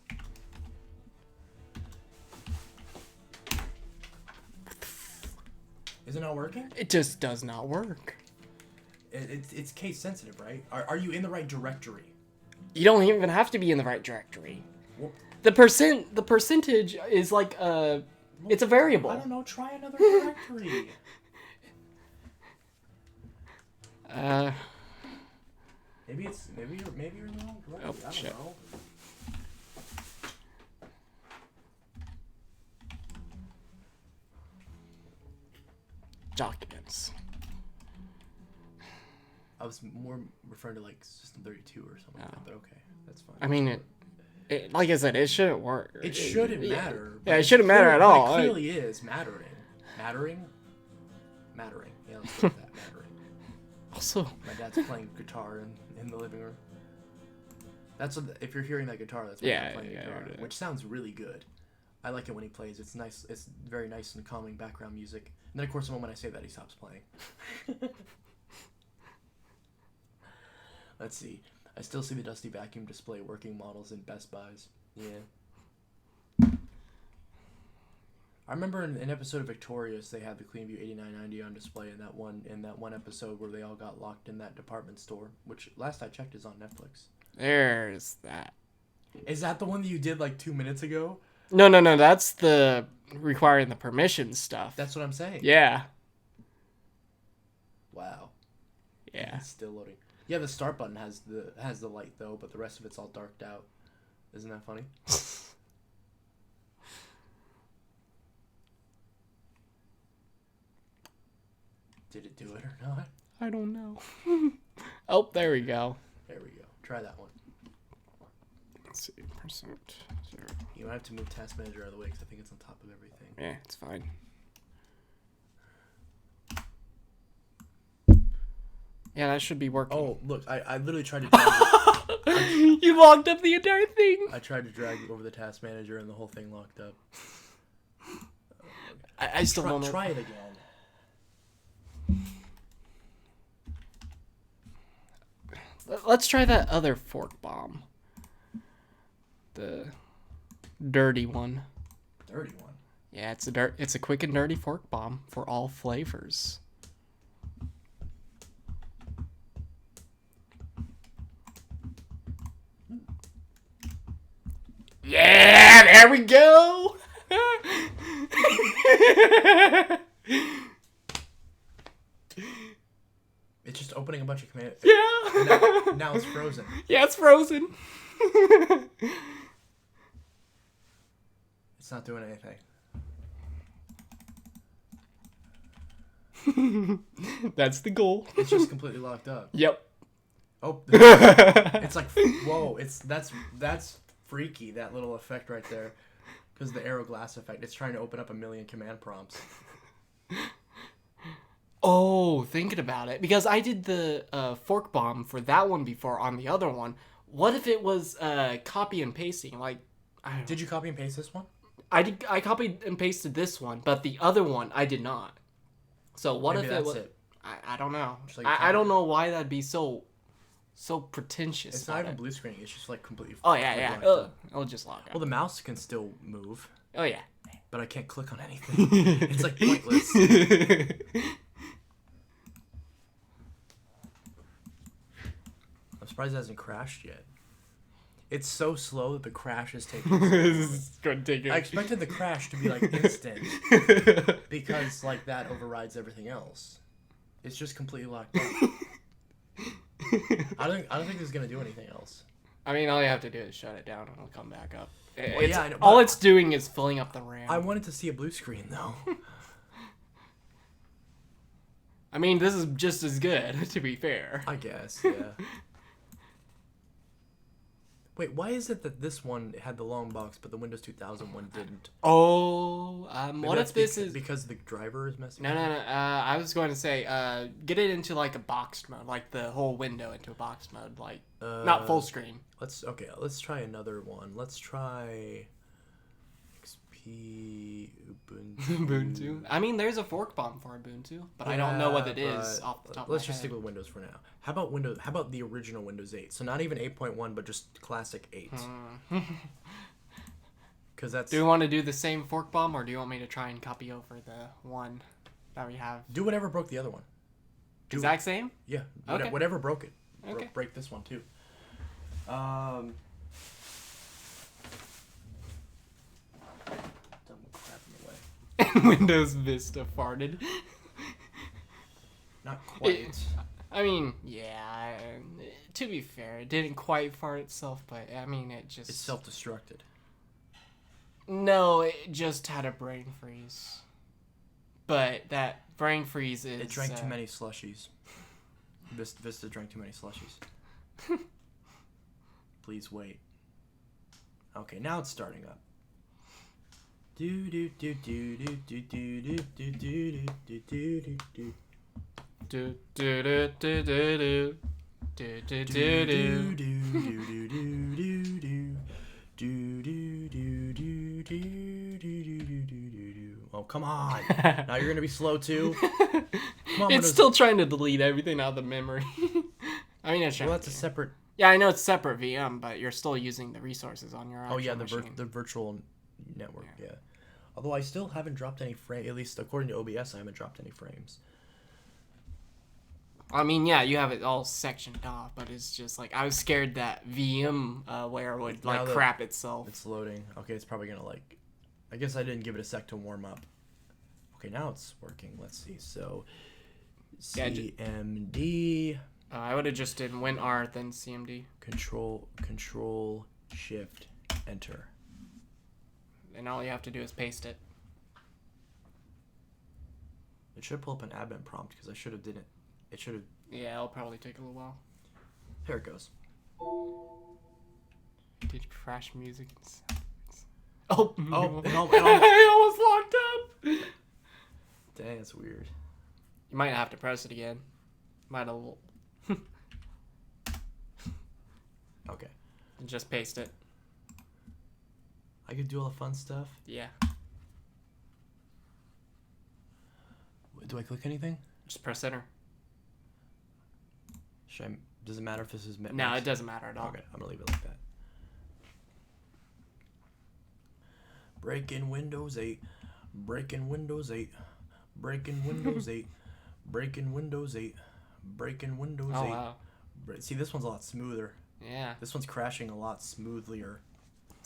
Is it not working? It just does not work. It's case sensitive, right? Are you in the right directory? You don't even have to be in the right directory. Well, The percentage is like it's a variable. I don't know. Try another directory. Maybe you're in the wrong directory. Oh, I don't shit. know. Documents. I was more referring to like System 32 or something like that, but okay, that's fine. I mean, it like I said, it shouldn't work. It shouldn't matter. Yeah, it shouldn't matter at all. It clearly is mattering. Mattering. Yeah, let's go with that. Mattering. Also, My dad's playing guitar in the living room. That's what, if you're hearing that guitar, that's when he's playing guitar, which sounds really good. I like it when he plays. It's nice. It's very nice and calming background music. And then, of course, the moment I say that, he stops playing. Let's see. I still see the dusty vacuum display working models in Best Buys. Yeah. I remember in an episode of Victorious, they had the CleanView 8990 on display in that one episode where they all got locked in that department store, which last I checked is on Netflix. there's that. Is that the one that you did like 2 minutes ago? No. That's the requiring the permission stuff. That's what I'm saying. Yeah. Wow. Yeah. It's still loading. Yeah, the start button has the light though, but the rest of it's all darked out. Isn't that funny? Did it do it or not? I don't know. Oh, there we go. There we go. Try that one. Let's see. Percent 0. You might have to move Task Manager out of the way because I think it's on top of everything. Yeah, it's fine. Yeah, that should be working. Oh, look, I literally tried to drag You locked up the entire thing. I tried to drag over the Task Manager and the whole thing locked up. I still don't know. Try it again. Let's try that other fork bomb. The dirty one. Dirty one. Yeah, it's a quick and dirty fork bomb for all flavors. Yeah, there we go. It's just opening a bunch of commands. Yeah. Now it's frozen. Yeah, it's frozen. It's not doing anything. That's the goal. It's just completely locked up. Yep. Oh, it's like, whoa! That's freaky. That little effect right there, because the arrow glass effect. It's trying to open up a million command prompts. Oh, thinking about it, because I did the fork bomb for that one before on the other one. What if it was copy and pasting? Like, Did you copy and paste this one? I copied and pasted this one, but the other one I did not. So what Maybe if that's it was? it. I don't know. Like I don't know why that'd be so pretentious. It's not even blue screening. It's just like completely. Oh yeah. locked up. It'll just lock out. Well, the mouse can still move, Oh yeah. but I can't click on anything. It's like pointless. I'm surprised it hasn't crashed yet. It's so slow that the crash is taking. It's going to take I expected the crash to be like instant because like that overrides everything else. It's just completely locked up. I don't think this is gonna do anything else. I mean, all you have to do is shut it down and it'll come back up. Yeah, I know, all but- it's doing is filling up the RAM. I wanted to see a blue screen though. I mean, this is just as good, to be fair. I guess, yeah. Wait, why is it that this one had the long box but the Windows 2000 one didn't? Oh, Maybe what that's if this because, because the driver is messing No. up? I was going to say, get it into like a boxed mode, like the whole window into a boxed mode, like not full screen. Let's try another one. Let's try XP Ubuntu. I mean, there's a fork bomb for Ubuntu, but I don't know what it is but off the top let's of my just head. stick with Windows for now. How about the original Windows 8? So not even 8.1, but just classic 8. Because that's. Do you want to do the same fork bomb, or do you want me to try and copy over the one that we have? Do whatever broke the other one. Do Exact same? Yeah. Okay. Whatever broke it. Okay. Break this one too. Dumb crap in the way. Windows Vista farted. Not quite. I mean, yeah. To be fair, it didn't quite fart itself, but I mean, it just. It's self-destructed. No, it just had a brain freeze. But that brain freeze is. It drank too many slushies. Vista drank too many slushies. Please wait. Okay, now it's starting up. Do do do do do do do do do do do do do do. Do do do do do do do do do. Oh, come on. Now you're going to be slow too. Come on, It's still trying to delete everything out of the memory. I mean, it's trying Well, that's a to. separate. Yeah, I know it's separate VM, but you're still using the resources on your actual Oh yeah, machine. the virtual network. Yeah. Although I still haven't dropped any frame. At least according to OBS, I haven't dropped any frames. I mean, yeah, you have it all sectioned off, but it's just like I was scared that VMware would Now like that crap itself. It's loading. Okay, it's probably gonna like. I guess I didn't give it a sec to warm up. Okay, now it's working. Let's see. So, Yeah, CMD. I would have just did WinR then CMD, Control Shift Enter. and all you have to do is paste it. It should pull up an admin prompt because I should have did it. It should have. Yeah, it'll probably take a little while. Here it goes. Did crash music and sounds. Oh, Oh, I almost locked up. Dang, that's weird. You might have to press it again. Might have. Okay. Just paste it. I could do all the fun stuff. Yeah. Do I click anything? Just press enter. Should I? Does it matter if this is? No, it doesn't matter at all. Okay, I'm gonna leave it like that. Breaking Windows 8. Breaking Windows 8. Breaking Windows 8. Breaking Windows 8. Breaking Windows 8. Oh wow. See, this one's a lot smoother. Yeah. This one's crashing a lot smoothlier.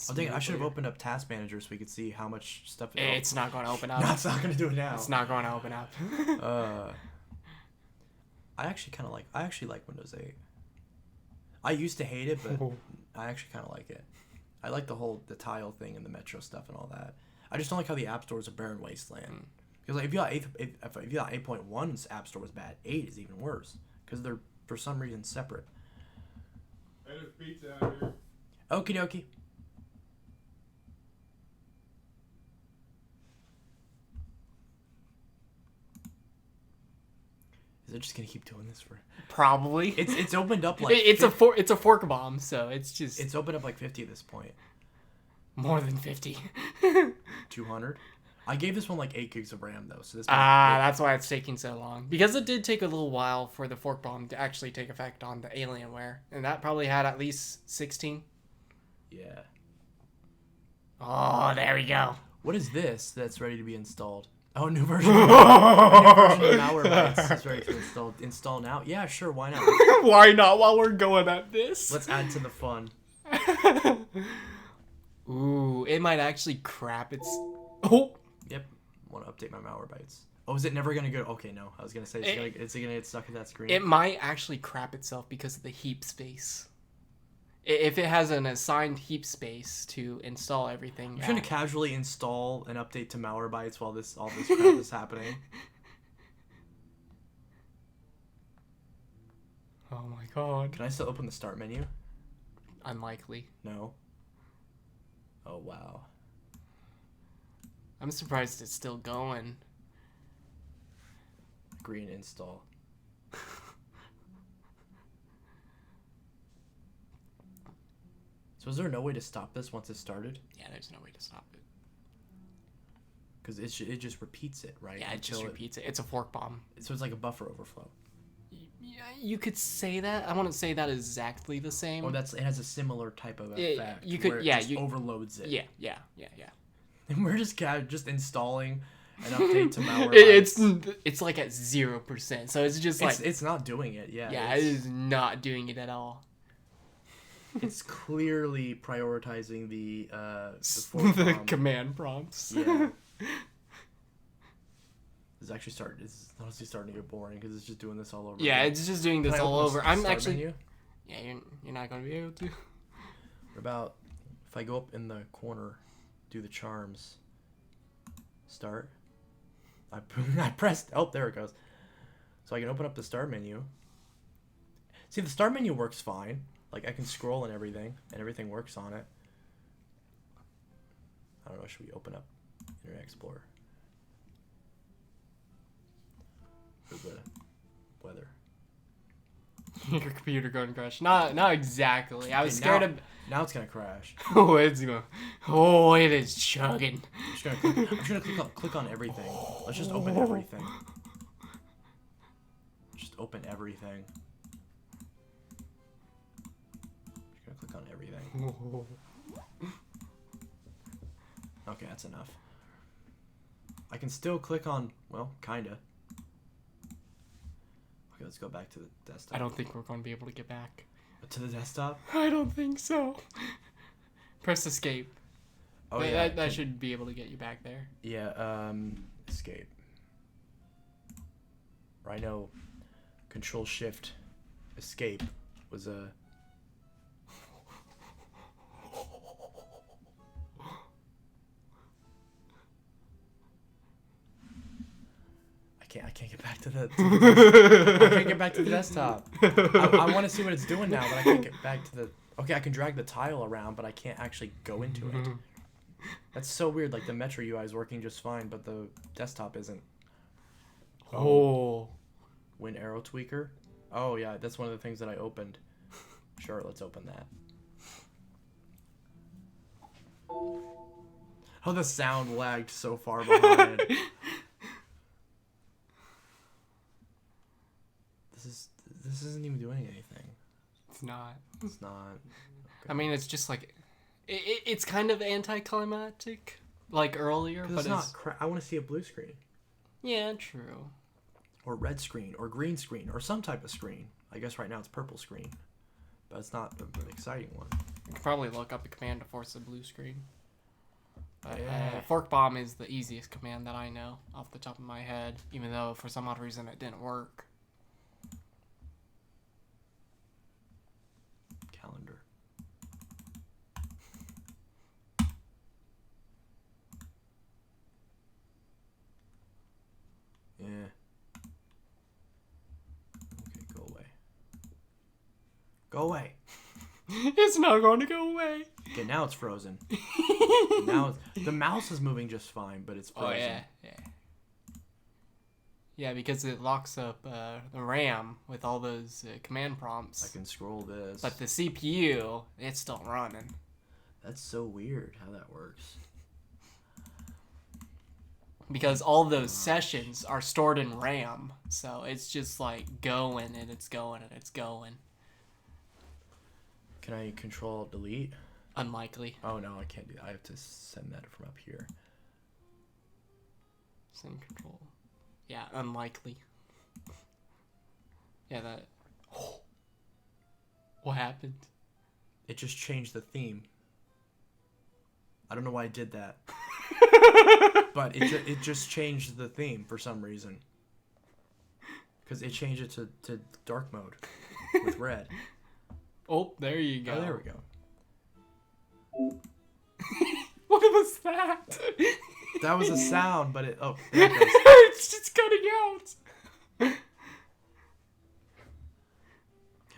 Oh, dang, I should have opened up Task Manager so we could see how much stuff. It's not going to open up. No, it's not gonna do it now. It's not going to open up. I actually like Windows 8. I used to hate it, but I actually kind of like it. I like the tile thing and the Metro stuff and all that. I just don't like how the App Store is a barren wasteland. Because like, if you got 8.1's App Store was bad, 8 is even worse because they're for some reason separate. Hey, there's pizza out here. Okie dokie. Is it just gonna keep doing this for? Probably. It's opened up like it's a fork bomb, so it's just it's opened up like 50 at this point. more than 50. 200. I gave this one like 8 gigs of RAM though, so this. That's why it's taking so long. Because it did take a little while for the fork bomb to actually take effect on the Alienware, and that probably had at least 16. Yeah. Oh, there we go. What is this that's ready to be installed? Oh, new version. New version of Malwarebytes is ready to install. Install now? Yeah, sure. Why not? Why not while we're going at this? Let's add to the fun. Ooh, it might actually crap its... Oh! Yep. Want to update my Malwarebytes. Oh, is it never gonna go? Okay, no. I was gonna say it's gonna get stuck in that screen. It might actually crap itself because of the heap space. If it has an assigned heap space to install everything. You're gonna casually install an update to Malwarebytes while all this crap is happening. Oh my god. Can I still open the start menu? Unlikely. No. Oh wow. I'm surprised it's still going. Green install. So is there no way to stop this once it started? Yeah, there's no way to stop it. Because it just repeats it, right? Yeah, it just repeats it. It's a fork bomb. So it's like a buffer overflow. Yeah, you could say that. I wouldn't say that exactly the same. Or it has a similar type of effect. You could, where it yeah, just overloads it. Yeah. And we're just installing an update to malware. It's like at 0%, so it's just like it's not doing it. Yeah. yeah, it is not doing it at all. It's clearly prioritizing the The command prompts. Yeah. It's honestly starting to get boring because it's just doing this all over. Yeah, again. it's just doing this Can I all open over. the I'm start actually menu? yeah, you're not gonna be able to. What about if I go up in the corner, do the charms, start. I pressed. Oh, there it goes. So I can open up the start menu. See, the start menu works fine. Like I can scroll and everything works on it. I don't know. Should we open up Internet Explorer? For the weather. Your computer going to crash. Not exactly. I was Okay, scared now, of. Now it's gonna crash. Oh, it's going. Oh, it is chugging. I'm just gonna click on everything. Let's just open everything. Just open everything. Just gonna click on everything. Okay, that's enough. I can still click on, well, kinda. Okay, let's go back to the desktop. I don't think we're going to be able to get back. To the desktop? I don't think so. Press escape. Oh, That should be able to get you back there. Yeah, escape. Or I know Control Shift Escape was a... I can't get back to the I can't get back to the desktop. I want to see what it's doing now, but I can't get back to the... Okay, I can drag the tile around, but I can't actually go into it. That's so weird. Like, the Metro UI is working just fine, but the desktop isn't. Oh. Win arrow tweaker? Oh, yeah, that's one of the things that I opened. Sure, let's open that. Oh, the sound lagged so far behind. This isn't even doing anything. It's not. It's not. Okay. I mean, it's just like... It's kind of anticlimactic, like earlier, but it's not. I want to see a blue screen. Yeah, true. Or red screen, or green screen, or some type of screen. I guess right now it's purple screen. But it's not an exciting one. You could probably look up a command to force a blue screen. But Yeah. fork bomb is the easiest command that I know off the top of my head, even though for some odd reason it didn't work. Calendar. Yeah. Okay, go away. Go away. It's not going to go away. Okay, now it's frozen. The mouse is moving just fine, but it's frozen. Oh, yeah. Yeah, because it locks up the RAM with all those command prompts. I can scroll this. But the CPU, it's still running. That's so weird how that works. Because all those sessions are stored in RAM. So it's just like going and it's going and it's going. Can I control delete? Unlikely. Oh no, I can't do that. I have to send that from up here. Send control. Yeah, unlikely. Yeah, that... What happened? It just changed the theme. I don't know why I did that. But it just changed the theme for some reason. Because it changed it to dark mode with red. Oh, there you go. Oh, there we go. What was that? That was a sound, but it... Oh, there it goes. It's just cutting out. Okay,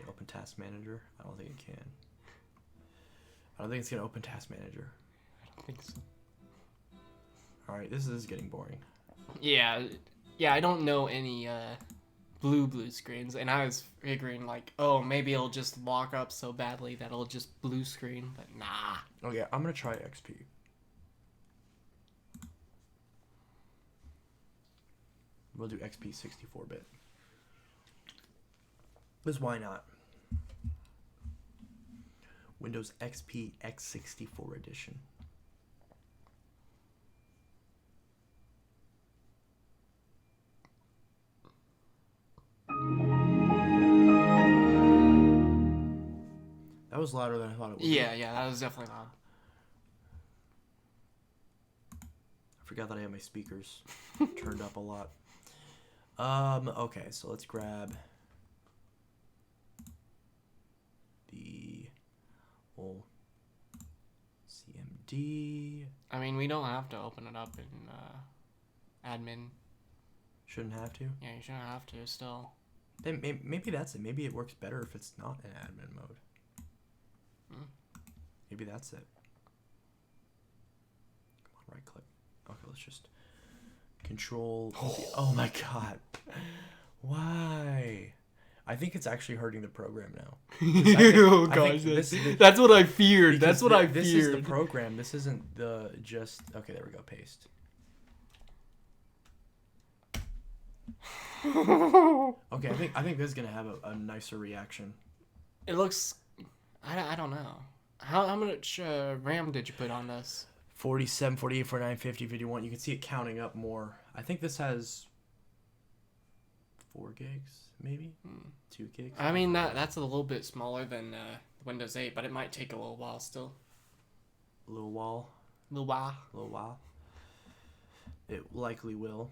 open Task Manager. I don't think it can. I don't think it's going to open Task Manager. I don't think so. Alright, this is getting boring. Yeah, I don't know any blue screens, and I was figuring like, oh, maybe it'll just lock up so badly that it'll just blue screen, but nah. Okay, I'm going to try XP. We'll do XP 64-bit. Because why not? Windows XP X64 edition. was louder than I thought it would. Yeah, that was definitely loud. I forgot that I had my speakers turned up a lot. Okay, so let's grab the whole CMD. I mean, we don't have to open it up in admin. Shouldn't have to. Yeah, you shouldn't have to still. Then maybe that's it. Maybe it works better if it's not in admin mode. Maybe that's it. Come on, right click. Okay, let's just control. Oh my god. Why? I think it's actually hurting the program now. Oh gosh, that's what I feared. That's what I feared. This is the program. This isn't the just. Okay, there we go. Paste. Okay, I think this is gonna have a nicer reaction. It looks. I don't know. How much RAM did you put on this? 47, 48, 49, 50, 51. You can see it counting up more. I think this has 4 gigs, maybe 2 gigs. I mean that's a little bit smaller than Windows 8, but it might take a little while still. A little while. Little while. A little while. It likely will.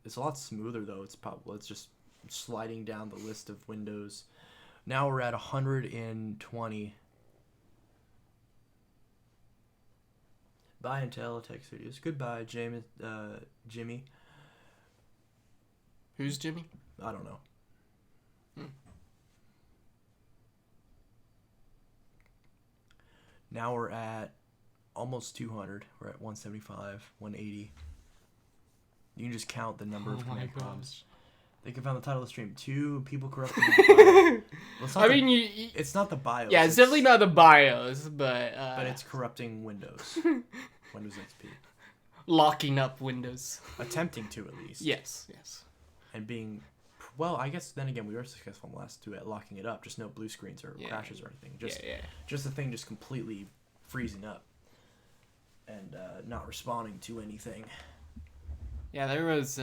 It's a lot smoother though. It's just sliding down the list of windows. Now we're at 120. Bye Intel Tech Studios. Goodbye, Jimmy. Who's Jimmy? I don't know. Now we're at almost 200. We're at 175, 180. You can just count the number of command prompts. They can find the title of the stream. 2 people corrupting the BIOS. Well, it's not the BIOS. Yeah, it's definitely not the BIOS, but it's corrupting Windows. Windows XP. Locking up Windows. Attempting to, at least. Yes. And being... Well, I guess then again, we were successful in the last 2 at locking it up. Just no blue screens or crashes or anything. Just the thing just completely freezing up. And not responding to anything. Yeah, there was...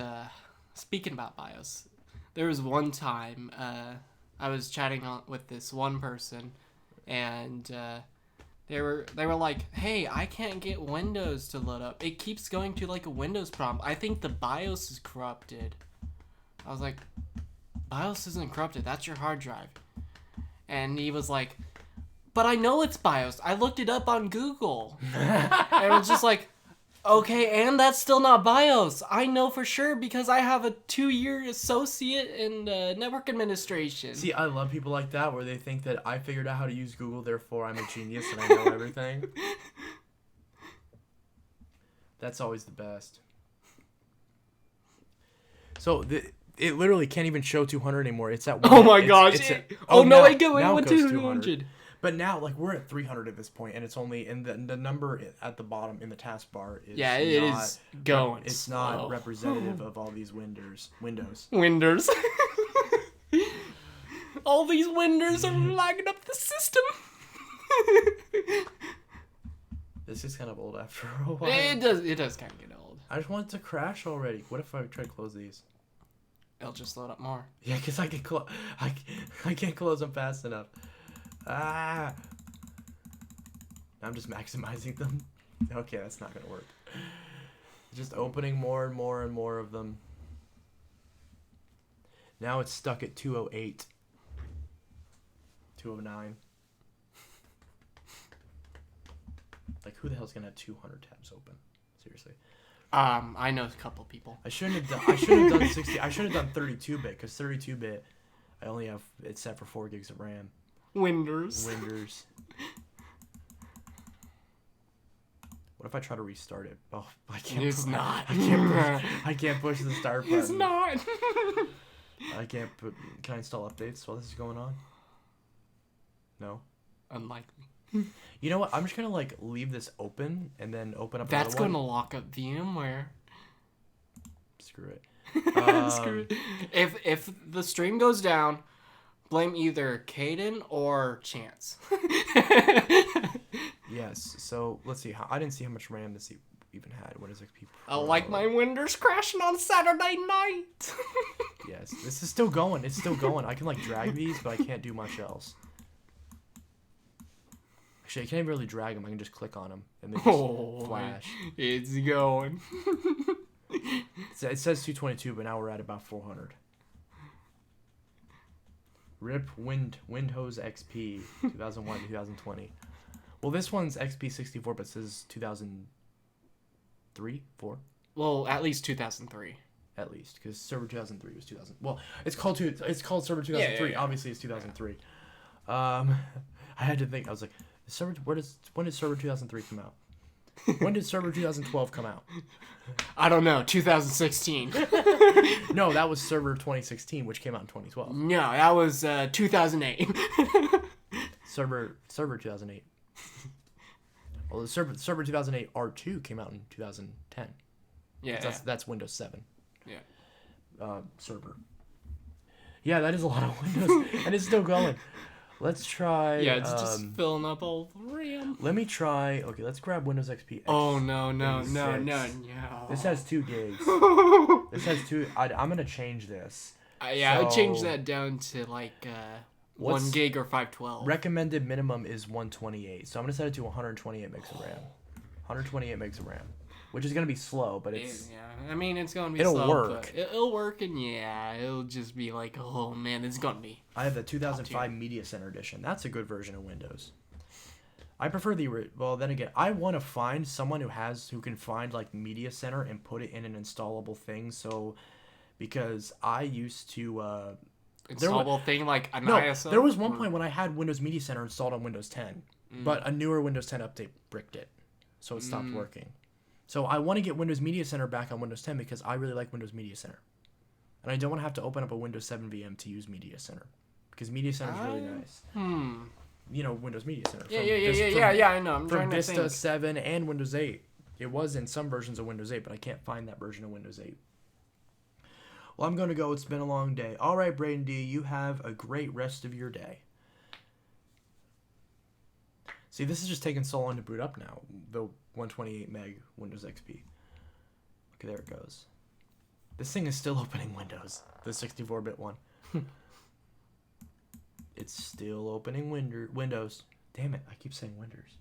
Speaking about BIOS, there was one time I was chatting with this one person, and they were like, "Hey, I can't get Windows to load up. It keeps going to like a Windows prompt. I think the BIOS is corrupted." I was like, "BIOS isn't corrupted. That's your hard drive." And he was like, "But I know it's BIOS. I looked it up on Google." And it was just like, okay, and that's still not BIOS. I know for sure because I have a 2-year associate in network administration. See, I love people like that where they think that I figured out how to use Google, therefore I'm a genius and I know everything. That's always the best. So it literally can't even show 200 anymore. It's at 1. Oh my gosh. It went 200. But now, like, we're at 300 at this point, and it's only in the number at the bottom in the taskbar is it is going. It's slow. not representative of all these Windows. All these Windows are lagging up the system. This is kind of old after a while. It does kind of get old. I just want it to crash already. What if I try to close these? It'll just load up more. Yeah, because I can't close them fast enough. I'm just maximizing them. Okay, that's not gonna work. Just opening more and more and more of them. Now it's stuck at 208. 209. Like, who the hell's gonna have 200 tabs open? Seriously. I know a couple people. I shouldn't have done 60. I should have done 32-bit because 32-bit, I only have it set for 4 gigs of RAM. Winders. What if I try to restart it? Oh, I can't. It's not. I can't push the start button. It's not. I can't put. Can I install updates while this is going on? No. Unlikely. You know what? I'm just gonna like leave this open and then open up. That's another gonna one. lock up VMware. Screw it. Screw it. If the stream goes down, blame either Caden or Chance. Yes. So let's see. I didn't see how much RAM this even had. What is XP I Pro? like my Windows crashing on Saturday night. Yes. This is still going. It's still going. I can like drag these, but I can't do much else. Actually, I can't even really drag them. I can just click on them and they just Oh, flash. it's going. It says 222, but now we're at about 400. RIP Windows XP 2001 to 2020. Well, this one's XP 64, but it says 2003, 4 Well, at least 2003. at least, because Server 2003 was 2000. Well, it's called Server 2003. yeah. Obviously, it's 2003. I had to think. I was like, when did Server 2003 come out? When did Server 2012 come out? I don't know. 2016. No, that was Server 2016, which came out in 2012. No, that was 2008. Server 2008. Well, the Server 2008 R2 came out in 2010. Yeah. That's Windows 7. Yeah. Server. Yeah, that is a lot of Windows, and it's still going. Let's try. Yeah, it's just filling up all the RAM. Let me try. Okay, let's grab Windows XP. Oh no. This has 2 gigs. This has 2. I'm gonna change this. I would change So- that down to like 1 What's- gig or 512. Recommended minimum is 128, so I'm gonna set it to 128 megs of RAM. 128 megs of RAM, which is gonna be slow, but it's Yeah, I mean it's gonna be It'll slow, work. but it'll work, and yeah, it'll just be like, oh man, it's gonna be. I have the 2005 Media Center edition. That's a good version of Windows. I prefer well, then again, I want to find someone who can find like Media Center and put it in an installable thing. So, because I used to Installable thing like an no, ISO. there was one or- point when I had Windows Media Center installed on Windows 10, but a newer Windows 10 update bricked it, so it stopped working. So I want to get Windows Media Center back on Windows 10 because I really like Windows Media Center, and I don't want to have to open up a Windows 7 VM to use Media Center because Media Center is really nice. You know, Windows Media Center. Yeah, from yeah. I know. I'm From trying to Vista think. 7 and Windows 8. It was in some versions of Windows 8, but I can't find that version of Windows 8. Well, I'm going to go. It's been a long day. All right, Braden D, you have a great rest of your day. See, this is just taking so long to boot up now. The 128 meg Windows XP. Okay, there it goes. This thing is still opening Windows. The 64-bit one. It's still opening Windows. Damn it, I keep saying Windows.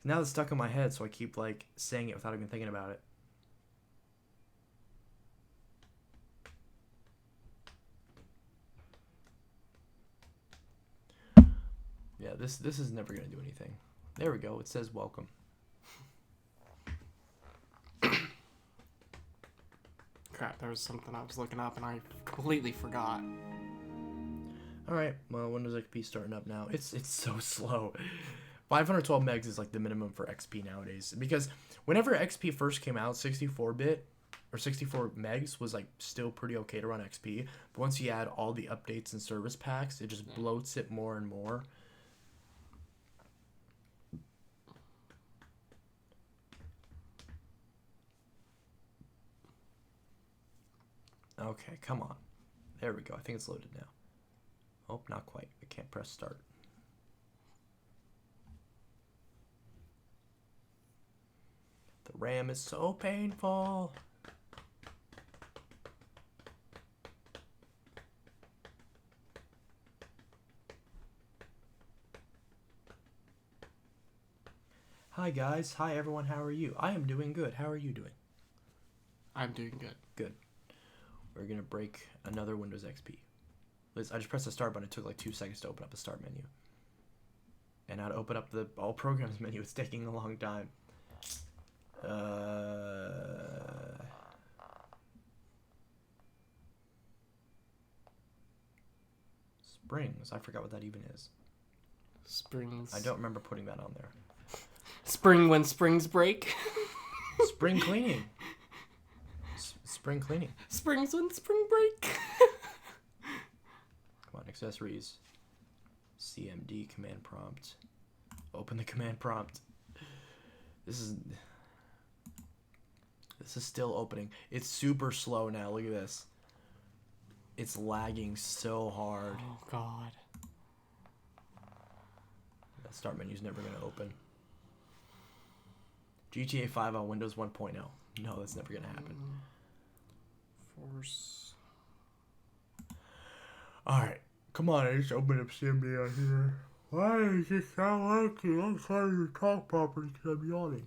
Now it's stuck in my head, so I keep like saying it without even thinking about it. Yeah, this is never gonna do anything. There we go. It says welcome. Crap, there was something I was looking up and I completely forgot. All right. Well, Windows XP starting up now. It's so slow. 512 megs is like the minimum for XP nowadays because whenever XP first came out, 64-bit or 64 megs was like still pretty okay to run XP. But once you add all the updates and service packs, it just bloats it more and more. Okay, come on. There we go. I think it's loaded now. Oh, not quite. I can't press start. The RAM is so painful. Hi guys. Hi everyone. How are you? I am doing good. How are you doing? I'm doing good. Good. We're going to break another Windows XP. I just pressed the start button. It took like 2 seconds to open up the start menu. And now to open up the all programs menu, it's taking a long time. Springs. I forgot what that even is. Springs. I don't remember putting that on there. Spring when springs break. Spring cleaning. Spring cleaning. Springs when spring break. Come on, accessories. CMD command prompt. Open the command prompt. This is still opening. It's super slow now. Look at this. It's lagging so hard. Oh god. That start menu's never going to open. GTA 5 on Windows 1.0. No, that's never going to happen. Force. Alright. Come on, I just opened up CMD on here. Why is this sound like you? I'm trying to talk properly because I'm yawning.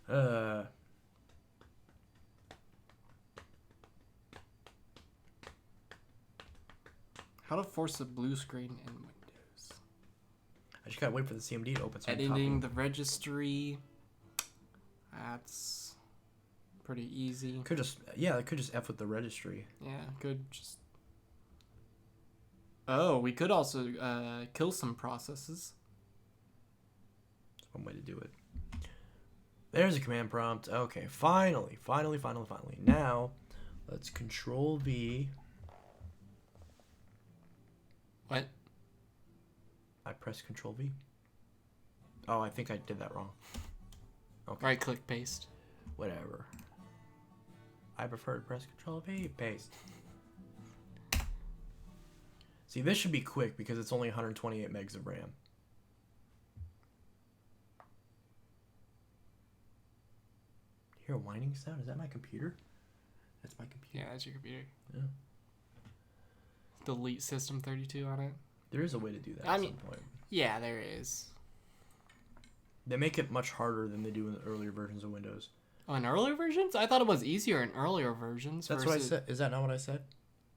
How to force a blue screen in Windows. I just gotta wait for the CMD to open. So Editing the registry. That's pretty easy. I could just F with the registry. Yeah, could just. Oh, we could also kill some processes. That's one way to do it. There's a command prompt. Okay, finally. Now, let's Control V. What? I pressed Control V. Oh, I think I did that wrong. Okay. Right click paste. Whatever. I prefer to press Control V, paste. See, this should be quick because it's only 128 megs of RAM. Hear a whining sound? Is that my computer? That's my computer. Yeah, that's your computer. Yeah. Delete system 32 on it. There is a way to do that I at mean- some point. Yeah, there is. They make it much harder than they do in the earlier versions of Windows. Oh, in earlier versions? I thought it was easier in earlier versions. That's what I said. Is that not what I said?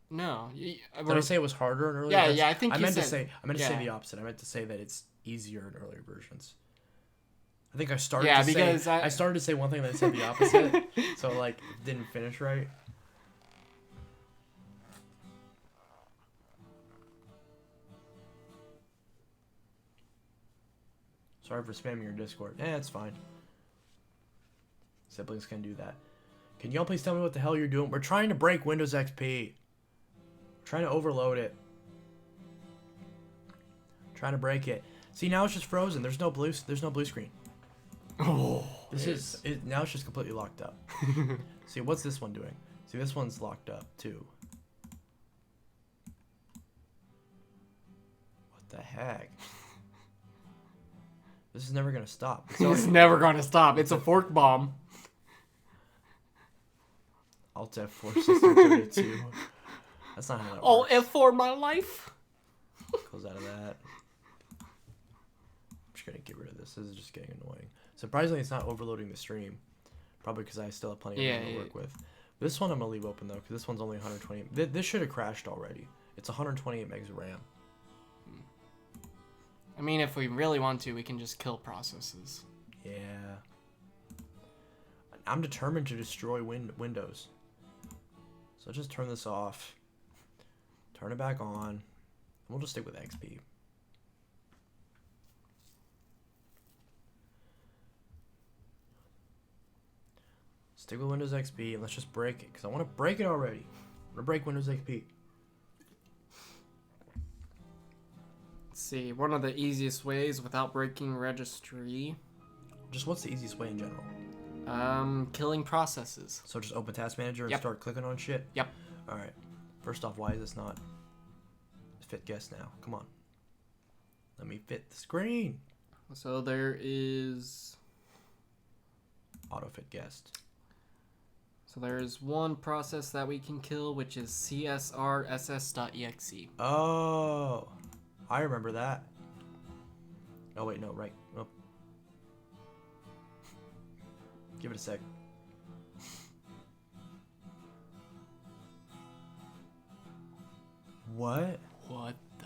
No. Did I say it was harder in earlier? Yeah, versions? yeah, I think I you meant to said- say. I meant to say yeah. the opposite. I meant to say that it's easier in earlier versions. I think I started. Yeah, to because say, I started to say one thing that said the opposite, so like didn't finish right. Sorry for spamming your Discord. It's fine. Siblings can do that. Can y'all please tell me what the hell you're doing? We're trying to break Windows XP. We're trying to overload it. Trying to break it. See, now it's just frozen. There's no blue screen. Oh, Now it's just completely locked up. See, what's this one doing? See, this one's locked up too. What the heck? This is never gonna stop. It's never gonna stop. It's a fork bomb. Alt F4 System 32. That's not how that All works. F4 my life. Close out of that. I'm just gonna get rid of this. This is just getting annoying. Surprisingly, it's not overloading the stream. Probably because I still have plenty of RAM to work with. This one I'm gonna leave open though, because this one's only 120. This should have crashed already. It's 128 megs of RAM. I mean, if we really want to, we can just kill processes. Yeah. I'm determined to destroy Windows. So just turn this off. Turn it back on. And we'll just stick with XP. Stick with Windows XP and let's just break it. Because I want to break it already. I want to break Windows XP. Let's see, one of the easiest ways without breaking registry. Just what's the easiest way in general? Killing processes. So just open Task Manager and Yep. start clicking on shit? Yep. Alright. First off, why is this not fit guest now? Come on. Let me fit the screen. So there is... Auto fit guest. So there's one process that we can kill, which is csrss.exe. Oh, I remember that. Oh wait, no, right. Oh. Give it a sec. What? What the...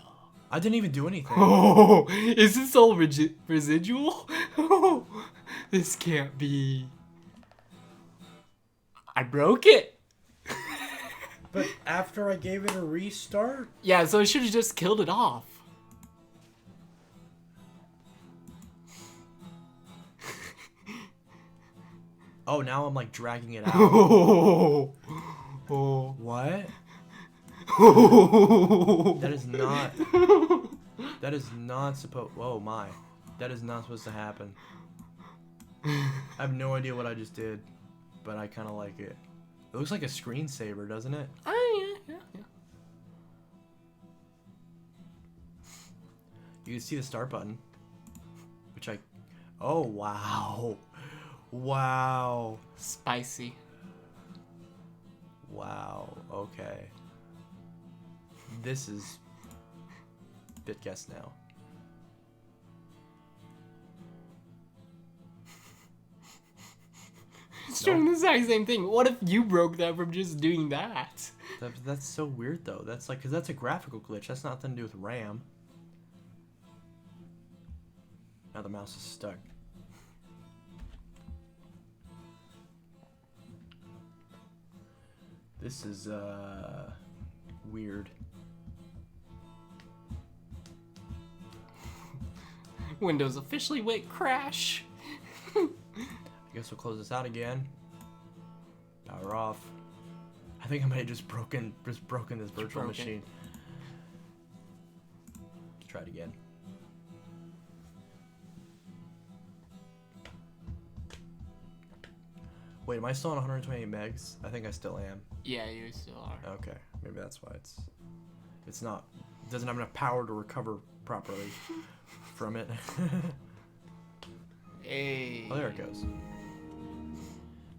I didn't even do anything. Oh, is this all residual? Oh, this can't be... I broke it! But after I gave it a restart? Yeah, so I should have just killed it off. Oh, now I'm like dragging it out. Oh. Oh. What? Oh. That is not. That is not supposed. Whoa, my. That is not supposed to happen. I have no idea what I just did, but I kind of like it. It looks like a screensaver, doesn't it? Oh, yeah. You can see the start button, which I. Oh wow, wow, Spicy. wow. Okay. This is BitGuess now. It's doing the exact same thing. What if you broke that from just doing that? That's so weird though. That's like, cause that's a graphical glitch. That's nothing to do with RAM. Now the mouse is stuck. This is weird. Windows officially went crash. I guess we'll close this out again. Power off. I think I might have just broken this virtual machine. Let's try it again. Wait, am I still on 128 megs? I think I still am. Yeah, you still are. Okay, maybe that's why it's not. It doesn't have enough power to recover properly from it. Hey. Oh, there it goes.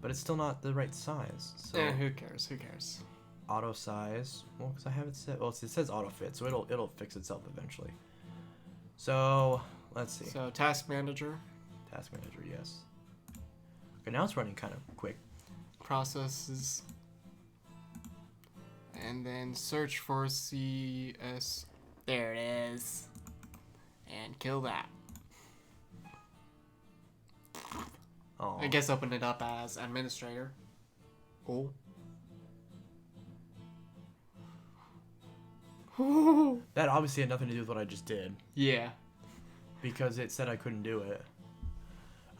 But it's still not the right size. So Who cares? Who cares? auto size. Well, because I have it set. Well, it says auto fit, so it'll fix itself eventually. So let's see. So task manager. Task manager, yes. Okay, now it's running kind of quick. Processes. And then search for CS. There it is. And kill that. Oh, I guess open it up as administrator. Oh. that obviously had nothing to do with what I just did Yeah. because it said I couldn't do it.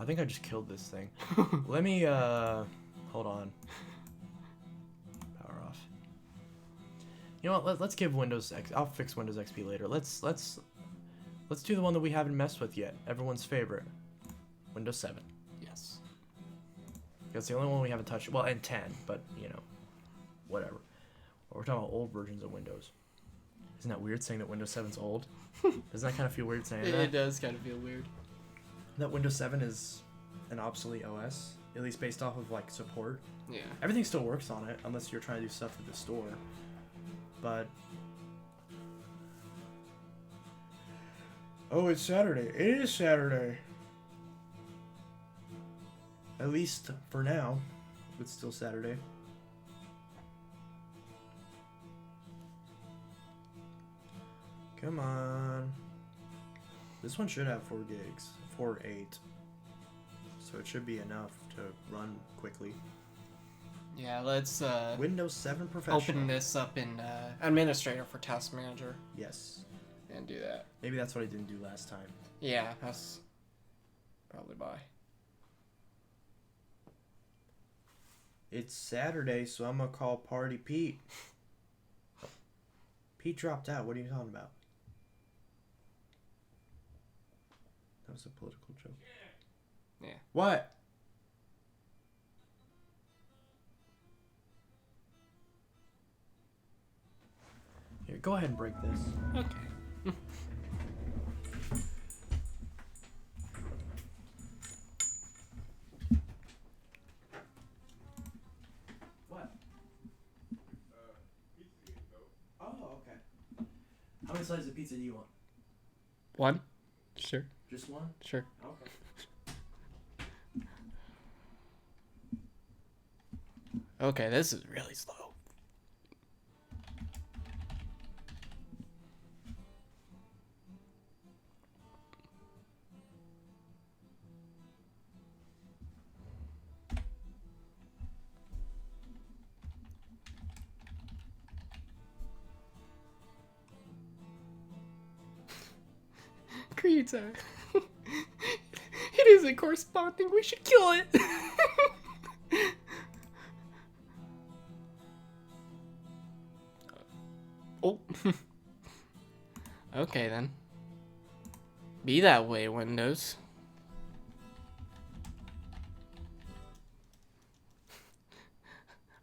I think I just killed this thing. Let me hold on. Power off. You know what? Let's give Windows X. I'll fix Windows XP later. Let's do the one that we haven't messed with yet. Everyone's favorite. Windows 7. Yes. That's the only one we haven't touched. Well, and 10, but you know, whatever. We're talking about old versions of Windows. Isn't that weird saying that Windows 7's old? Doesn't that kind of feel weird saying that? It does kind of feel weird. That Windows 7 is an obsolete OS, at least based off of like support. Yeah. Everything still works on it unless you're trying to do stuff at the store. But oh, it's Saturday. It is Saturday. At least for now, it's still Saturday. Come on. This one should have 4 gigs. 4.8. So it should be enough to run quickly. Yeah, let's Windows 7 Professional. open this up in administrator for task manager Yes. and do that. Maybe that's what I didn't do last time. Yeah, that's probably why. It's Saturday, so I'm gonna call Party Pete. Pete dropped out. What are you talking about? That was a political joke. Yeah. What? Here, go ahead and break this. Okay. What? Oh, okay. How many slices of pizza do you want? One? Sure. Just one? Sure. Okay. Okay, this is really slow. Creeds are. It isn't corresponding. We should kill it. Oh. Okay then. Be that way, Windows.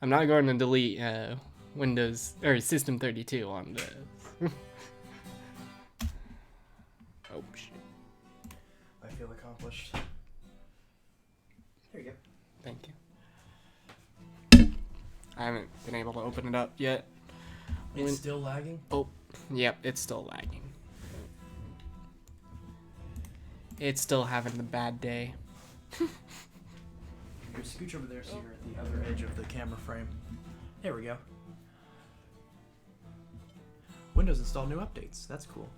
I'm not going to delete Windows or System 32 on this. Oh shit. I feel accomplished. There you go. Thank you. I haven't been able to open it up yet. It's still lagging? Oh, yep, it's still lagging. It's still having the bad day. Good. Here, scooch over there so you're at the other edge of the camera frame. There we go. Windows installed new updates. That's cool.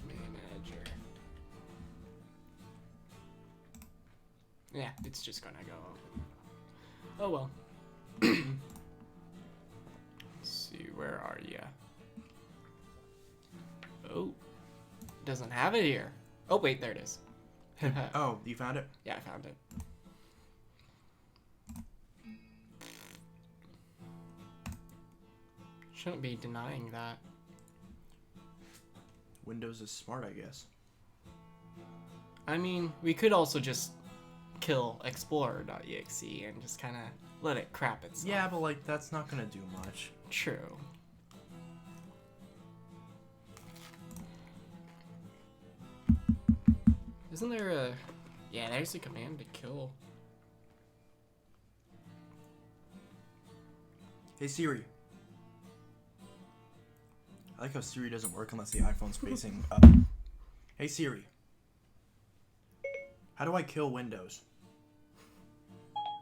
Manager. Yeah, it's just gonna go open. Oh well. Let's see, where are ya? Oh, doesn't have it here. Oh wait, there it is. Oh, you found it? Yeah, I found it. Shouldn't be denying that. Windows is smart, I guess. I mean, we could also just kill explorer.exe and just kind of let it crap itself. Yeah, but like that's not gonna do much. True. Isn't there a... Yeah, there's a command to kill. Hey Siri. I like how Siri doesn't work unless the iPhone's facing up. Hey Siri. How do I kill Windows?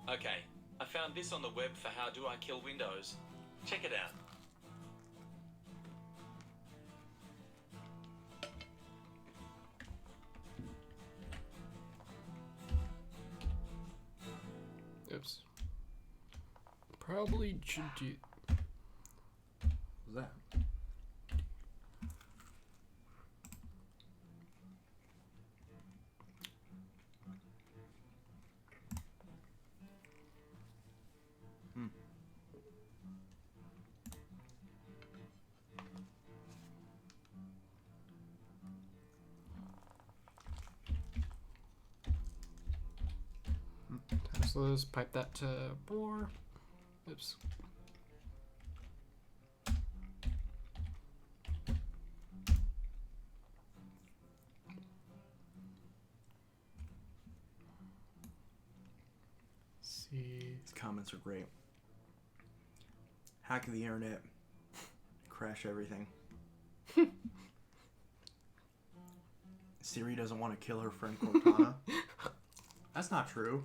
Okay, I found this on the web for how do I kill Windows. Check it out. Oops. Probably should do... What's that? So let's pipe that to 4. Oops. See. These comments are great. Hacking the internet. Crash everything. Siri doesn't want to kill her friend Cortana. That's not true.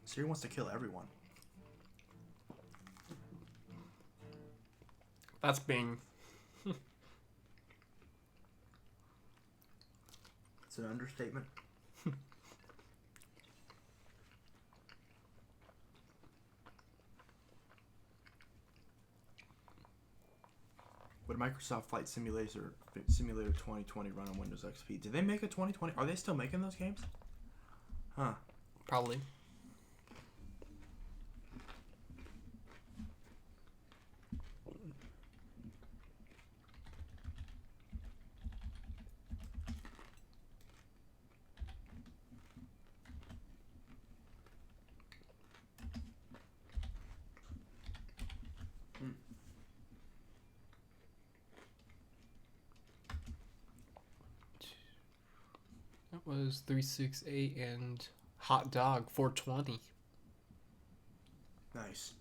Siri wants to kill everyone. That's Bing. It's an understatement. Would Microsoft Flight Simulator 2020 run on Windows XP? Did they make a 2020? Are they still making those games? Huh. Probably. That was 368 and hot dog 420. Nice.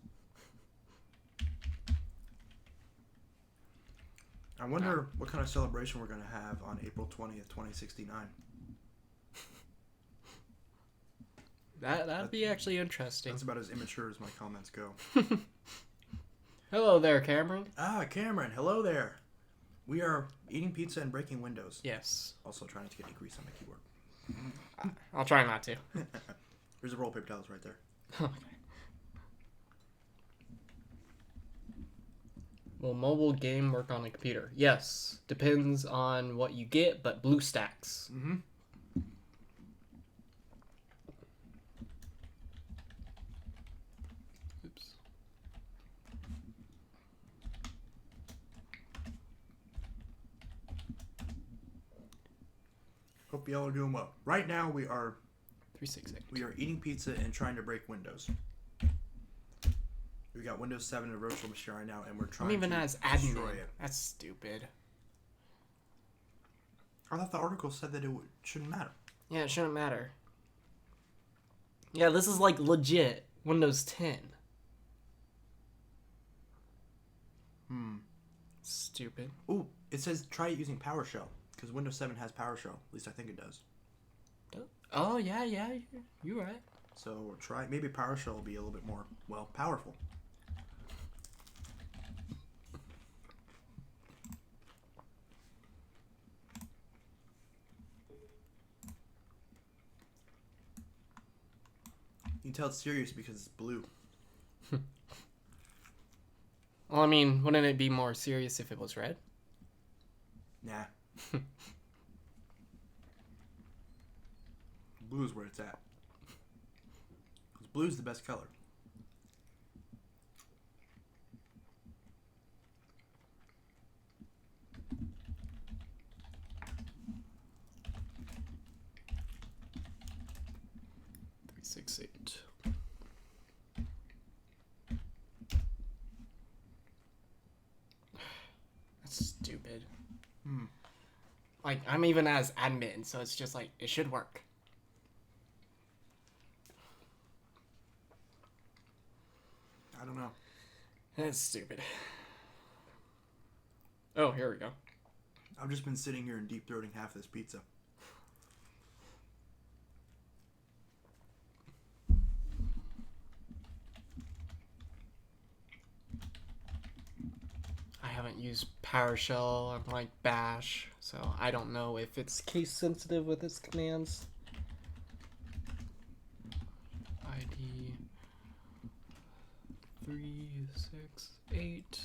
I wonder what kind of celebration we're going to have on April 20th, 2069. That'd be actually interesting. That's about as immature as my comments go. Hello there, Cameron. Ah, Cameron, hello there. We are eating pizza and breaking windows. Yes. Also trying to get any grease on my keyboard. I'll try not to. There's a roll of paper towels right there. Okay. Will mobile game work on a computer? Yes. Depends on what you get, but BlueStacks. Mm-hmm. Oops. Hope y'all are doing well. Right now we are 368. We are eating pizza and trying to break Windows. We got Windows 7 in a virtual machine right now, and we're trying I'm even to as destroy admin. it. That's stupid. I thought the article said that it shouldn't matter. Yeah, it shouldn't matter. Yeah, this is like legit Windows 10. Stupid. Ooh, it says try it using PowerShell because Windows 7 has PowerShell. At least I think it does. Oh yeah, you're right. So try maybe PowerShell will be a little bit more powerful. You can tell it's serious because it's blue. Well, I mean, wouldn't it be more serious if it was red? Nah. Blue is where it's at. 'Cause blue's the best color. Six eight. That's stupid. Like, I'm even as admin, so it's just like, it should work. I don't know. That's stupid. Oh, here we go. I've just been sitting here and deep throating half this pizza. I haven't used PowerShell or like Bash, so I don't know if it's case sensitive with its commands. ID 368.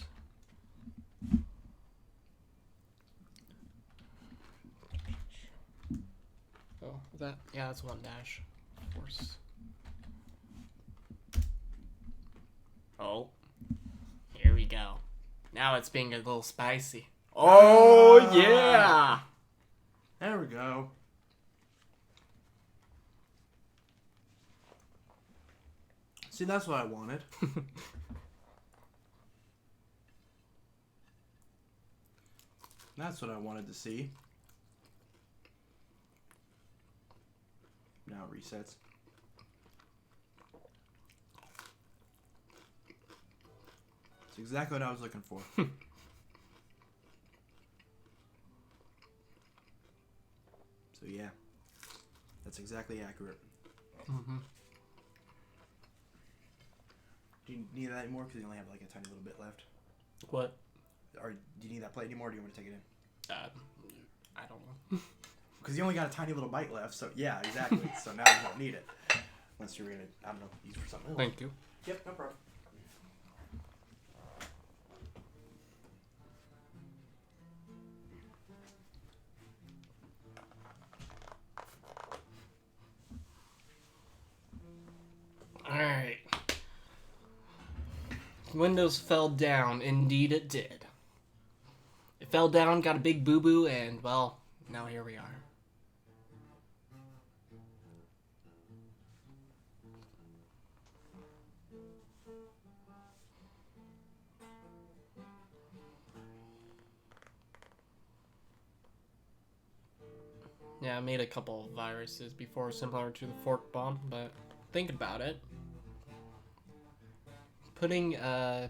Oh, that, yeah, that's one dash. Of course. Oh, here we go. Now it's being a little spicy. Oh, yeah! There we go. See, that's what I wanted. That's what I wanted to see. Now it resets. It's exactly what I was looking for. So yeah, that's exactly accurate. Mm-hmm. Do you need that anymore? Because you only have like a tiny little bit left. What? Or do you need that plate anymore? Or do you want to take it in? I don't know. Because you only got a tiny little bite left. So yeah, exactly. So now you don't need it. Unless you're gonna, I don't know, use it for something else. Thank you. Yep, no problem. Alright. Windows fell down. Indeed it did. It fell down, got a big boo-boo, and, well, now here we are. Yeah, I made a couple of viruses before similar to the fork bomb, but think about it. Putting a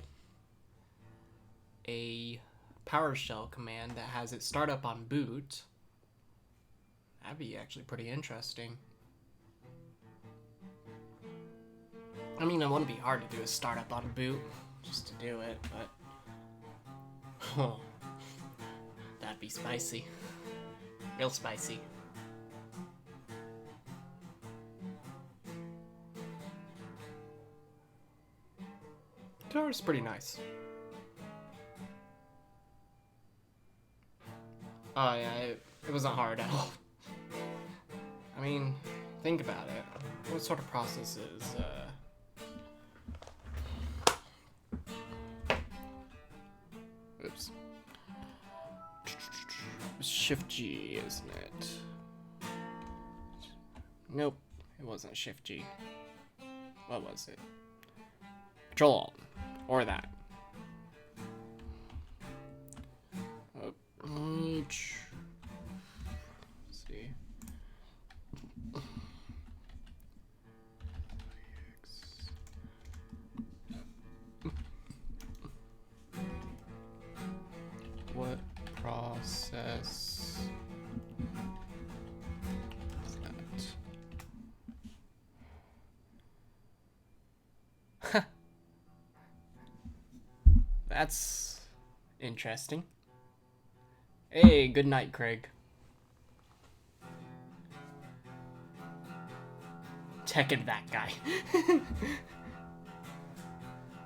PowerShell command that has it start up on boot, that'd be actually pretty interesting. I mean, it wouldn't be hard to do a startup on boot, just to do it, but... Oh, that'd be spicy. Real spicy. Car's pretty nice. Oh yeah, it wasn't hard at all. I mean, think about it. What sort of processes, oops. Shift G, isn't it? Nope, it wasn't Shift G. What was it? Control Alt, or that. Let's see. What process is that? That's interesting. Hey, good night, Craig. Checking that guy.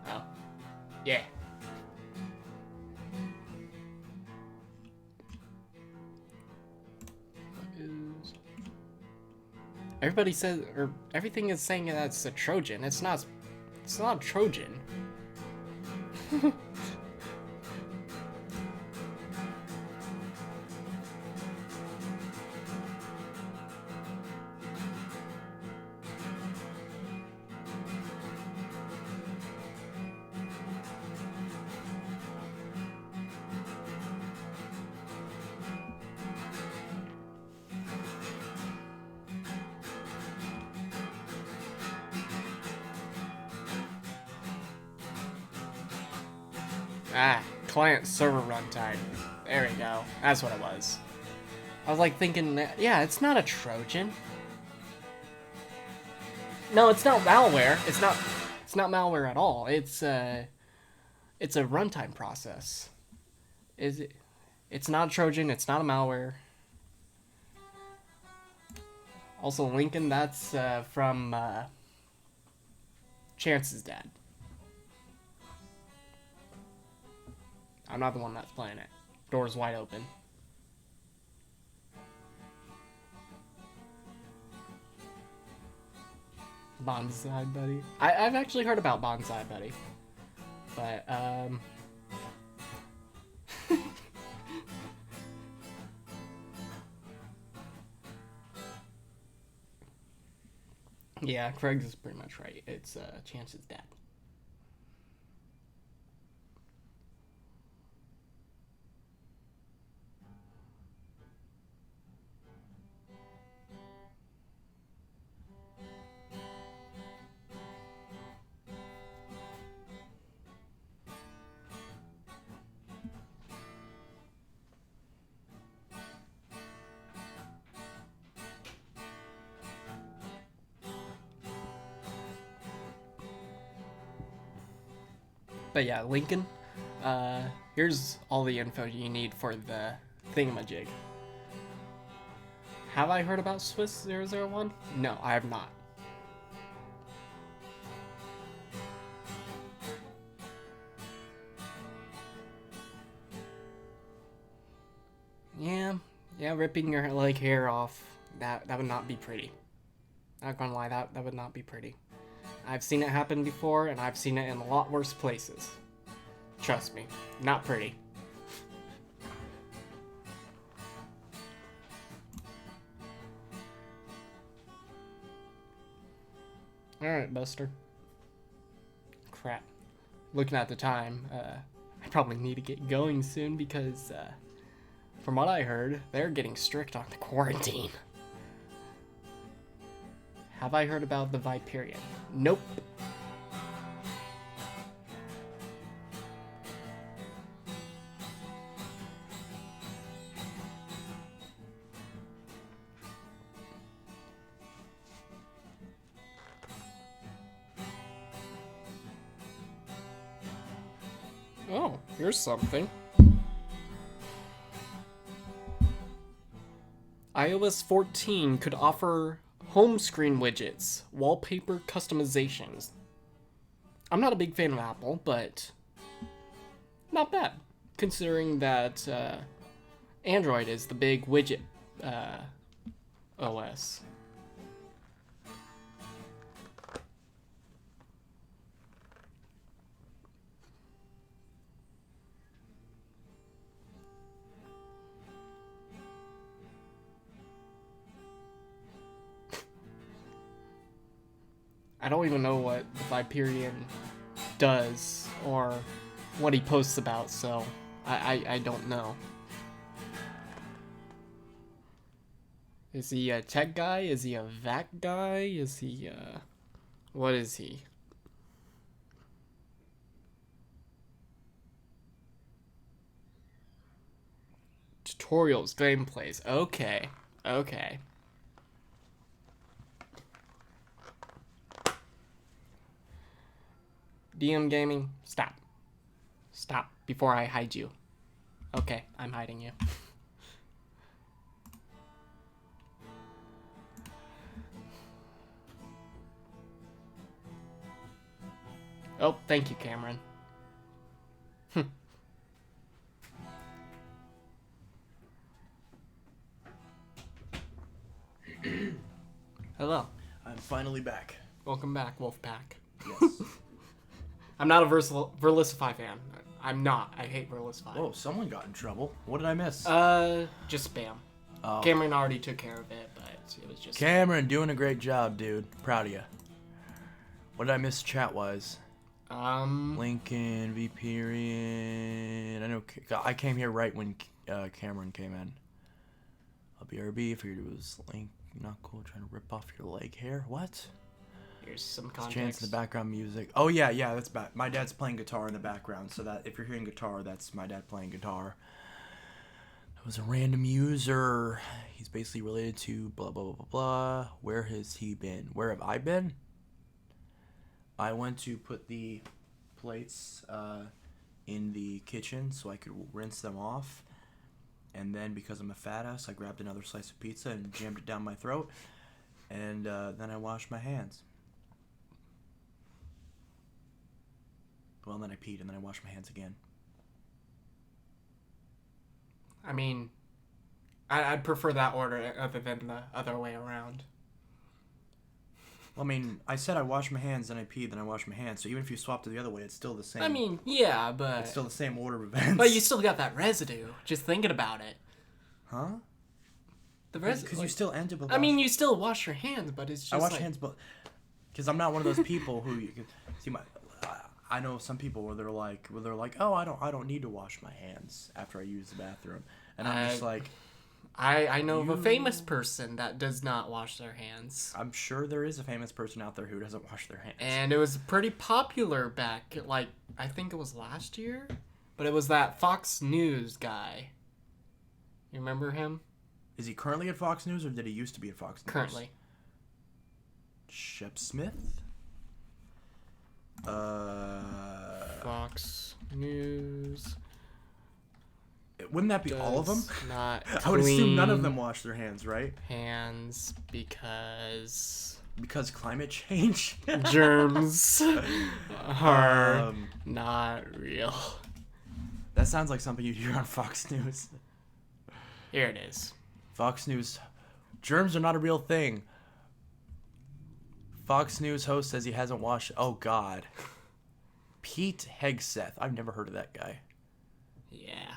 Oh. Yeah. Everybody says, or everything is saying that's a Trojan. It's not. It's not a Trojan. Ah, client server runtime. There we go. That's what it was. I was like thinking, yeah, it's not a Trojan. No, it's not malware. It's not malware at all. It's a runtime process. Is it? It's not a Trojan. It's not a malware. Also, Lincoln, that's from Chance's dad. I'm not the one that's playing it. Door's wide open. Bonsai Buddy. I've actually heard about Bonsai Buddy. But, yeah, Craig's is pretty much right. It's Chance's dad. But yeah, Lincoln, here's all the info you need for the thingamajig. Have I heard about Swiss 001? No, I have not. Yeah, ripping your like hair off, that would not be pretty. Not gonna lie, that would not be pretty. I've seen it happen before, and I've seen it in a lot worse places. Trust me, not pretty. Alright, Buster. Crap. Looking at the time, I probably need to get going soon because, from what I heard, they're getting strict on the quarantine. Have I heard about the Viperian? Nope. Oh, here's something. iOS 14 could offer home screen widgets, wallpaper customizations. I'm not a big fan of Apple, but not bad, considering that Android is the big widget OS. I don't even know what the Viperian does or what he posts about, so I don't know. Is he a tech guy? Is he a vac guy? Is he what is he? Tutorials, gameplays. Okay. Okay. DM Gaming, stop. Stop before I hide you. Okay, I'm hiding you. Oh, thank you, Cameron. Hello. I'm finally back. Welcome back, Wolfpack. Yes. I'm not a Verlisify fan. I'm not. I hate Verlisify. Whoa, someone got in trouble. What did I miss? Just spam. Oh. Cameron already took care of it, but it was just... Cameron, doing a great job, dude. Proud of you. What did I miss chat-wise? Lincoln, V period. I know I came here right when Cameron came in. I'll BRB. Figured it was Link. Not cool. Trying to rip off your leg hair. What? Here's some It's context. Chance in the background music. Oh yeah, that's bad. My dad's playing guitar in the background, so that if you're hearing guitar, that's my dad playing guitar. That was a random user. He's basically related to blah blah blah blah blah. Where has he been? Where have I been? I went to put the plates in the kitchen so I could rinse them off. And then because I'm a fat ass, I grabbed another slice of pizza and jammed it down my throat. And then I washed my hands. Well, and then I peed and then I washed my hands again. I mean, I'd prefer that order other than the other way around. Well, I mean, I said I washed my hands, then I peed, then I washed my hands. So even if you swapped it the other way, it's still the same. I mean, yeah, but... It's still the same order of events. But you still got that residue, just thinking about it. Huh? The residue... Because you still ended up. I mean, you still wash your hands, but it's just I wash like... hands, but because I'm not one of those people who you can see my. I know some people where they're like, oh, I don't need to wash my hands after I use the bathroom, and I'm just like. I know of a famous person that does not wash their hands. I'm sure there is a famous person out there who doesn't wash their hands. And it was pretty popular back, like, I think it was last year? But it was that Fox News guy. You remember him? Is he currently at Fox News, or did he used to be at Fox News? Currently. Shep Smith? Fox News. Wouldn't that be all of them? Not I would assume none of clean them wash their hands, right? hands because Because climate change? germs are Um, not real. That sounds like something you'd hear on Fox News. Here it is. Fox News. Germs are not a real thing. Fox News host says he hasn't washed... Oh, God. Pete Hegseth. I've never heard of that guy. Yeah.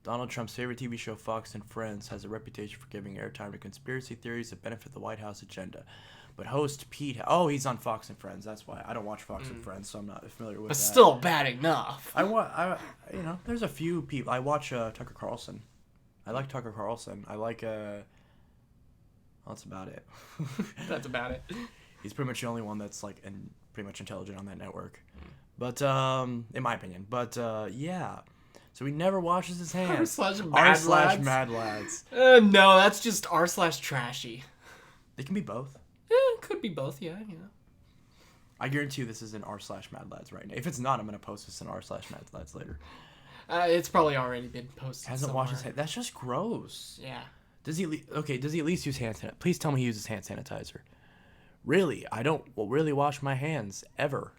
Donald Trump's favorite TV show, Fox and Friends, has a reputation for giving airtime to conspiracy theories that benefit the White House agenda. But host Pete... Oh, he's on Fox and Friends. That's why. I don't watch Fox and Friends, so I'm not familiar with But that. still bad enough. There's a few people... I watch Tucker Carlson. I like Tucker Carlson. I like... That's about it. That's about it. He's pretty much the only one that's like pretty much intelligent on that network. But in my opinion. But yeah. So he never washes his hands. r/Mad Lads. No, that's just r/trashy. They can be both. Could be both, yeah. I guarantee you this is an r/Mad Lads right now. If it's not, I'm gonna post this in r/Mad Lads later. It's probably already been posted. Hasn't washed his hands. That's just gross. Yeah. Does he at least use hand sanitizer? Please tell me he uses hand sanitizer. Really, I don't really wash my hands ever.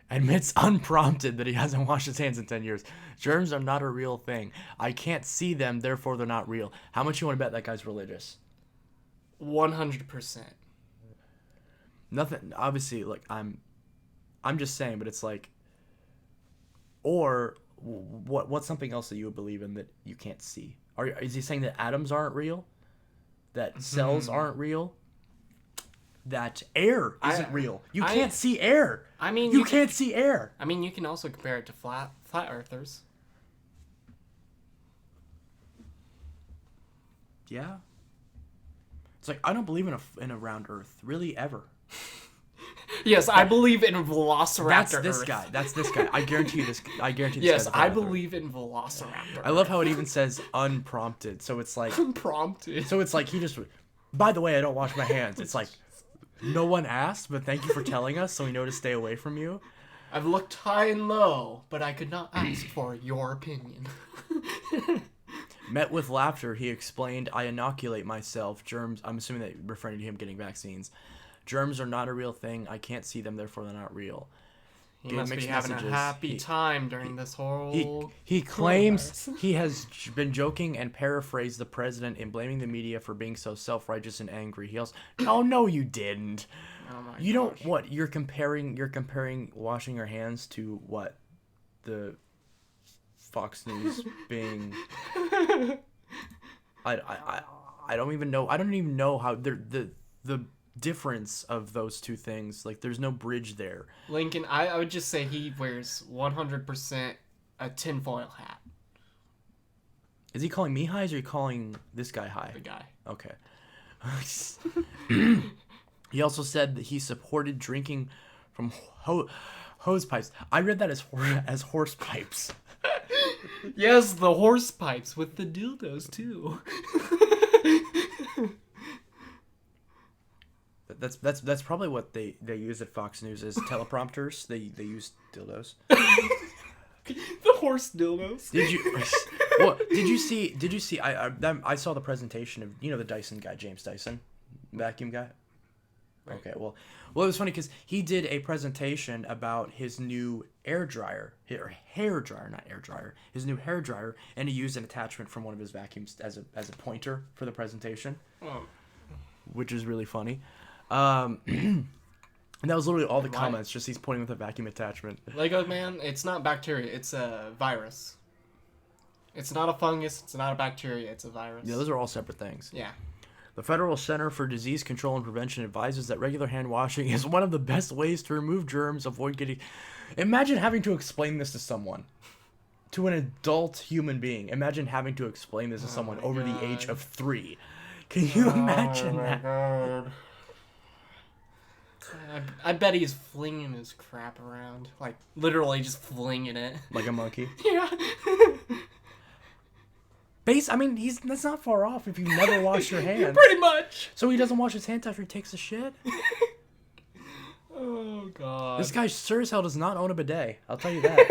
Admits unprompted that he hasn't washed his hands in 10 years. Germs are not a real thing. I can't see them, therefore they're not real. How much you want to bet that guy's religious? 100%. Nothing. Obviously, like I'm just saying, but it's like, or what's something else that you would believe in that you can't see? Is he saying that atoms aren't real? That cells aren't real? That air isn't real? You can't see air. I mean, you can't see air. I mean, you can also compare it to flat earthers. Yeah. It's like I don't believe in a round Earth, really, ever. Yes, I believe in Velociraptor. That's this Earth. guy. That's this guy. I guarantee you this. I guarantee this Yes, guy's I a Velociraptor. believe in Velociraptor. I love how it even says unprompted. So it's like. Prompted. So it's like he just. By the way, I don't wash my hands. It's like, no one asked, but thank you for telling us, so we know to stay away from you. I've looked high and low, but I could not ask for your opinion. Met with laughter, he explained, I inoculate myself. Germs, I'm assuming that referring to him getting vaccines. Germs are not a real thing. I can't see them, therefore they're not real. He Gave must be mixed having messages. a happy time during this whole... He claims he has been joking and paraphrased the president in blaming the media for being so self-righteous and angry. He also, oh no, you didn't. Oh my You gosh. don't what? You're comparing washing your hands to what? The Fox News being. I don't even know. I don't even know how the difference of those two things. Like, there's no bridge there. Lincoln, I would just say he wears 100% a tinfoil hat. Is he calling me high, or is he calling this guy high? The guy. Okay. He also said that he supported drinking from hose pipes. I read that as horse pipes. Yes, the horse pipes with the dildos too. That's probably what they use at Fox News as teleprompters. They use dildos. The horse dildos. Did you see? I saw the presentation of the Dyson guy, James Dyson, vacuum guy. Right. Okay, well, it was funny because he did a presentation about his new hair dryer, his new hair dryer, and he used an attachment from one of his vacuums as a pointer for the presentation, which is really funny. And that was literally all the comments, just he's pointing with a vacuum attachment. Lego man, it's not bacteria, it's a virus. It's not a fungus, it's not a bacteria, it's a virus. Yeah, those are all separate things. Yeah. The Federal Center for Disease Control and Prevention advises that regular hand washing is one of the best ways to remove germs, avoid getting... Imagine having to explain this to someone. To an adult human being. Imagine having to explain this to someone over the age of 3. Can you imagine that? God. I bet he's flinging his crap around. Like, literally just flinging it. Like a monkey? Yeah. That's not far off if you never wash your hands. Pretty much. So he doesn't wash his hands after he takes a shit? Oh, God. This guy sure as hell does not own a bidet. I'll tell you that.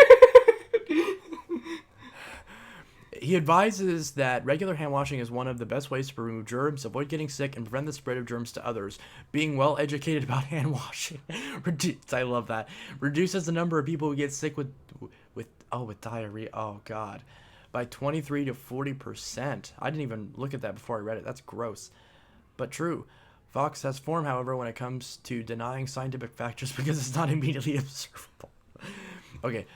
He advises that regular hand washing is one of the best ways to remove germs, avoid getting sick, and prevent the spread of germs to others. Being well educated about hand washing, I love that, reduces the number of people who get sick with diarrhea. Oh God, by 23 to 40%. I didn't even look at that before I read it. That's gross, but true. Fox has form, however, when it comes to denying scientific facts just because it's not immediately observable. Okay.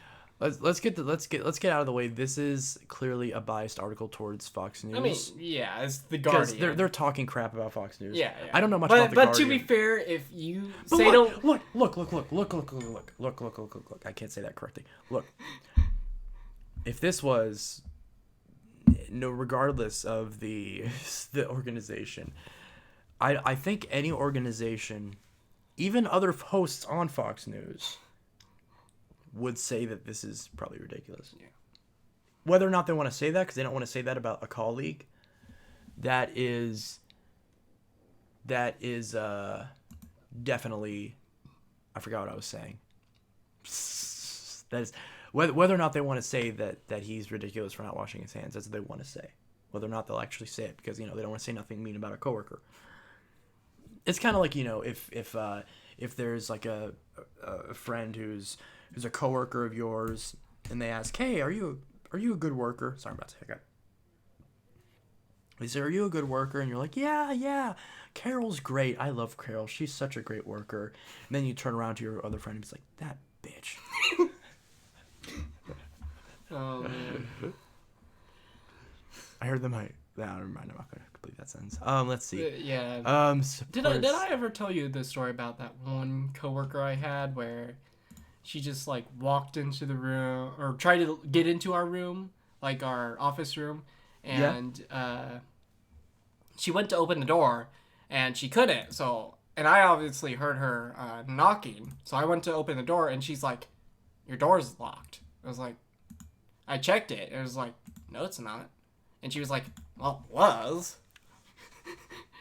Let's get out of the way. This is clearly a biased article towards Fox News. I mean, yeah, it's the because Guardian. they're talking crap about Fox News. Yeah. I don't know much about the But Guardian. to be fair, if you But say look, don't look. I can't say that correctly. Look, if this was regardless of the organization, I think any organization, even other hosts on Fox News, would say that this is probably ridiculous. Yeah. Whether or not they want to say that, because they don't want to say that about a colleague, that is definitely, I forgot what I was saying. That is whether or not they want to say that he's ridiculous for not washing his hands. That's what they want to say. Whether or not they'll actually say it, because they don't want to say nothing mean about a coworker. It's kind of like if there's like a friend who's a coworker of yours, and they ask, "Hey, are you a good worker?" Sorry, I'm about to hiccup. They say, "Are you a good worker?" And you're like, "Yeah. Carol's great. I love Carol. She's such a great worker." And then you turn around to your other friend and it's like, "That bitch." Oh man. I heard them. Never mind. I'm not gonna complete that sentence. Let's see. Yeah. Did I ever tell you the story about that one coworker I had where she just like walked into the room or tried to get into our room, like our office room, and she went to open the door and she couldn't. So And I obviously heard her knocking. So I went to open the door, and she's like, "Your door's locked." I was like, I checked it. It was like, "No, it's not." And she was like, "Well, it was."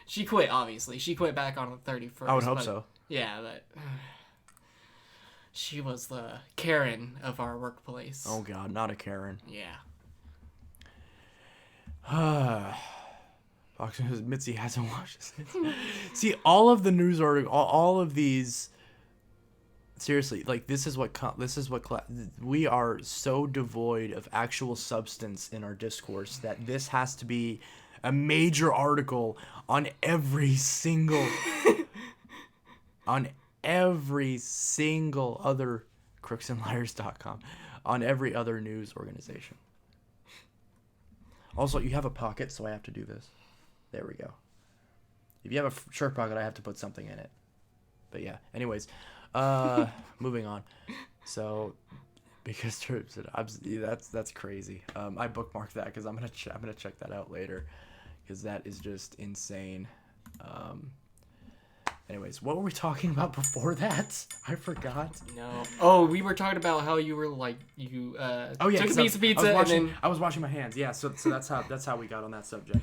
She quit, obviously. She quit back on the 31st. I would hope so. Yeah, but she was the Karen of our workplace. Oh God, not a Karen. Yeah. Boxing admits he hasn't watched this. See, all of the news articles, all of these. Seriously, like this is what we are so devoid of actual substance in our discourse that this has to be a major article on every single other crooksandliars.com, on every other news organization. Also, you have a pocket, so I have to do this. There we go. If you have a shirt pocket, I have to put something in it. But yeah, anyways, moving on. So, because that's crazy. I bookmarked that because I'm gonna check that out later, because that is just insane. Anyways, what were we talking about before that? I forgot. No. Oh, we were talking about how you were like Oh yeah, took a piece of pizza I was washing my hands. Yeah, so that's how we got on that subject.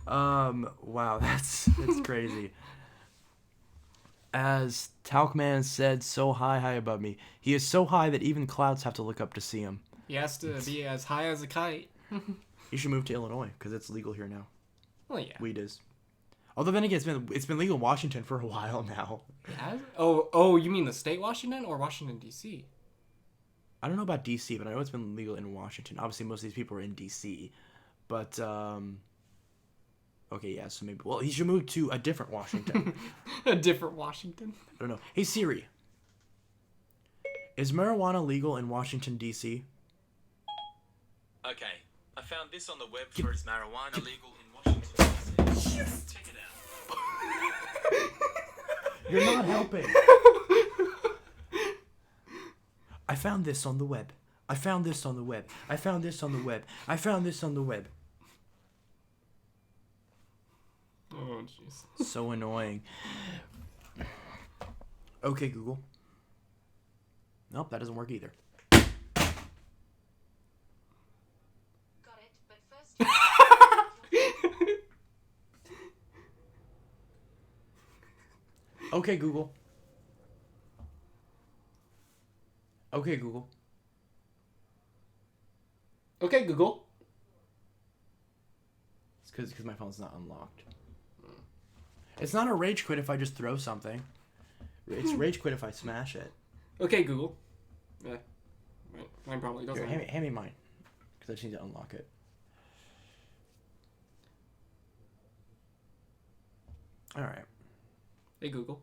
Wow, that's crazy. As Talkman said, so high above me. He is so high that even clouds have to look up to see him. He has to be as high as a kite. You should move to Illinois because it's legal here now. Well, yeah. Weed is. Although then again, it's been legal in Washington for a while now. Yeah. Oh, you mean the state Washington or Washington D.C.? I don't know about D.C., but I know it's been legal in Washington. Obviously, most of these people are in D.C., but okay, yeah. So maybe he should move to a different Washington. A different Washington. I don't know. Hey Siri, is marijuana legal in Washington D.C.? Okay, I found this on the web for is marijuana legal in Washington, D.C. Check it out. You're not helping. I found this on the web. I found this on the web. I found this on the web. I found this on the web. Oh, jeez. So annoying. Okay, Google. Nope, that doesn't work either. Got it, but first. Okay, Google. Okay, Google. Okay, Google. It's because my phone's not unlocked. It's not a rage quit if I just throw something. It's rage quit if I smash it. Okay, Google. Yeah. Mine probably doesn't. Here, hand me mine. Because I just need to unlock it. Alright. Hey Google.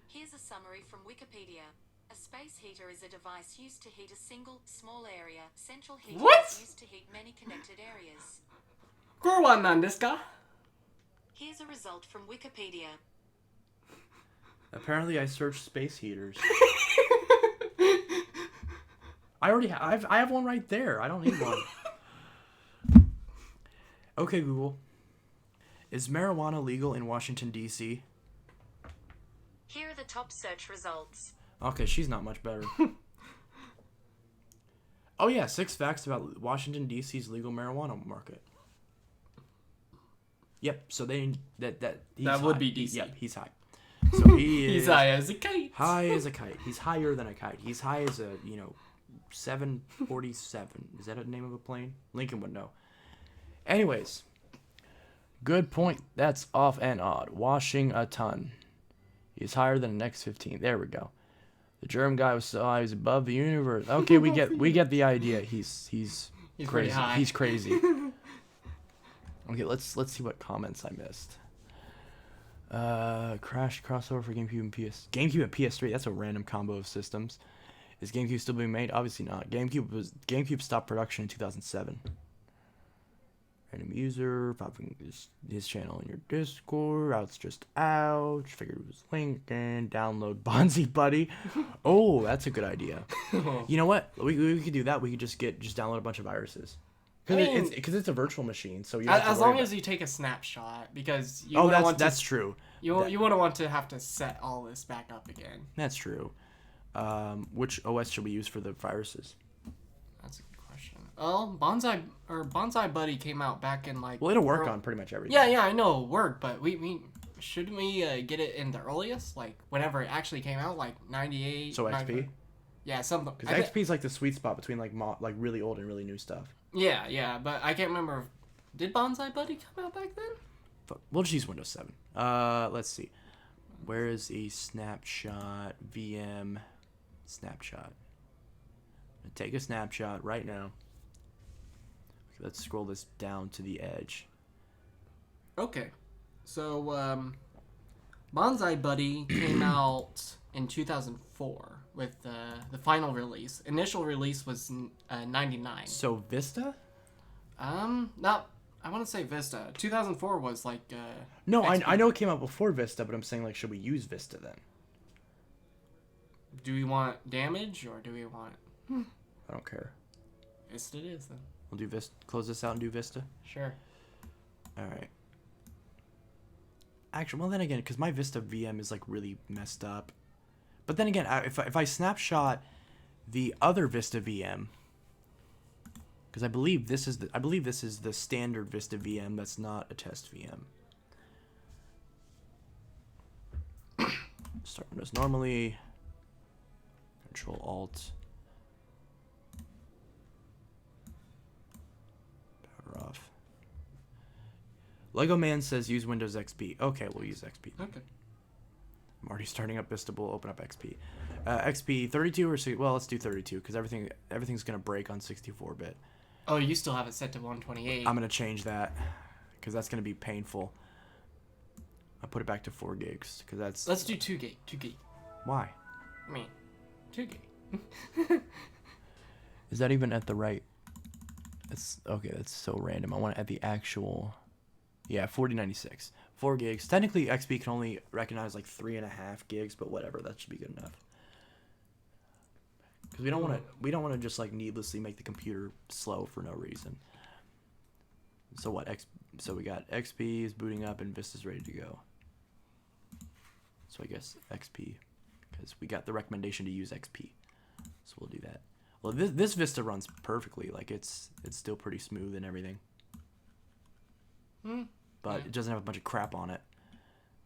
Here's a summary from Wikipedia. A space heater is a device used to heat a single, small area. Central heating is used to heat many connected areas. これは何ですか? Here's a result from Wikipedia. Apparently I searched space heaters. I already I have one right there. I don't need one. Okay, Google. Is marijuana legal in Washington, D.C.? Here are the top search results. Okay, she's not much better. Oh yeah, 6 facts about Washington, D.C.'s legal marijuana market. Yep, so that would be D.C. Yep, he's high. So he's high as a kite. High as a kite. He's higher than a kite. He's high as a, 747. Is that a name of a plane? Lincoln would know. Anyways, good point. That's off and odd. Washing a ton. He's higher than an X-15. There we go. The germ guy was so high, he's above the universe. Okay, we get the idea. He's crazy. High. He's crazy. Okay, let's see what comments I missed. Crashed crossover for GameCube and GameCube and PS3. That's a random combo of systems. Is GameCube still being made? Obviously not. GameCube stopped production in 2007. Random user popping his channel in your Discord. Routes just ouch. Figured it was Lincoln. Download Bonzi Buddy. Oh, that's a good idea. You know what? We could do that. We could just download a bunch of viruses. Because it's a virtual machine, so you. As long as you take a snapshot, because you Oh, wouldn't want that's to, true. you wouldn't want to have to set all this back up again. That's true. Which OS should we use for the viruses? That's a good question. Oh, Bonsai Buddy came out back in like. Well, it'll work on pretty much everything. Yeah, I know it'll work, but we shouldn't we get it in the earliest, like whenever it actually came out, like 98. So XP. Yeah, something. Because XP is like the sweet spot between like really old and really new stuff. Yeah, but I can't remember. Did Bonsai Buddy come out back then? We'll just use Windows 7. Let's see. Where is a snapshot? VM snapshot. Take a snapshot right now. Okay, let's scroll this down to the edge. Okay, so Bonsai Buddy came out in 2004 with the final release. Initial release was 99. So Vista? Not. I want to say Vista. 2004 was like. No, XP. I know it came out before Vista, but I'm saying like, should we use Vista then? Do we want damage or do we want? I don't care. Vista it is then. We'll do Vista. Close this out and do Vista. Sure. All right. Actually, well then again, because my Vista VM is like really messed up. But then again, if I snapshot the other Vista VM, because I believe this is the standard Vista VM. That's not a test VM. Start Windows normally. Control Alt. Power off. Lego Man says use Windows XP. Okay, we'll use XP. Okay. I'm already starting up Vista. We'll open up XP. XP 32 or well, let's do 32 because everything's gonna break on 64-bit. Oh, you still have it set to 128. I'm gonna change that because that's gonna be painful. I'll put it back to 4 gigs because that's. Let's do 2 gig. 2 gig. Why? I mean, 2 gig. Is that even at the right? It's okay. That's so random. I want it at the actual. Yeah, 4096. 4 gigs. Technically, XP can only recognize like 3.5 gigs, but whatever. That should be good enough. Because we don't want to just like needlessly make the computer slow for no reason. So what? So we got XP is booting up and Vista's ready to go. So I guess XP, because we got the recommendation to use XP. So we'll do that. Well, this Vista runs perfectly. Like it's still pretty smooth and everything. But it doesn't have a bunch of crap on it.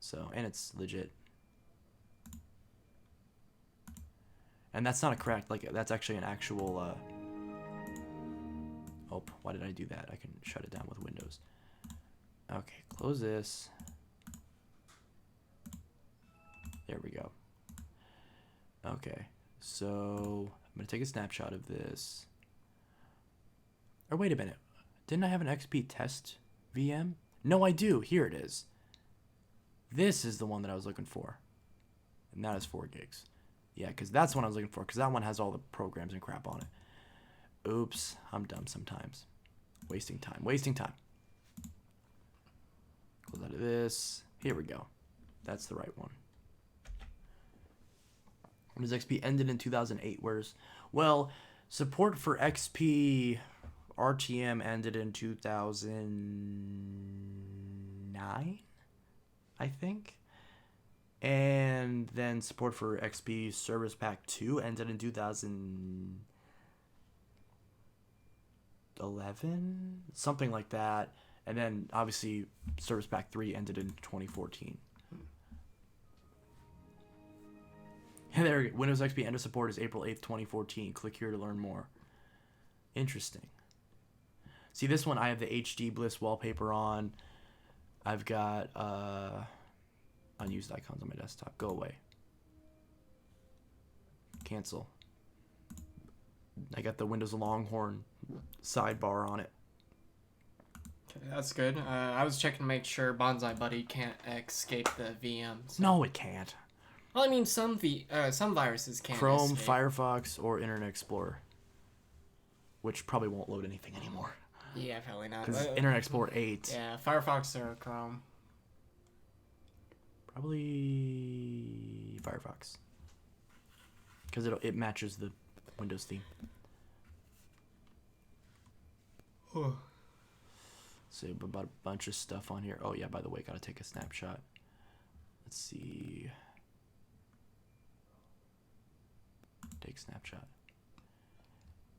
So, and it's legit. And that's not a crack, like that's actually an actual oh, why did I do that? I can shut it down with Windows. Okay, close this. There we go. Okay, so I'm gonna take a snapshot of this. Or wait a minute. Didn't I have an XP test VM? No, I do. Here it is. This is the one that I was looking for. And that is 4 gigs. Yeah, because that's what I was looking for. Because that one has all the programs and crap on it. Oops. I'm dumb sometimes. Wasting time. Close out of this. Here we go. That's the right one. Windows XP ended in 2008. Well, support for XP RTM ended in 2009, I think. And then support for XP Service Pack 2 ended in 2011, something like that. And then obviously Service Pack 3 ended in 2014. And there we go. Windows XP end of support is April 8th, 2014. Click here to learn more. Interesting. See, this one I have the HD Bliss wallpaper on. I've got unused icons on my desktop. Go away. Cancel. I got the Windows Longhorn sidebar on it. Okay, that's good. I was checking to make sure Bonsai Buddy can't escape the VMs. No, it can't. Well, I mean, some viruses can't. Chrome, escape. Firefox, or Internet Explorer. Which probably won't load anything anymore. Yeah, probably not. Because Internet Explorer 8. Yeah, Firefox or Chrome. Probably Firefox. Because it matches the Windows theme. So about a bunch of stuff on here. Oh yeah, by the way, gotta take a snapshot. Let's see. Take snapshot.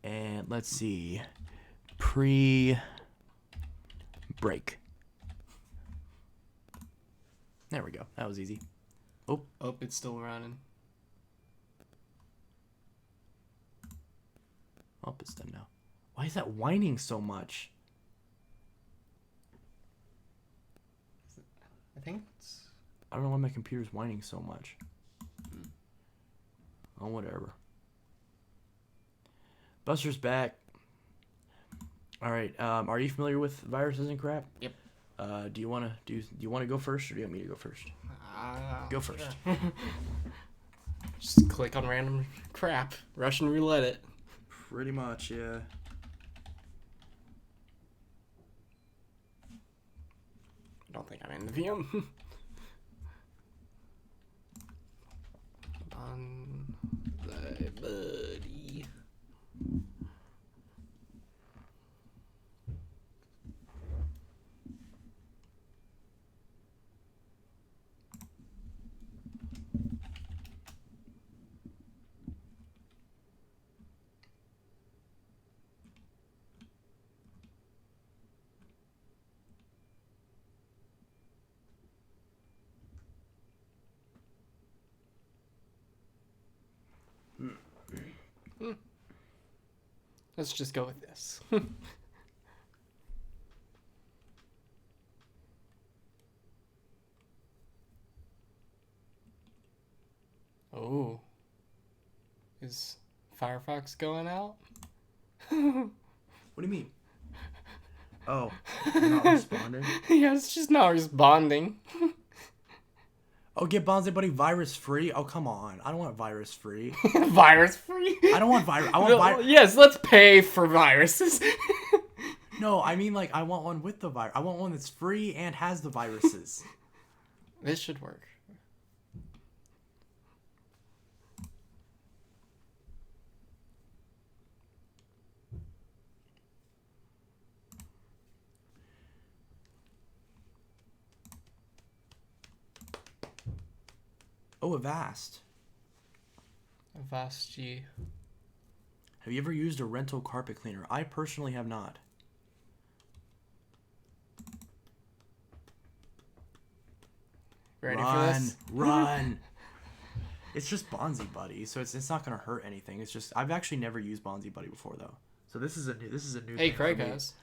And let's see. Pre-break. There we go. That was easy. Oh, it's still running. Oh, it's done now. Why is that whining so much? I think it's... I don't know why my computer's whining so much. Oh, whatever. Buster's back. All right. Are you familiar with viruses and crap? Yep. Do you want to go first, or do you want me to go first? Go first. Sure. Just click on random crap. Russian roulette it. Pretty much, yeah. I don't think I'm in the VM. On thy buddy. Let's just go with this. Oh. Is Firefox going out? What do you mean? Oh, you're not responding? Yeah, it's just not responding. Oh, get Bonzi Buddy virus free? Oh, come on. I don't want virus free. Virus free? I don't want virus. I want virus. Yes, let's pay for viruses. No, I mean, like, I want one with the virus. I want one that's free and has the viruses. This should work. Oh, Avast. Avast G. Have you ever used a rental carpet cleaner? I personally have not. Ready for this? Run. It's just Bonzi Buddy, so it's not gonna hurt anything. It's just I've actually never used Bonzi Buddy before though. So this is a new Hey, thing Craig for me. has.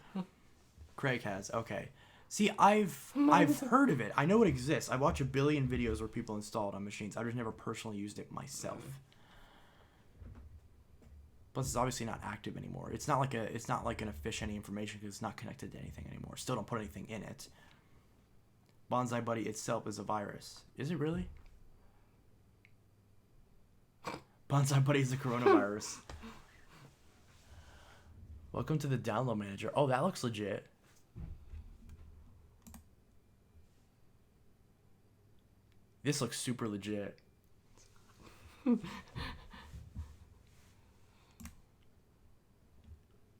Craig has. Okay. See, I've heard of it. I know it exists. I watch a billion videos where people install it on machines. I've just never personally used it myself. Plus, it's obviously not active anymore. It's not gonna fish any information because it's not connected to anything anymore. Still don't put anything in it. Bonsai Buddy itself is a virus. Is it really? Bonsai Buddy is a coronavirus. Welcome to the download manager. Oh, that looks legit. This looks super legit.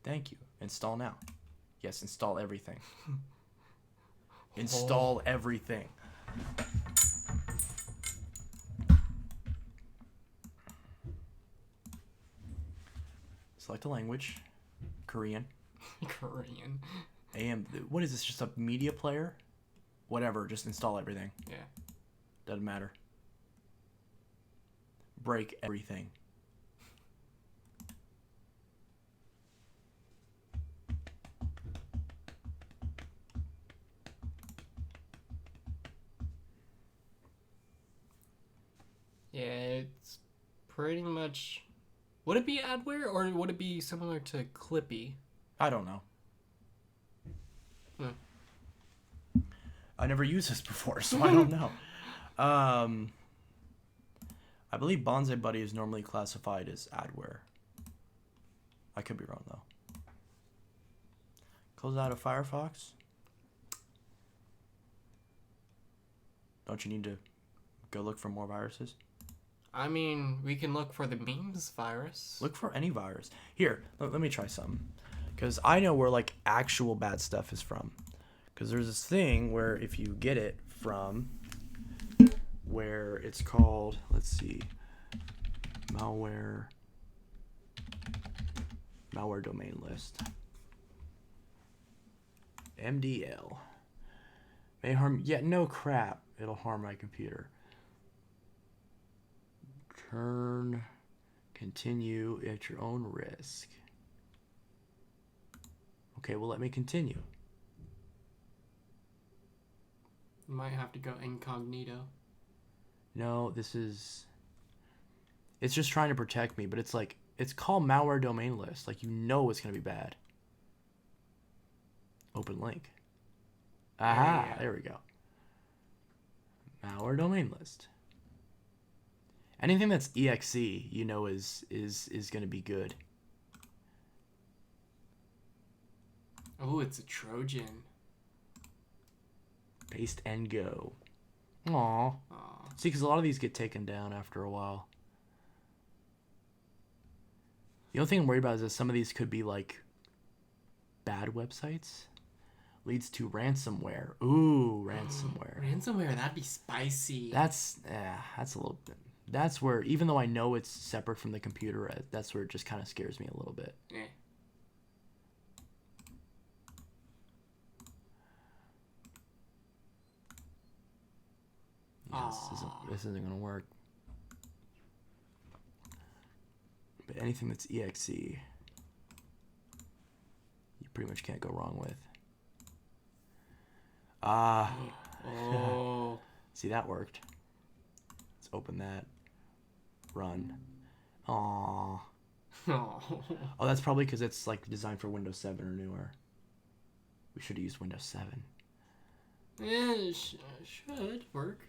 Thank you. Install now. Yes, install everything. Install everything. Select a language. Korean. Korean. What is this? Just a media player? Whatever. Just install everything. Yeah. Doesn't matter. Break everything. Yeah, it's pretty much... Would it be adware, or would it be similar to Clippy? I don't know. I never used this before, so I don't know. I believe Bonsai Buddy is normally classified as adware. I could be wrong, though. Close out of Firefox. Don't you need to go look for more viruses? I mean, we can look for the memes virus. Look for any virus. Here, let me try something. Because I know where like actual bad stuff is from. Because there's this thing where if you get it from where it's called, let's see, malware domain list. MDL. May harm, yeah, no crap. It'll harm my computer. Continue at your own risk. Okay, well, let me continue. You might have to go incognito. No, it's just trying to protect me, but it's like, it's called malware domain list. Like, you know it's going to be bad. Open link. Aha, there we go. Malware domain list. Anything that's exe, you know, is going to be good. Oh, it's a Trojan. Paste and go. Aww. Aw. See, because a lot of these get taken down after a while. The only thing I'm worried about is that some of these could be like bad websites. Leads to ransomware. Ooh, ransomware. Ransomware, that'd be spicy. That's a little bit. That's where, even though I know it's separate from the computer, that's where it just kind of scares me a little bit. Eh. Yeah, this isn't gonna work. But anything that's exe, you pretty much can't go wrong with. Oh. See, that worked. Let's open that. Run. Aww. Oh. Oh, that's probably because it's like designed for Windows 7 or newer. We should have used Windows 7. It should work.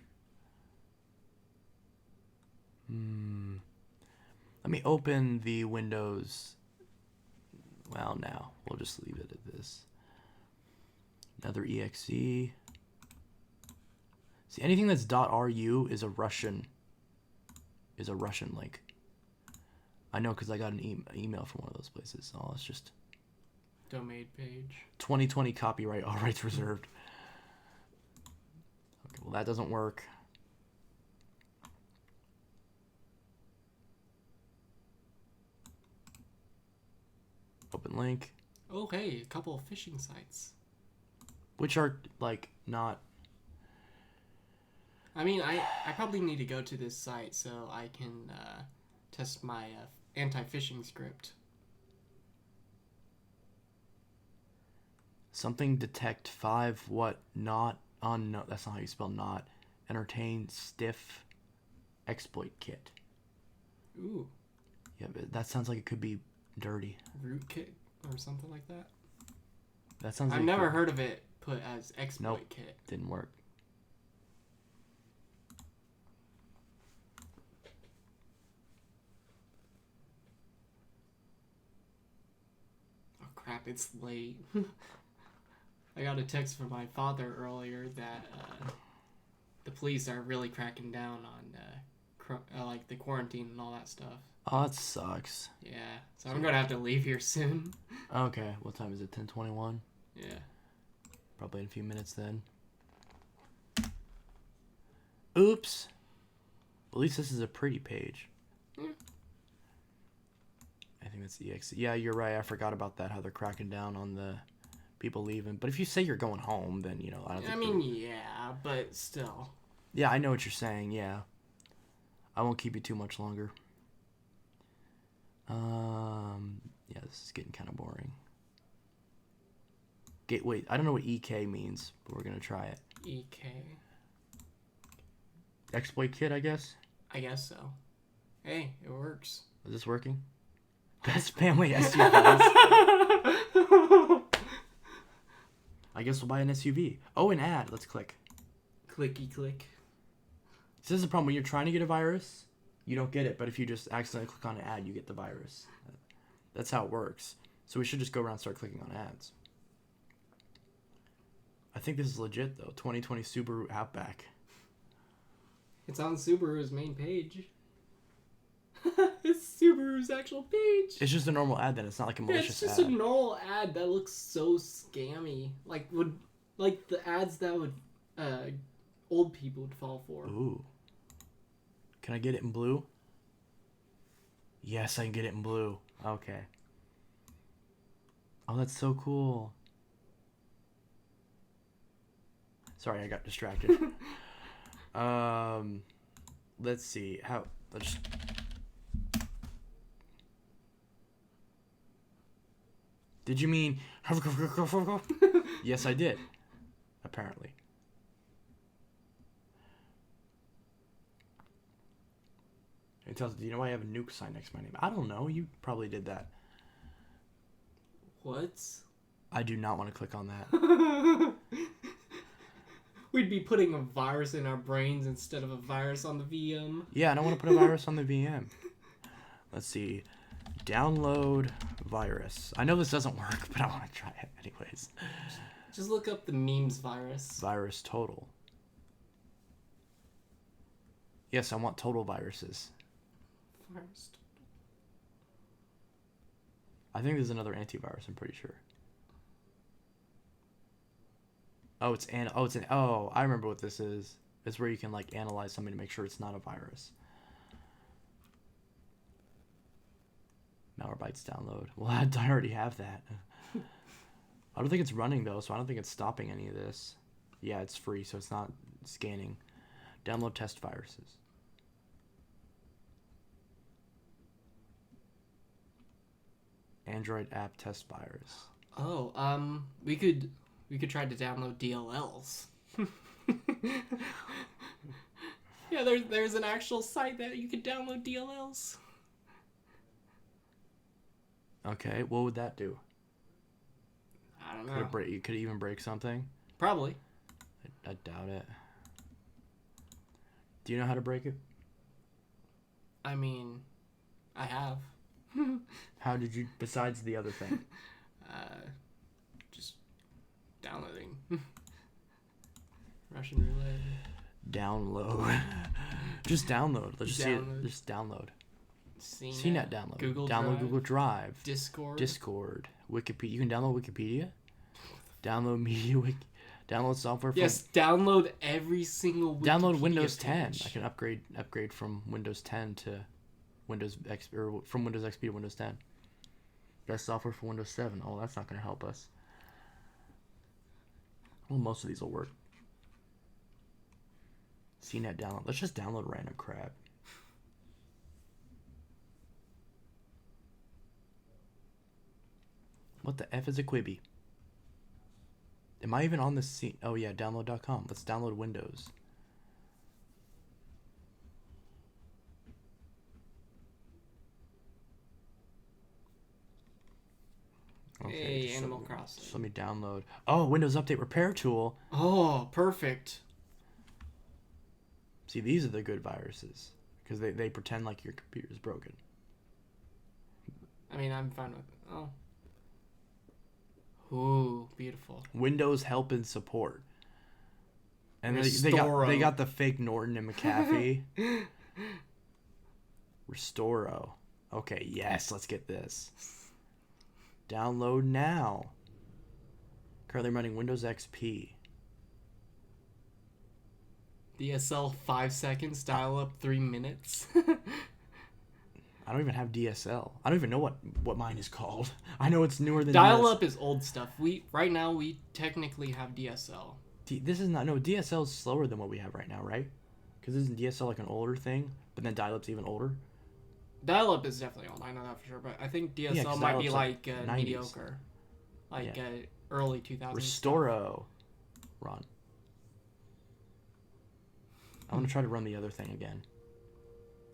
Let me open the Windows. Well, now we'll just leave it at this. Another exe. See, anything that's .ru is a Russian link. I know because I got an email from one of those places. Oh, it's just Domain page. 2020 copyright, all rights reserved. Okay, well that doesn't work. Open link. Oh, hey, a couple of phishing sites. Which are like not. I mean, I probably need to go to this site so I can test my anti-phishing script. Something detect 5 what not unknown. That's not how you spell not. Entertain stiff exploit kit. Ooh. Yeah, but that sounds like it could be dirty. Rootkit or something like that. That sounds. I've like never heard of it put as exploit Nope. kit. Didn't work. Oh crap! It's late. I got a text from my father earlier that the police are really cracking down on like the quarantine and all that stuff. Oh, that sucks. Yeah, so I'm gonna have to leave here soon. Okay, what time is it? 10:21. Yeah. Probably in a few minutes then. Oops. At least this is a pretty page. Yeah. I think that's the exe. Yeah, you're right. I forgot about that. How they're cracking down on the people leaving. But if you say you're going home, then you know I don't think. I mean, yeah, but still. Yeah, I know what you're saying. Yeah. I won't keep you too much longer. Yeah, this is getting kind of boring. Wait, I don't know what EK means, but we're gonna try it. EK. Exploit kit, I guess. I guess so. Hey, it works. Is this working? Best family SUVs. I guess we'll buy an SUV. Oh, an ad. Let's click. Clicky click. So this is the problem. When you're trying to get a virus, you don't get it. But if you just accidentally click on an ad, you get the virus. That's how it works. So we should just go around and start clicking on ads. I think this is legit, though. 2020 Subaru Outback. It's on Subaru's main page. It's Subaru's actual page. It's just a normal ad then. It's not like a Yeah, malicious it's just ad. a normal ad that looks so scammy. Like the ads that would old people would fall for. Ooh. Can I get it in blue? Yes, I can get it in blue. Okay. Oh, that's so cool. Sorry, I got distracted. Let's see. Let's... Did you mean... Yes, I did. Apparently. It tells, do you know why I have a nuke sign next to my name? I don't know. You probably did that. What? I do not want to click on that. We'd be putting a virus in our brains instead of a virus on the VM. Yeah, I don't want to put a virus on the VM. Let's see. Download virus. I know this doesn't work, but I want to try it anyways. Just look up the memes virus. Virus total. Yes, I want total viruses. Virus. I think there's another antivirus, I'm pretty sure. Oh, I remember what this is. It's where you can like analyze something to make sure it's not a virus. Malwarebytes download. Well, I already have that. I don't think it's running though, so I don't think it's stopping any of this. Yeah, it's free, so it's not scanning. Download test viruses. Android app test virus. Oh, we could try to download DLLs. Yeah, there's an actual site that you could download DLLs. Okay, what would that do? I don't know. You could even break something? Probably. I doubt it. Do you know how to break it? I mean, I have. How did you, besides the other thing? Just downloading. Russian roulette. Download. Just download. Let's just see it. Download. Just download. CNET, CNET download. Google download Drive, Google Drive. Discord. Wikipedia. You can download Wikipedia. Download media wiki. Download software. From, Yes, download every single Wikipedia download Windows 10. page. I can upgrade from Windows 10 to Windows XP, or from Windows XP to Windows 10. Best software for Windows 7. Oh, that's not going to help us. Well, most of these will work. CNET download. Let's just download random crap. What the F is a Quibi? Am I even on the scene? Oh yeah, download.com. Let's download Windows. Hey, just Animal let me- Crossing. Just let me download. Oh, Windows Update Repair Tool. Oh, perfect. See, these are the good viruses because they pretend like your computer is broken. I mean, I'm fine with it. Oh. Ooh, beautiful. Windows Help and Support. And they Restoro. got the fake Norton and McAfee. Restoro. Okay, yes, let's get this. Download now. Currently running Windows XP. DSL 5 seconds, dial up 3 minutes. I don't even have DSL. I don't even know what mine is called. I know it's newer than Dial DS. up is old stuff. Right now we technically have DSL. This is not, no, DSL is slower than what we have right now, right? Because isn't DSL like an older thing, but then dial-up's even older? Dial up is definitely old. I know that for sure, but I think DSL 'cause might be dial-up's like like 90s. mediocre, like early 2000s. Restoro. Run. I want to try to run the other thing again.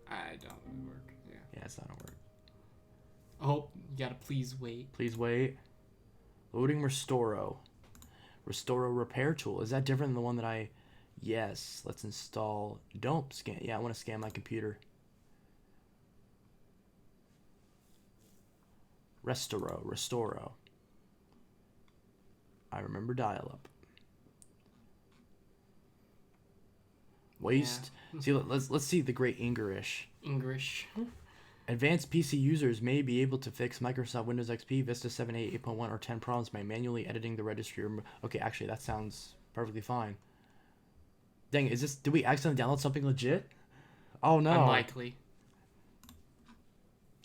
I don't work. Yeah. Yeah, it's not gonna work. Oh, you gotta please wait. Please wait. Loading Restoro. Restoro repair tool. Is that different than the one that I... Yes. Let's install... Don't scan... Yeah, I want to scan my computer. Restoro. I remember dial-up. Waste. Yeah. See, let's see the great English. English. Advanced PC users may be able to fix Microsoft Windows XP, Vista 7, 8, 8.1, or 10 problems by manually editing the registry. Okay, actually, that sounds perfectly fine. Dang, did we accidentally download something legit? Oh no. Unlikely.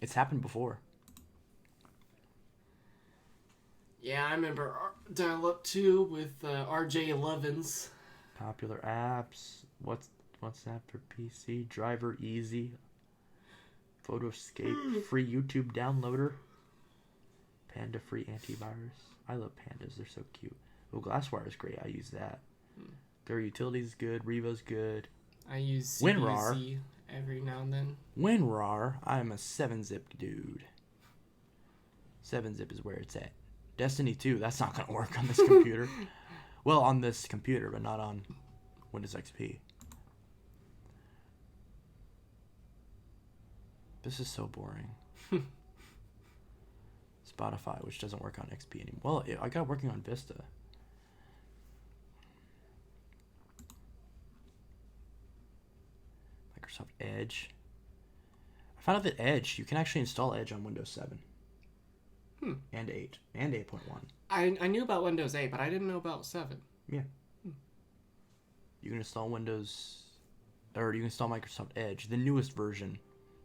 It's happened before. Yeah, I remember dial-up too with RJ11s. Popular apps. What's that for PC? Driver Easy. Photoscape. Free YouTube downloader. Panda free antivirus. I love pandas. They're so cute. Oh, Glasswire is great. I use that. Their utilities is good. Revo's good. I use WinRAR. CBC every now and then. WinRAR. I'm a 7-zip dude. 7-zip is where it's at. Destiny 2. That's not going to work on this computer. Well, on this computer, but not on Windows XP. This is so boring. Spotify, which doesn't work on XP anymore. Well, I got working on Vista. Microsoft Edge. I found out that Edge, you can actually install Edge on Windows 7. And 8. And 8.1. I knew about Windows 8, but I didn't know about 7. Yeah. You can install or you can install Microsoft Edge, the newest version.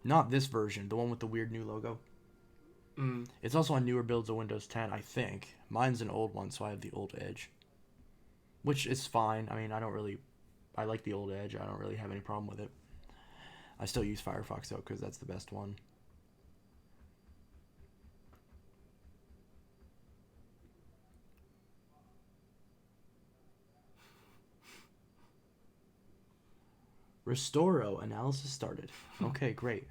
Not this version, the one with the weird new logo. It's also on newer builds of Windows 10, I think. Mine's an old one, so I have the old Edge. Which is fine. I mean, I like the old Edge. I don't really have any problem with it. I still use Firefox, though, because that's the best one. Restoro analysis started. Okay, great.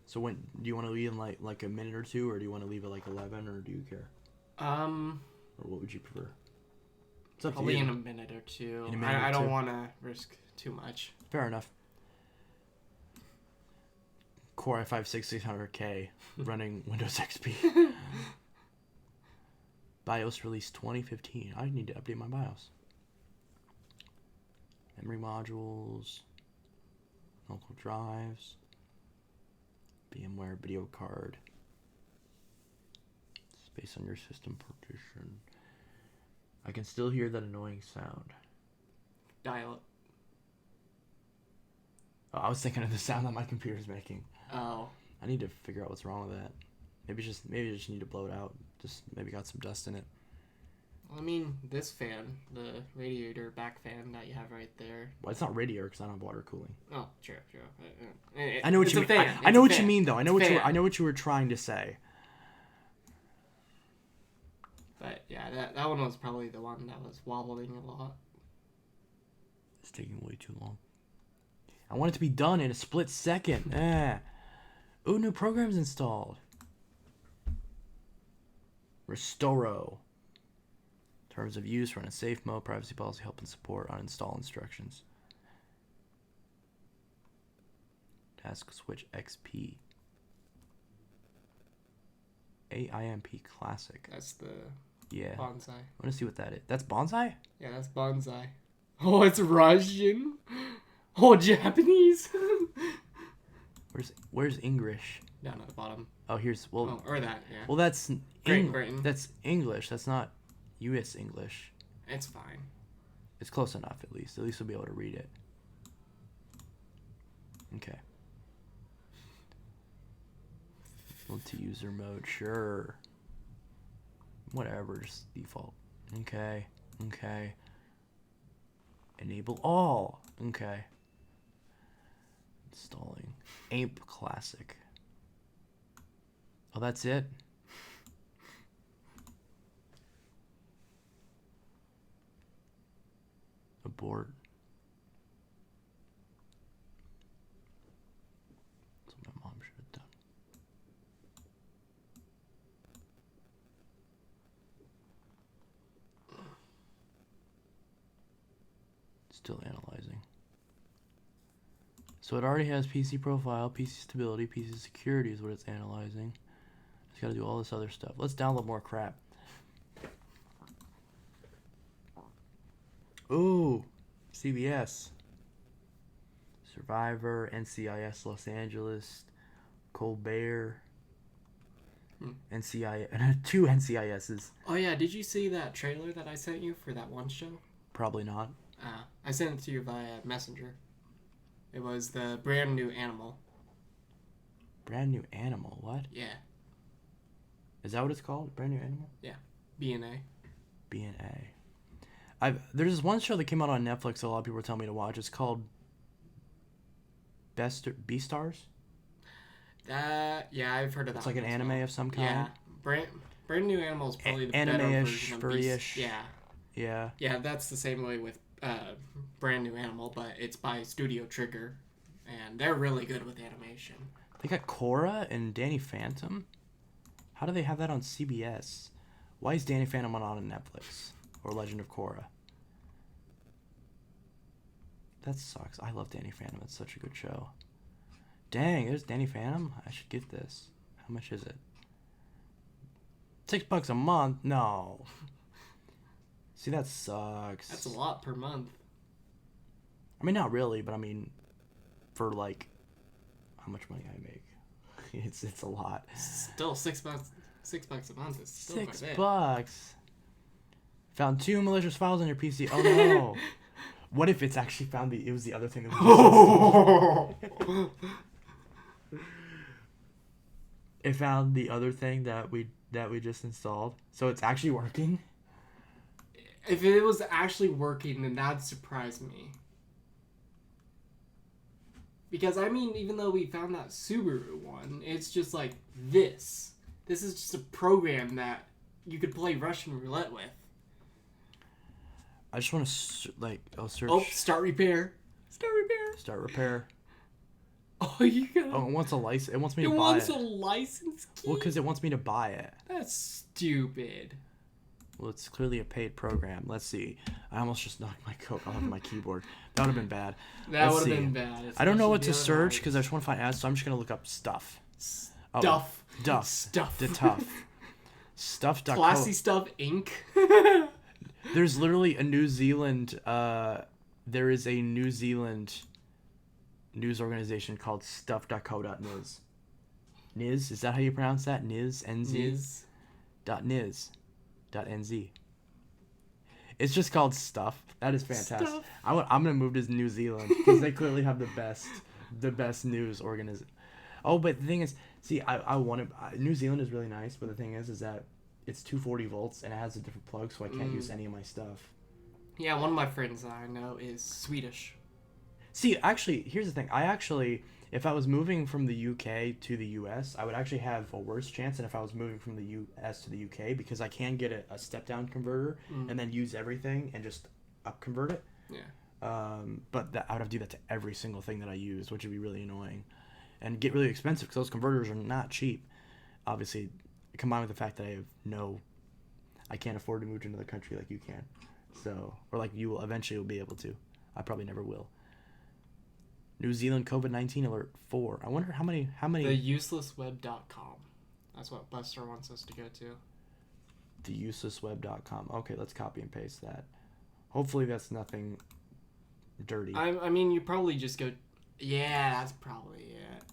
So when do you want to leave in like a minute or two, or do you want to leave at like 11, or do you care? Or what would you prefer? It's up to Probably you. in a minute or two. In a minute or I don't two. want to risk too much. Fair enough. Core i5-6600K running Windows XP. BIOS release 2015. I need to update my BIOS. Memory modules. Local drives. VMware video card. Space on your system partition. I can still hear that annoying sound. Dial-up. Oh, I was thinking of the sound that my computer's making. Oh. I need to figure out what's wrong with that. Maybe I just need to blow it out. Just maybe got some dust in it. I mean, this fan, the radiator back fan that you have right there. Well, it's not radiator because I don't have water cooling. Oh, true. I know what you mean. I know what you mean, though. I know what you were trying to say. But yeah, that one was probably the one that was wobbling a lot. It's taking way too long. I want it to be done in a split second. Ooh, new programs installed. Restoro. Terms of use, run in safe mode, privacy policy, help and support, uninstall instructions. Task switch XP. AIMP Classic. That's the Yeah. bonsai. I want to see what that is. That's bonsai? Yeah, that's bonsai. Oh, it's Russian. Oh, Japanese. Where's English? Down at the bottom. Oh, here's Oh, or that, yeah. Well, that's Great Britain. That's English. That's not U.S. English. It's fine. It's close enough, at least. At least we'll be able to read it. Okay. Multi-user mode, sure. Whatever, just default. Okay. Enable all. Okay. Installing. AIMP Classic. Oh, that's it? Abort. That's what my mom should have done. Still analyzing. So it already has PC profile, PC stability, PC security is what it's analyzing. You gotta do all this other stuff. Let's download more crap. Ooh, CBS. Survivor, NCIS Los Angeles, Colbert, two NCISs. Oh yeah, did you see that trailer that I sent you for that one show? Probably not. I sent it to you via Messenger. It was the brand new Animal. Brand new Animal? What? Yeah. Is that what it's called? Brand new Animal? Yeah. B&A. B&A. There's this one show that came out on Netflix that a lot of people were telling me to watch. It's called Beastars? Yeah, I've heard of that. It's like an anime of some kind. Yeah. Brand new Animal is probably the better anime-ish, version of furry-ish. Yeah. Yeah. Yeah, that's the same way with Brand New Animal, but it's by Studio Trigger, and they're really good with animation. They got Korra and Danny Phantom? How do they have that on CBS? Why is Danny Phantom not on Netflix? Or Legend of Korra? That sucks. I love Danny Phantom. It's such a good show. Dang, there's Danny Phantom? I should get this. How much is it? $6 a month? No. See, that sucks. That's a lot per month. I mean, not really, but I mean, for like, how much money I make. It's a lot. Still $6 a month is still quite a bit. $6. Found 2 malicious files on your PC. Oh no. What if it's actually found it was the other thing that we just It found the other thing that we just installed. So it's actually working? If it was actually working, then that'd surprise me. Because, I mean, even though we found that Subaru one, it's just like this. This is just a program that you could play Russian roulette with. I just want to, I'll search. Oh, start repair. Start repair. Oh, you got. Oh, it wants a license. It wants me to It buy wants it. a license key? Well, because it wants me to buy it. That's stupid. Well, it's clearly a paid program. Let's see. I almost just knocked my coke off my keyboard. That would have been bad. That would have been bad. I don't know what to search because I just want to find ads, so I'm just going to look up stuff. Stuff. Duff. Stuff. The tough. Stuff.co. Classy Stuff Inc. There's literally a New Zealand, there is a New Zealand news organization called stuff.co.niz. Niz? Is that how you pronounce that? Niz? NZ? Niz. .niz. .nz. It's just called Stuff. That is fantastic. Stuff. I'm gonna move to New Zealand because they clearly have the best news organization. Oh, but the thing is, see, I want to. New Zealand is really nice, but the thing is that it's 240 volts and it has a different plug, so I can't use any of my stuff. Yeah, one of my friends I know is Swedish. See, actually, here's the thing. If I was moving from the UK to the US, I would actually have a worse chance than if I was moving from the US to the UK because I can get a step-down converter and then use everything and just up-convert it. Yeah. But I would have to do that to every single thing that I use, which would be really annoying. And get really expensive because those converters are not cheap. Obviously, combined with the fact that I can't afford to move to another country like you can. So, or like you will eventually be able to. I probably never will. New Zealand COVID-19 alert 4. I wonder how many. TheUselessWeb.com. That's what Buster wants us to go to. TheUselessWeb.com. Okay, let's copy and paste that. Hopefully that's nothing dirty. I mean, you probably just go... Yeah, that's probably it.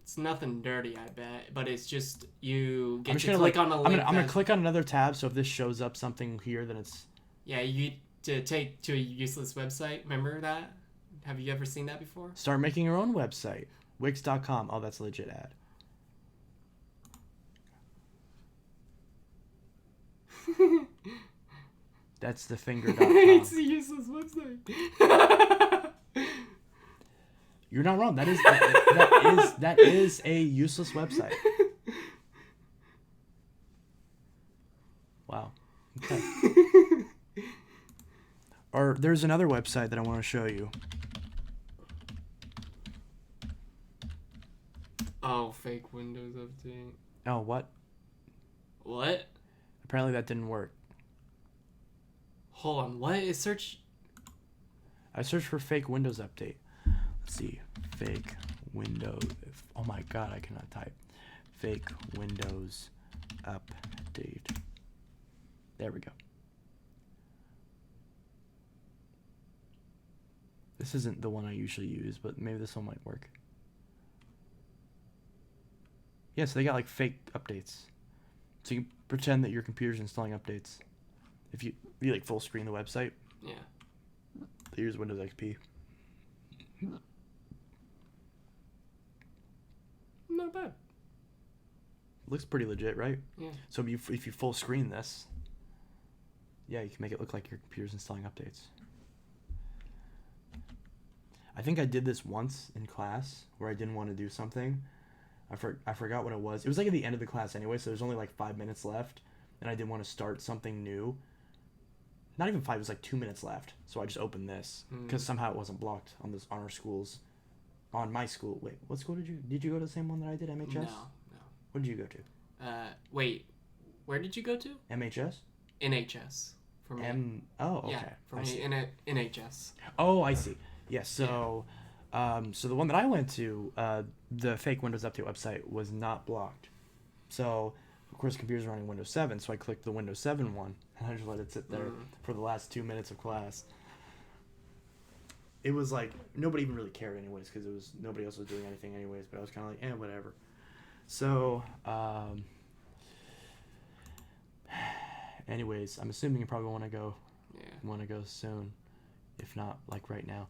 It's nothing dirty, I bet. But it's just you get to click on a link. I'm going to click on another tab, so if this shows up something here, then it's... Yeah, you to take to a useless website. Remember that? Have you ever seen that before? Start making your own website. Wix.com. Oh, that's a legit ad. That's the finger.com. It's a useless website. You're not wrong. That is a useless website. Wow. Okay. Or there's another website that I want to show you. Oh, fake Windows update. Oh, what? What? Apparently that didn't work. Hold on. What is search? I searched for fake Windows update. Let's see. Fake Windows. Oh my god, I cannot type. fake Windows update. There we go. This isn't the one I usually use, but maybe this one might work. Yeah, so they got like fake updates. So you can pretend that your computer's installing updates. If you like full screen the website, Yeah. they use Windows XP. Not bad. Looks pretty legit, right? Yeah. So if you full screen this, yeah, you can make it look like your computer's installing updates. I think I did this once in class where I didn't want to do something. I forgot what it was. It was like at the end of the class anyway, so there's only like 5 minutes left, and I didn't want to start something new. Not even 5, it was like 2 minutes left. So I just opened this because somehow it wasn't blocked on our schools. On my school. Wait, what school did you go to the same one that I did, MHS? No. What did you go to? Wait, where did you go to? MHS? NHS. For me. Oh, okay. Yeah, for I me, see. NHS. Oh, I see. Yes. So, so the one that I went to, the fake Windows Update website was not blocked. So, of course, computers are running Windows 7. So I clicked the Windows 7 one, and I just let it sit there for the last 2 minutes of class. It was like nobody even really cared anyways because it was nobody else was doing anything anyways. But I was kind of like, whatever. So, anyways, I'm assuming you probably want to go. Yeah. Want to go soon, if not like right now.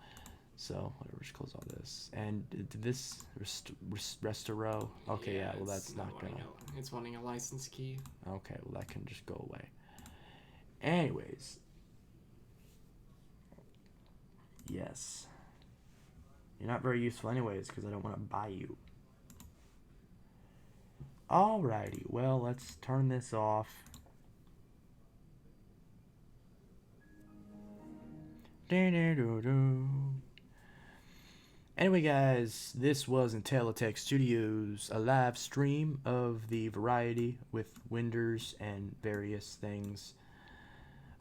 So whatever, just close all this. And did this restoro? Okay, yeah. Well, it's that's not gonna. It's wanting a license key. Okay, well that can just go away. Anyways. Yes. You're not very useful anyways because I don't want to buy you. Alrighty, well, let's turn this off. Anyway, guys, this was Intelitech Studios, a live stream of the variety with Winders and various things.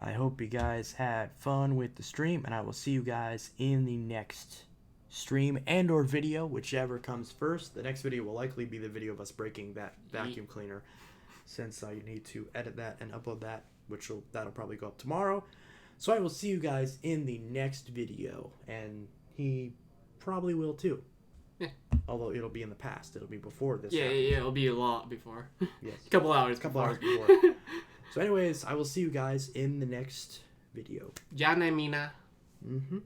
I hope you guys had fun with the stream, and I will see you guys in the next stream and or video, whichever comes first. The next video will likely be the video of us breaking that vacuum cleaner, since I need to edit that and upload that, that'll probably go up tomorrow. So I will see you guys in the next video, and he probably will too. Yeah. Although it'll be in the past, it'll be before this. Yeah, it'll be a lot before. Yes. A couple hours hours before. So anyways, I will see you guys in the next video. Ya, Mina. Mm-hmm.